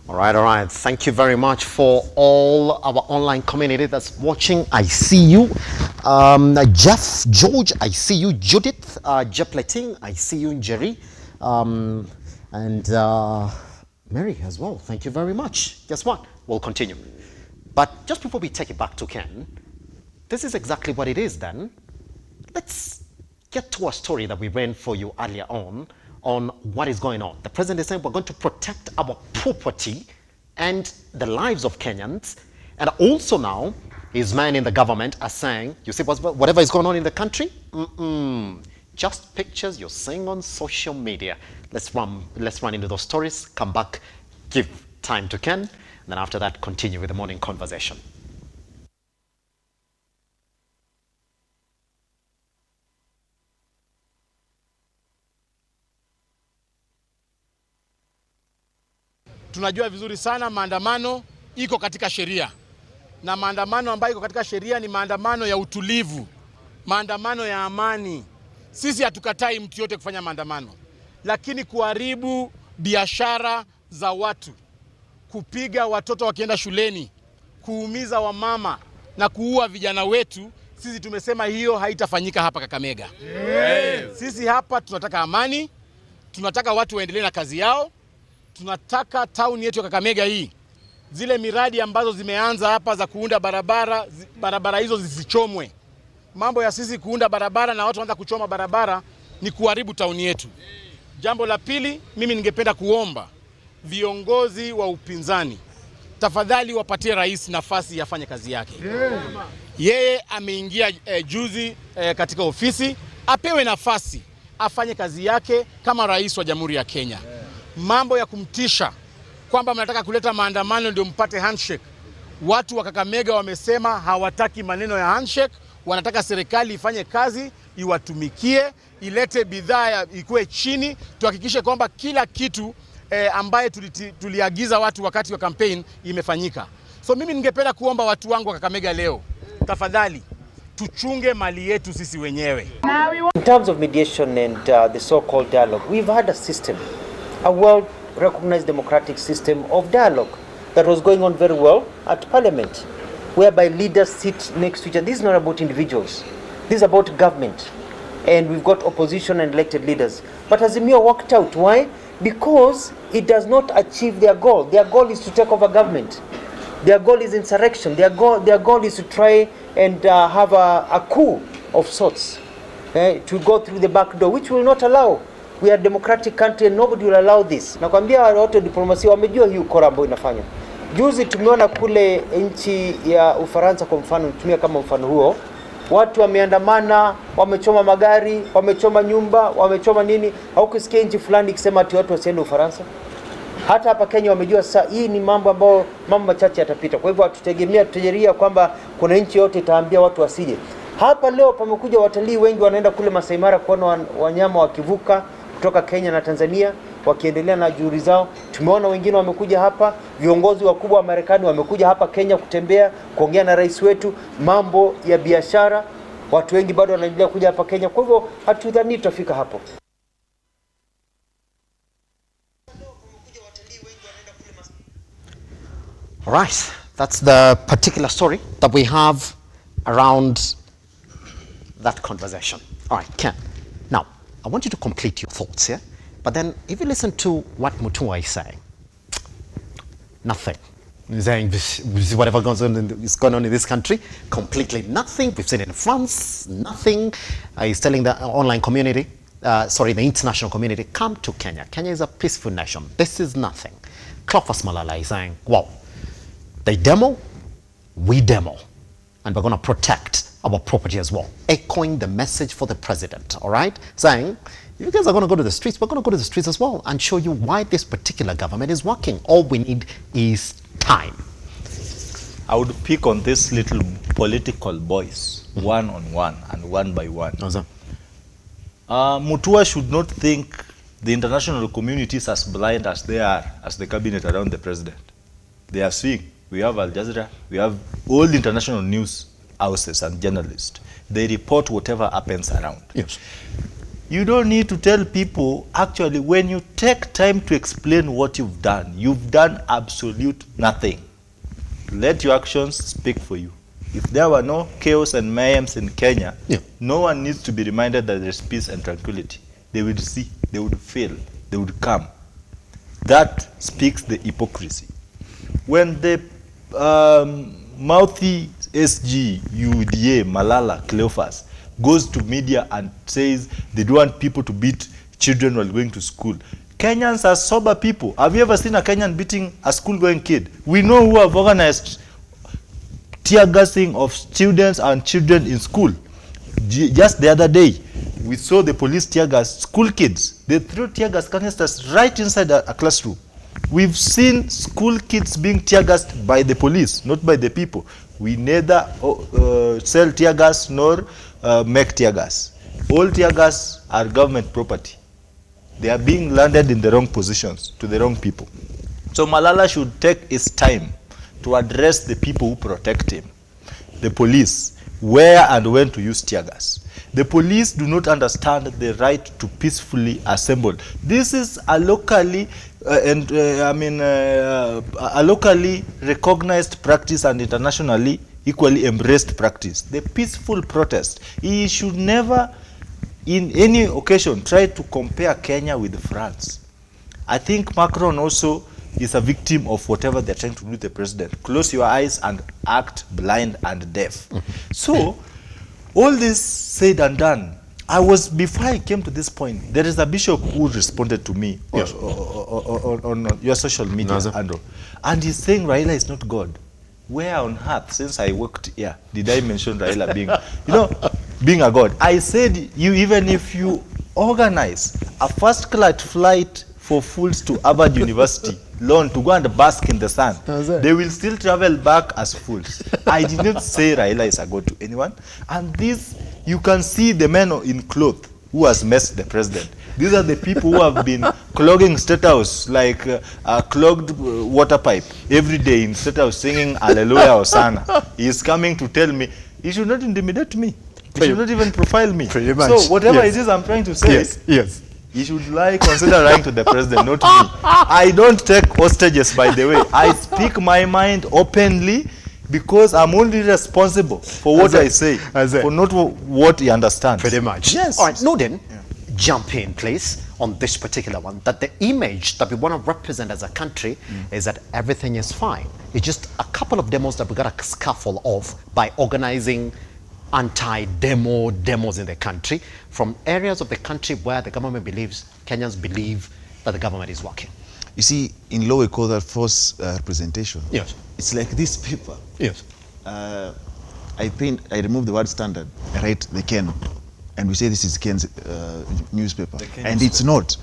All right. Thank you very much for all our online community that's watching. I see you. Jeff, George, I see you. Judith, Jeff Letting, I see you. Jerry, and Mary as well. Thank you very much. Guess what? We'll continue. But just before we take it back to Ken, this is exactly what it is then. Let's get to a story that we ran for you earlier on what is going on. The president is saying we're going to protect our property and the lives of Kenyans. And also now, his men in the government are saying, you see whatever is going on in the country? Just pictures you're seeing on social media. Let's run into those stories, come back, give time to Ken, and then after that, continue with the morning conversation. Tunajua vizuri sana maandamano iko katika sheria, na maandamano ambayo iko katika sheria ni maandamano ya utulivu, maandamano ya amani. Sisi hatukatai mtu yote kufanya maandamano, lakini kuharibu biashara za watu, kupiga watoto wakienda shuleni, kuumiza wamama na kuua vijana wetu, sisi tumesema hiyo haitafanyika hapa Kakamega. Sisi hapa tunataka amani, tunataka watu waendelee na kazi yao. tunataka town yetu ya Kakamega hii, zile miradi ambazo zimeanza hapa za kuunda barabara hizo zisichomwe. Mambo ya sisi kuunda barabara na watu waanza kuchoma barabara ni kuharibu town yetu. Jambo la pili, mimi ningependa kuomba viongozi wa upinzani, tafadhali wapatie rais nafasi afanye kazi yake. Yeye ameingia juzi katika ofisi, apewe nafasi afanye kazi yake kama rais wa Jamhuri ya Kenya. Mambo ya kumtisha kwamba mnataka kuleta maandamano ndio mpate handshake. Watu wa Kakamega wamesema hawataki maneno ya handshake, wanataka serikali ifanye kazi, iwatumikie, ilete bidhaa ikuwe chini, tuhakikishe kwamba kila kitu ambaye tuliagiza watu wakati wa campaign imefanyika. So mimi ningependa kuomba watu wangu wa Kakamega leo, tafadhali tuchunge mali yetu sisi wenyewe. In terms of mediation and the so-called dialogue, we've had a system, a world-recognized democratic system of dialogue that was going on very well at Parliament, whereby leaders sit next to each other. This is not about individuals. This is about government. And we've got opposition and elected leaders. But Azimio worked out. Why? Because it does not achieve their goal. Their goal is to take over government. Their goal is insurrection. Their goal is to try and have a coup of sorts, to go through the back door, which will not allow. We are a democratic country and nobody will allow this. Nakwambia watu wa diplomasia wamejua hii ukora ambayo inafanya. Juzi tumeona kule nchi ya Ufaransa kwa mfano, nitumia kama mfano huo, watu wameandamana, wamechoma magari, wamechoma nyumba, wamechoma nini. Haukusikia nchi fulani ikisema ati watu wasiende Ufaransa. Hata hapa Kenya wamejua sasa hii ni mambo machache yatapita. Kwa hivyo tutegeria kwamba kuna nchi yote itaambia watu wasije. Hapa leo pamekuja watalii wengi wanaenda kule Masai Mara kuona wanyama wakivuka kutoka Kenya na Tanzania wakiendelea na juhudi zao. Tumeona wengine wamekuja hapa, viongozi wakubwa wa Marekani wamekuja hapa Kenya kutembea, kuongea na rais wetu mambo ya biashara. Watu wengi bado wanaendelea kuja hapa Kenya. Kwa hivyo hatudhani tutafika hapo. Right, that's the particular story that we have around that conversation. All right, Ken. Now, I want you to complete your thoughts here, but then if you listen to what Mutua is saying, nothing. He's saying whatever is going on in this country, completely nothing. We've seen it in France, nothing. He's telling the online community, the international community, come to Kenya. Kenya is a peaceful nation. This is nothing. Cleophas Malala is saying, wow, they demo, we demo, and we're going to protect our property as well. Echoing the message for the president, all right? Saying, you guys are going to go to the streets, we're going to go to the streets as well and show you why this particular government is working. All we need is time. I would pick on this little political boys, one on one and one by one. Mutua should not think the international community is as blind as they are, as the cabinet around the president. They are seeing. We have Al Jazeera, we have all international news houses and journalists. They report whatever happens around. Yes. You don't need to tell people, actually, when you take time to explain what you've done absolute nothing. Let your actions speak for you. If there were no chaos and mayhems in Kenya, no one needs to be reminded that there's peace and tranquility. They would see, they would feel, they would come. That speaks the hypocrisy. When the mouthy SG, UDA, Malala, Cleophas goes to media and says they don't want people to beat children while going to school. Kenyans are sober people. Have you ever seen a Kenyan beating a school-going kid? We know who have organized tear gassing of students and children in school. Just the other day, we saw the police tear gas school kids. They threw tear gas canisters right inside a classroom. We've seen school kids being tear gassed by the police, not by the people. We neither sell tear gas nor make tear gas. All tear gas are government property. They are being landed in the wrong positions to the wrong people. So Malala should take his time to address the people who protect him, the police, where and when to use tear gas. The police do not understand the right to peacefully assemble. This is a locally a locally recognized practice and internationally equally embraced practice. The peaceful protest. He should never, in any occasion, try to compare Kenya with France. I think Macron also is a victim of whatever they're trying to do with the president. Close your eyes and act blind and deaf. So, all this said and done, before I came to this point, there is a bishop who responded to me on your social media, Andrew, and he's saying Raila is not God. Where on earth, since I worked here, did I mention Raila being, being a God? I said, even if you organize a first-class flight for fools to Harvard University, loan to go and bask in the sun, they will still travel back as fools. I did not say Raila is a God to anyone. And this, you can see the men in cloth who has messed the president. These are the people who have been clogging State House like a clogged water pipe every day in State House singing Hallelujah Hosanna. He is coming to tell me, he should not intimidate me. He should not even profile me. So whatever it is I'm trying to say, he should consider lying to the president, not me. I don't take hostages, by the way. I speak my mind openly because I'm only responsible for what I say, for not what he understands. Pretty much. Yes. All right, Norden, jump in, please, on this particular one, that the image that we want to represent as a country is that everything is fine. It's just a couple of demos that we got to scuffle off by organizing demos in the country from areas of the country where the government believes, Kenyans believe that the government is working. You see, in law we call that false representation. Yes. It's like this paper. Yes. I remove the word standard, I write the Ken, and we say this is Ken's newspaper, and it's not.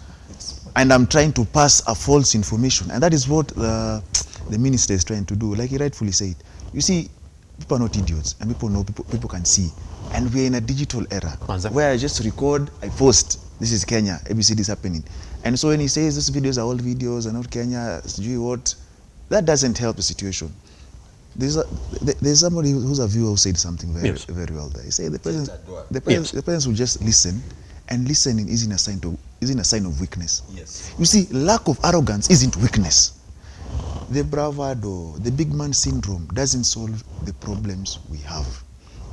And I'm trying to pass a false information, and that is what the minister is trying to do, like he rightfully said. You see, people are not idiots, and people know, people can see. And we're in a digital era where I just record, I post, this is Kenya, ABCD is happening. And so when he says these videos are old videos, are not Kenya, what, that doesn't help the situation. There's somebody who's a viewer who said something very well there. He said the president will just listen, and listening isn't a sign of weakness. Yes. You see, lack of arrogance isn't weakness. The bravado, the big man syndrome doesn't solve the problems we have.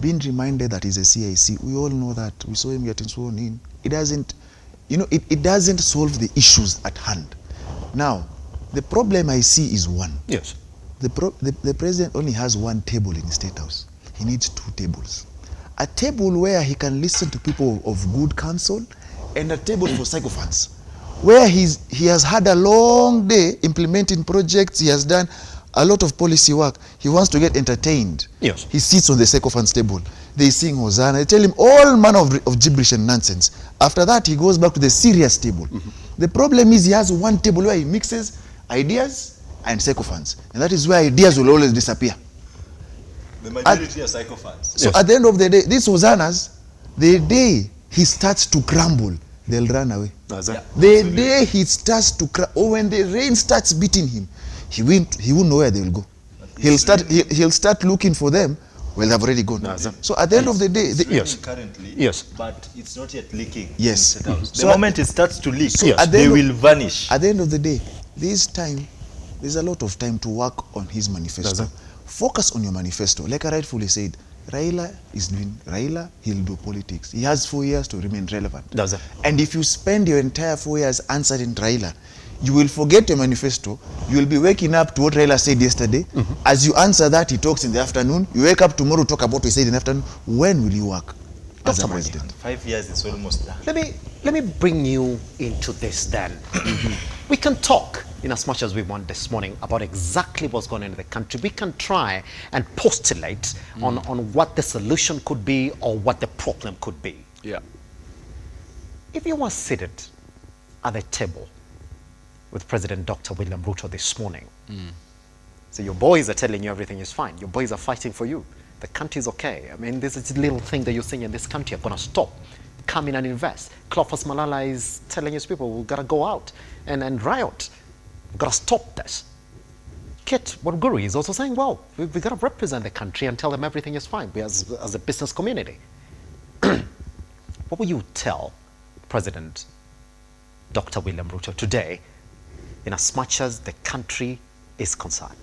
Being reminded that he's a CIC, we all know that. We saw him getting sworn in. It doesn't, it doesn't solve the issues at hand. Now, the problem I see is one. Yes. The president only has one table in the State House. He needs two tables. A table where he can listen to people of good counsel, and a table for sycophants, where he has had a long day implementing projects. He has done a lot of policy work. He wants to get entertained. Yes. He sits on the sycophants table. They sing Hosanna. They tell him all manner of gibberish and nonsense. After that, he goes back to the serious table. The problem is he has one table where he mixes ideas and sycophants, and that is where ideas will always disappear. The majority are sycophants. So at the end of the day, these hosannas, the day he starts to crumble, they'll run away. The day he starts to crumble, or when the rain starts beating him, he won't know where they will go. He'll start looking for them. Well, they've already gone. So at the end of the day, currently, but it's not yet leaking. Yes. The moment it starts to leak, they will vanish. At the end of the day, there's a lot of time to work on his manifesto. Focus on your manifesto. Like I rightfully said, Raila, he'll do politics. He has 4 years to remain relevant. And if you spend your entire 4 years answering Raila, you will forget your manifesto. You will be waking up to what Raila said yesterday. As you answer that, he talks in the afternoon. You wake up tomorrow, talk about what he said in the afternoon. When will you work as a president? 5 years is almost done. Let me bring you into this then. We can talk in as much as we want this morning about exactly what's going on in the country. We can try and postulate on what the solution could be or what the problem could be. Yeah. If you were seated at the table with President Dr. William Ruto this morning, so your boys are telling you everything is fine. Your boys are fighting for you. The country is okay. I mean, this is a little thing that you're saying in this country are going to stop. Come in and invest. Cleophas Malala is telling his people, we've got to go out and riot. We've got to stop this. Kit Wanguri is also saying, well, we've got to represent the country and tell them everything is fine. We as a business community. What will you tell President Dr. William Ruto today in as much as the country is concerned?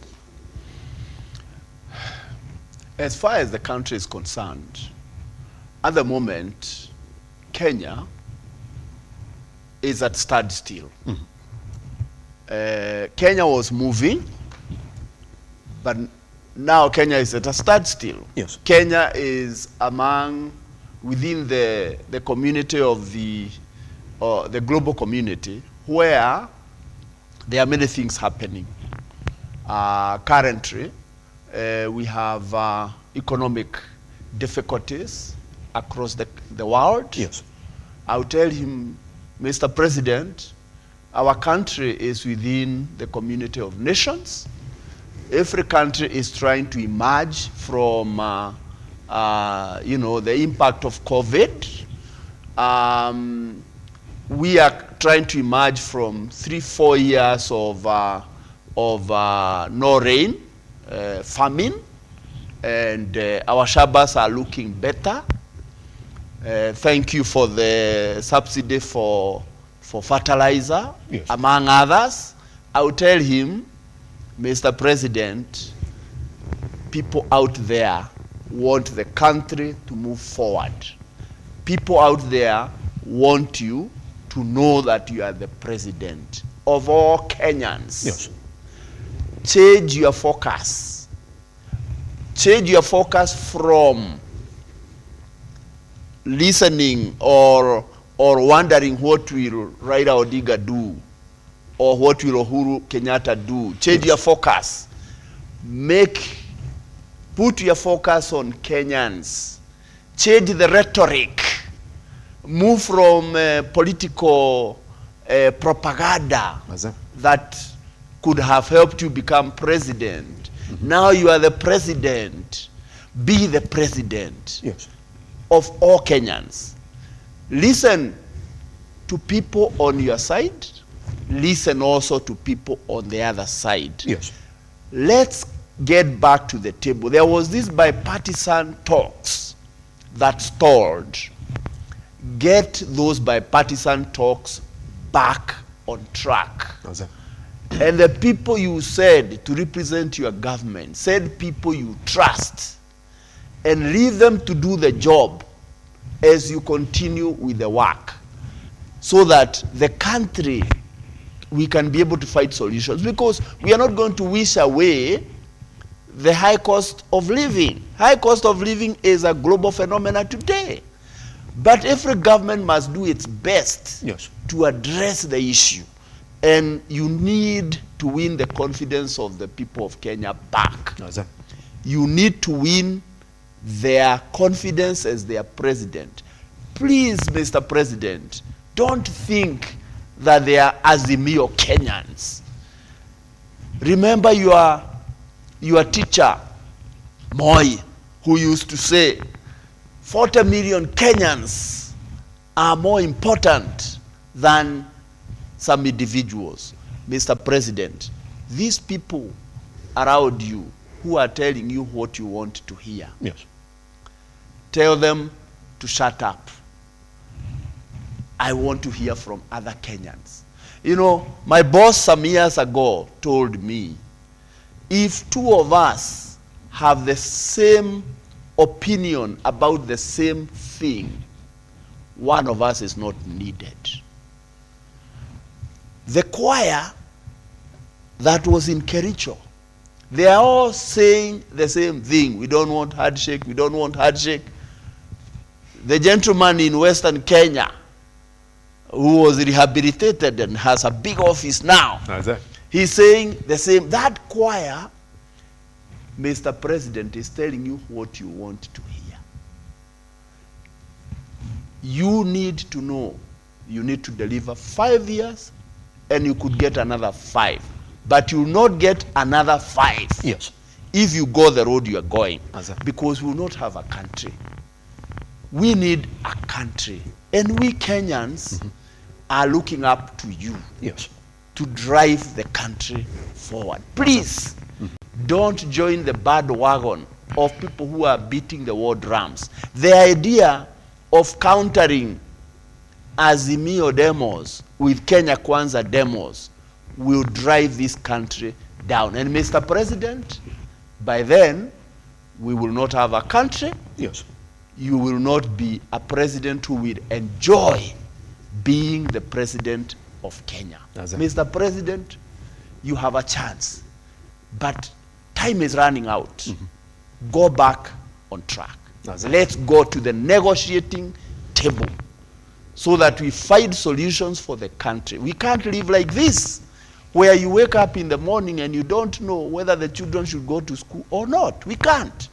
As far as the country is concerned, at the moment, Kenya is at standstill. Kenya was moving, but now Kenya is at a standstill. Yes. Kenya is within the community of the global community, where there are many things happening. Currently, we have economic difficulties across the world. Yes. I'll tell him, Mr. President, our country is within the community of nations. Every country is trying to emerge from, the impact of COVID. We are trying to emerge from 3-4 years of no rain, famine, and our shabas are looking better. Thank you for the subsidy for fertilizer, yes, among others. I will tell him, Mr. President, people out there want the country to move forward. People out there want you to know that you are the president of all Kenyans. Yes. Change your focus. Change your focus from listening or wondering what will Raila Odinga do or what will Uhuru Kenyatta do. Change your focus. Put your focus on Kenyans. Change the rhetoric. Move from political propaganda that could have helped you become president. Now you are the president. Be the president, yes, of all Kenyans. Listen to people on your side. Listen also to people on the other side. Yes. Let's get back to the table. There was this bipartisan talks that stalled. Get those bipartisan talks back on track. And the people you said to represent your government, said people you trust, and leave them to do the job as you continue with the work, so that the country, we can be able to find solutions, because we are not going to wish away the high cost of living. High cost of living is a global phenomenon today. But every government must do its best, yes, to address the issue. And you need to win the confidence of the people of Kenya back. You need to win their confidence as their president. Please, Mr. President, don't think that they are Azimio Kenyans. Remember your teacher, Moi, who used to say, 40 million Kenyans are more important than some individuals. Mr. President, these people around you who are telling you what you want to hear, yes, tell them to shut up. I want to hear from other Kenyans. You know, my boss some years ago told me, if two of us have the same opinion about the same thing, one of us is not needed. The choir that was in Kericho, they are all saying the same thing. We don't want handshake, we don't want handshake. The gentleman in Western Kenya, who was rehabilitated and has a big office now, he's saying the same. That choir, Mr. President, is telling you what you want to hear. You need to know, you need to deliver 5 years, and you could get another 5. But you will not get another 5, yes, if you go the road you are going, because we will not have a country. We need a country. And we Kenyans are looking up to you, yes, to drive the country forward. Please, don't join the bandwagon of people who are beating the war drums. The idea of countering Azimio demos with Kenya Kwanza demos will drive this country down. And Mr. President, by then, we will not have a country. yes, You will not be a president who will enjoy being the president of Kenya. Mr. President, you have a chance. But time is running out. Go back on track. Let's go to the negotiating table so that we find solutions for the country. We can't live like this, where you wake up in the morning and you don't know whether the children should go to school or not. We can't.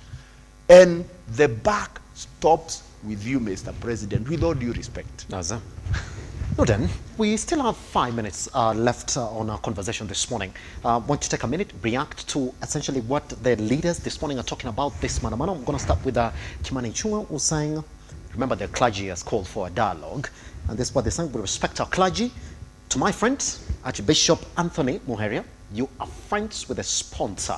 And the buck stops with you, Mr. President, with all due respect. Now then, we still have 5 minutes left on our conversation this morning. Want to take a minute, react to essentially what the leaders this morning are talking about this maandamano. I'm going to start with Kimani Ichung'wah, who's saying, remember the clergy has called for a dialogue, and this is what they're saying: we respect our clergy. To my friend, Archbishop Anthony Muheria, you are friends with the sponsor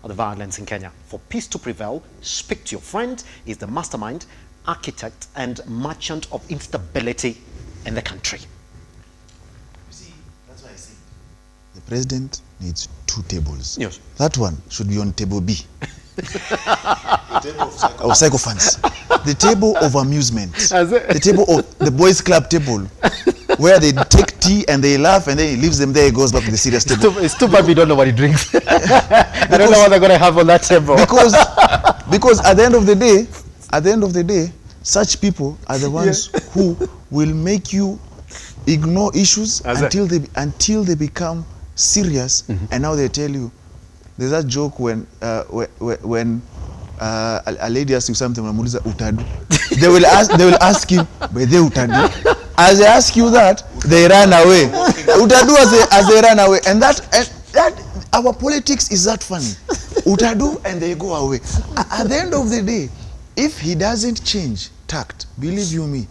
of the violence in Kenya. For peace to prevail, speak to your friend. He's the mastermind, architect, and merchant of instability in the country. You see, that's why I say the president needs 2 tables. Yes. That one should be on table B. The table of sycophants. The table of amusement. The table of the boys' club table, where they take tea and they laugh and then he leaves them there. He goes back to the serious table. It's too bad we don't know what he drinks. I don't know what they're going to have on that table. Because at the end of the day, such people are the ones who will make you ignore issues until they become serious. And now they tell you. There's that joke when a lady asks you something, unamuuliza utadu. They will ask him, but they utadu. As they ask you that, they run away. Utadu as they run away, and that our politics is that funny. Utadu and they go away. At the end of the day, if he doesn't change tact, believe you me,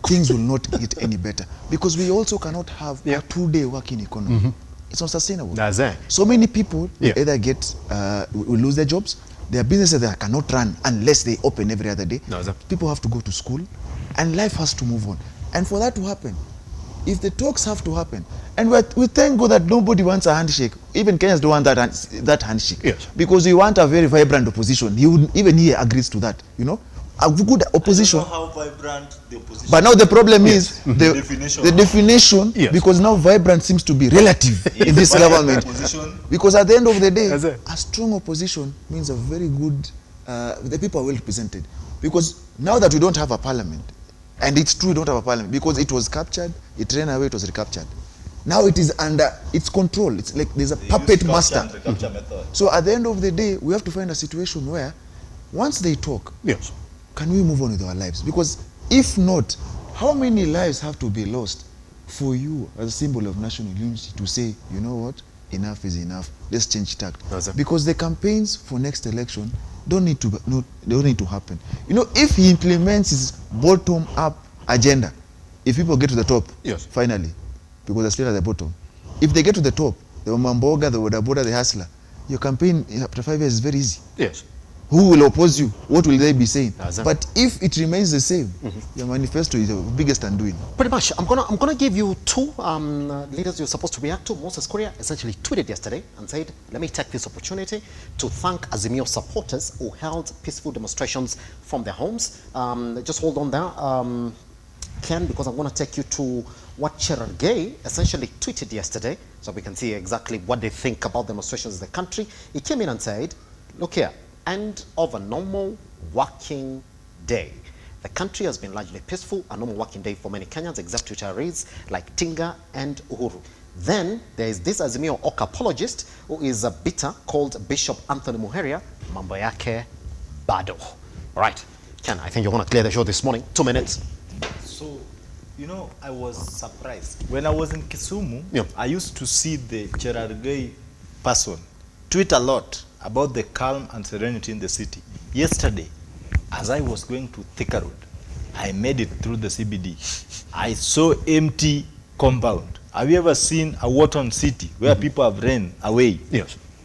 things will not get any better, because we also cannot have a 2-day working economy. It's not sustainable. So many people either will lose their jobs. There are businesses that cannot run unless they open every other day. People have to go to school, and life has to move on. And for that to happen, if the talks have to happen, and we thank God that nobody wants a handshake. Even Kenyans don't want that handshake, because we want a very vibrant opposition. Even he agrees to that. You know, a good opposition. I don't know how vibrant the opposition. But now the problem is the definition, because now vibrant seems to be relative in this government. Because at the end of the day, a strong opposition means a very good. The people are well represented. Because now that we don't have a parliament, and it's true we don't have a parliament, because it was captured, it ran away, it was recaptured. Now it is under its control. It's like there's a puppet master. So at the end of the day, we have to find a situation where, once they talk, can we move on with our lives? Because if not, how many lives have to be lost for you as a symbol of national unity to say, you know what, enough is enough, let's change tact? Because the campaigns for next election don't need to happen. You know, if he implements his bottom-up agenda, if people get to the top, finally, because they're still at the bottom, if they get to the top, the Mamboga, the Wadaboda, the Hustler, your campaign after 5 years is very easy. Who will oppose you? What will they be saying? But if it remains the same, your manifesto is the biggest undoing. Pretty much. I'm gonna give you 2 leaders you're supposed to react to. Moses Kuria essentially tweeted yesterday and said, let me take this opportunity to thank Azimio supporters who held peaceful demonstrations from their homes. Just hold on there, Ken, because I'm going to take you to what Cherargei essentially tweeted yesterday, so we can see exactly what they think about demonstrations in the country. He came in and said, look here, end of a normal working day. The country has been largely peaceful, a normal working day for many Kenyans, except retirees like Tinga and Uhuru. Then there is this Azimio Oka apologist who is a bitter called Bishop Anthony Muheria, mambo yake bado. All right, Ken, I think you're going to clear the show this morning. 2 minutes. So, you know, I was surprised. When I was in Kisumu, I used to see the Cherargei person tweet a lot about the calm and serenity in the city. Yesterday, as I was going to Thika Road, I made it through the CBD. I saw empty compound. Have you ever seen a war-torn city where people have ran away?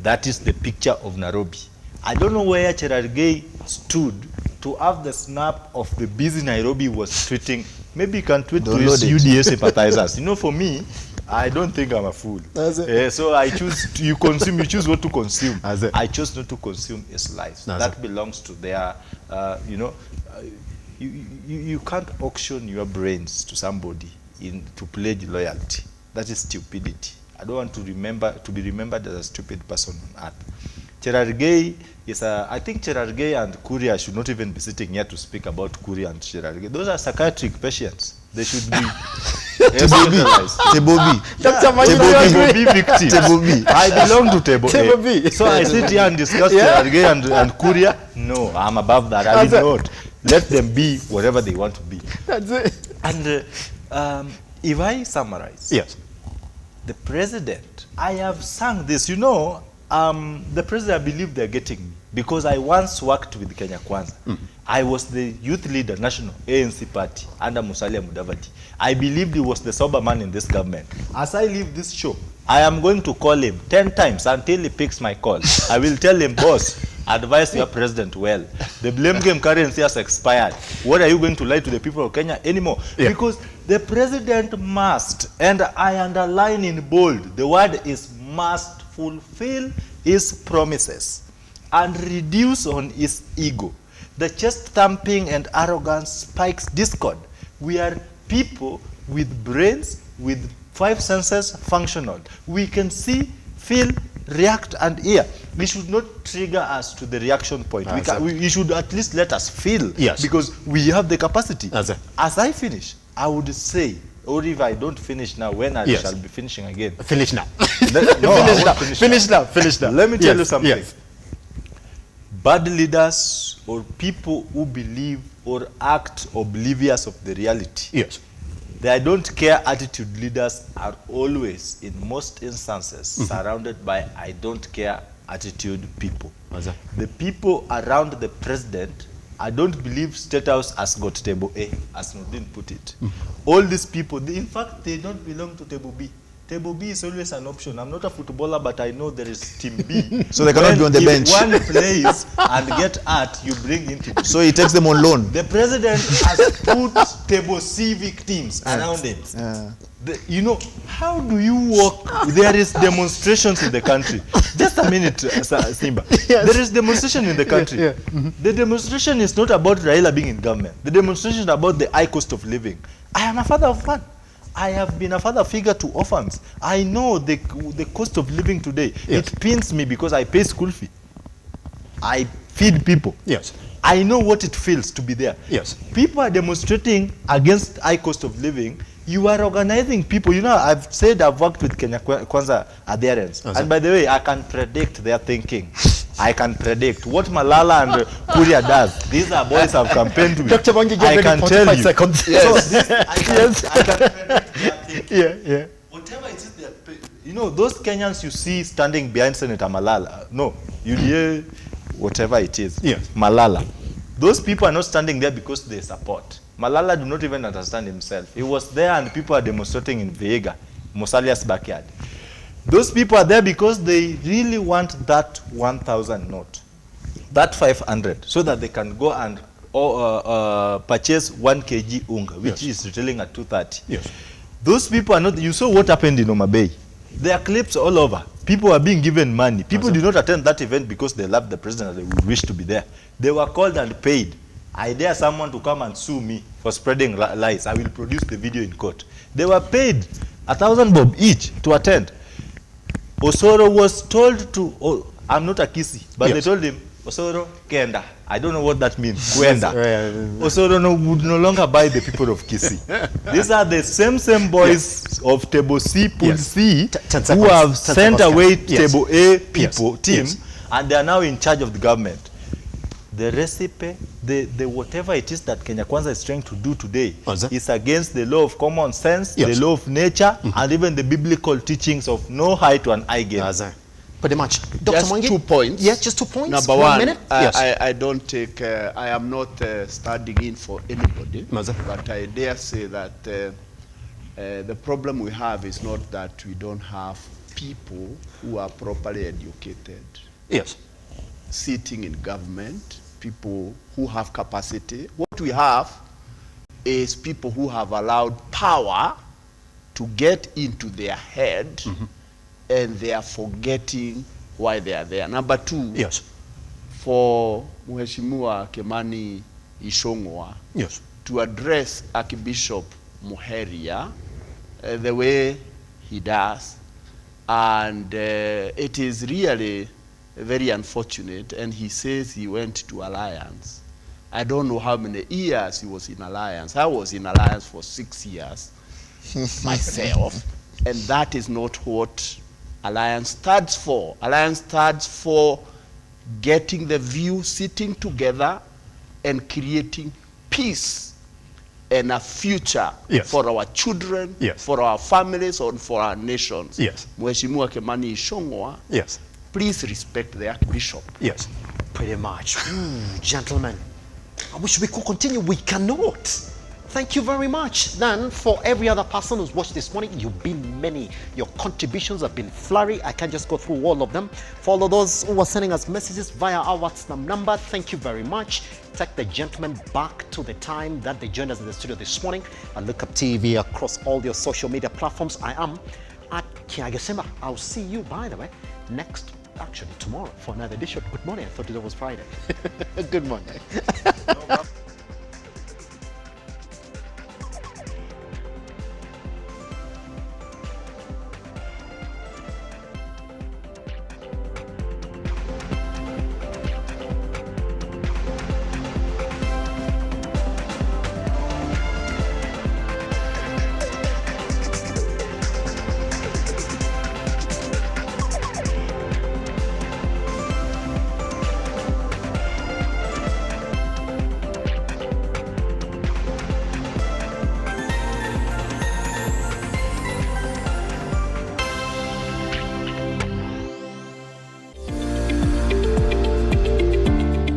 That is the picture of Nairobi. I don't know where Cherargei stood to have the snap of the busy Nairobi was tweeting. Maybe you can tweet to his UDA sympathizers. You know, for me, I don't think I'm a fool. So I choose, you choose what to consume. I chose not to consume his life. That belongs to their, you know, you can't auction your brains to somebody to pledge loyalty. That is stupidity. I don't want to be remembered as a stupid person on earth. Cherargei is I think Cherargei and Kuria should not even be sitting here to speak about Kuria and Cherargei. Those are psychiatric patients. They should be Tebobi. Tebobi victims. I belong to Tebobi. So I sit here and discuss Cherargei and Kuria. No, I'm above that. I will not. Let them be whatever they want to be. That's it. And if I summarize, yes, the president, I have sung this, you know, the president, I believe they're getting me because I once worked with Kenya Kwanza. I was the youth leader, national ANC party under Musalia Mudavadi. I believed he was the sober man in this government. As I leave this show, I am going to call him 10 times until he picks my call. I will tell him, boss, advise your president well. The blame game currency has expired. What are you going to lie to the people of Kenya anymore? Yeah. Because the president must, and I underline in bold, the word is must, fulfill his promises and reduce on his ego. The chest thumping and arrogance spikes discord. We are people with brains, with 5 senses functional. We can see, feel, react, and hear. We should not trigger us to the reaction point. We should at least let us feel, yes, because we have the capacity. As I finish, I would say, or if I don't finish now, when I shall be finishing again. Finish now. Finish now. Let me tell you something. Yes. Bad leaders or people who believe or act oblivious of the reality. Yes. The I don't care attitude leaders are always, in most instances, surrounded by I don't care attitude people. The people around the president, I don't believe State House has got table A, as Nordin put it. All these people, in fact, they don't belong to table B. Table B is always an option. I'm not a footballer, but I know there is team B. So they cannot be on the bench. If one plays and get hurt, you bring him to. So he takes them on loan. The president has put table C victims around him. You know, how do you walk? There is demonstrations in the country. Just a minute, Simba. Yes. There is demonstration in the country. The demonstration is not about Raila being in government. The demonstration is about the high cost of living. I am a father of one. I have been a father figure to orphans. I know the cost of living today. Yes. It pains me because I pay school fee. I feed people. Yes. I know what it feels to be there. Yes. People are demonstrating against high cost of living. You are organizing people. You know, I've said I've worked with Kenya Kwanza adherents. And by the way, I can predict their thinking. I can predict what Malala and Kuria does. These are boys I've campaigned with. Dr. Wangi, I can tell you. Seconds. Yes. So this, I can predict their thinking. Yeah. Whatever it is, you know, those Kenyans you see standing behind Senator Malala. No, you hear whatever it is. Yes. Malala. Those people are not standing there because they support. Malala do not even understand himself. He was there and people are demonstrating in Vihiga, Musalia's backyard. Those people are there because they really want that 1,000 note, that 500, so that they can go and purchase 1 kg unga, which is retailing at 230. Yes. Those people are not, you saw what happened in Homa Bay. There are clips all over. People are being given money. People did not attend that event because they loved the president and they would wish to be there. They were called and paid. I dare someone to come and sue me for spreading lies. I will produce the video in court. They were paid 1,000 bob each to attend. Osoro was told to, I'm not a Kisi, but they told him, Osoro, Kenda. I don't know what that means, Kwenda. Osoro would no longer buy the people of Kisi. These are the same boys of Table C, Pool C, who have sent away Table A people, team, and they are now in charge of the government. The recipe, the whatever it is that Kenya Kwanza is trying to do today is against the law of common sense, the law of nature, and even the biblical teachings of no eye to an eye gain. Pretty much. Dr. Just Mwangi? 2 points. Yes, just 2 points. Number 1 one, minute. I don't take, I am not standing in for anybody, but I dare say that the problem we have is not that we don't have people who are properly educated. Yes. Sitting in government, people who have capacity. What we have is people who have allowed power to get into their head, and they are forgetting why they are there. Number 2, for Mheshimiwa Kimani Ichung'wah to address Archbishop Muheria the way he does, And it is really very unfortunate. And he says he went to Alliance. I don't know how many years he was in Alliance. I was in Alliance for 6 years myself. And that is not what Alliance stands for. Alliance stands for getting the view, sitting together and creating peace and a future for our children, for our families, and for our nations. Mheshimiwa Kimani Ichung'wah, please respect the Archbishop. Pretty much. Gentlemen, I wish we could continue. We cannot. Thank you very much. Then, for every other person who's watched this morning, you've been many. Your contributions have been flurry. I can't just go through all of them. For all of those who are sending us messages via our WhatsApp number, thank you very much. Take the gentlemen back to the time that they joined us in the studio this morning on Lookuptv across all your social media platforms. I am at Kiagesemba. I'll see you, by the way, actually tomorrow for another edition. Good morning. I thought today was Friday. Good morning.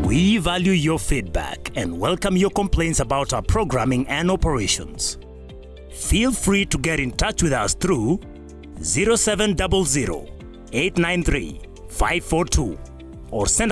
We value your feedback and welcome your complaints about our programming and operations. Feel free to get in touch with us through 0700 893 542 or send us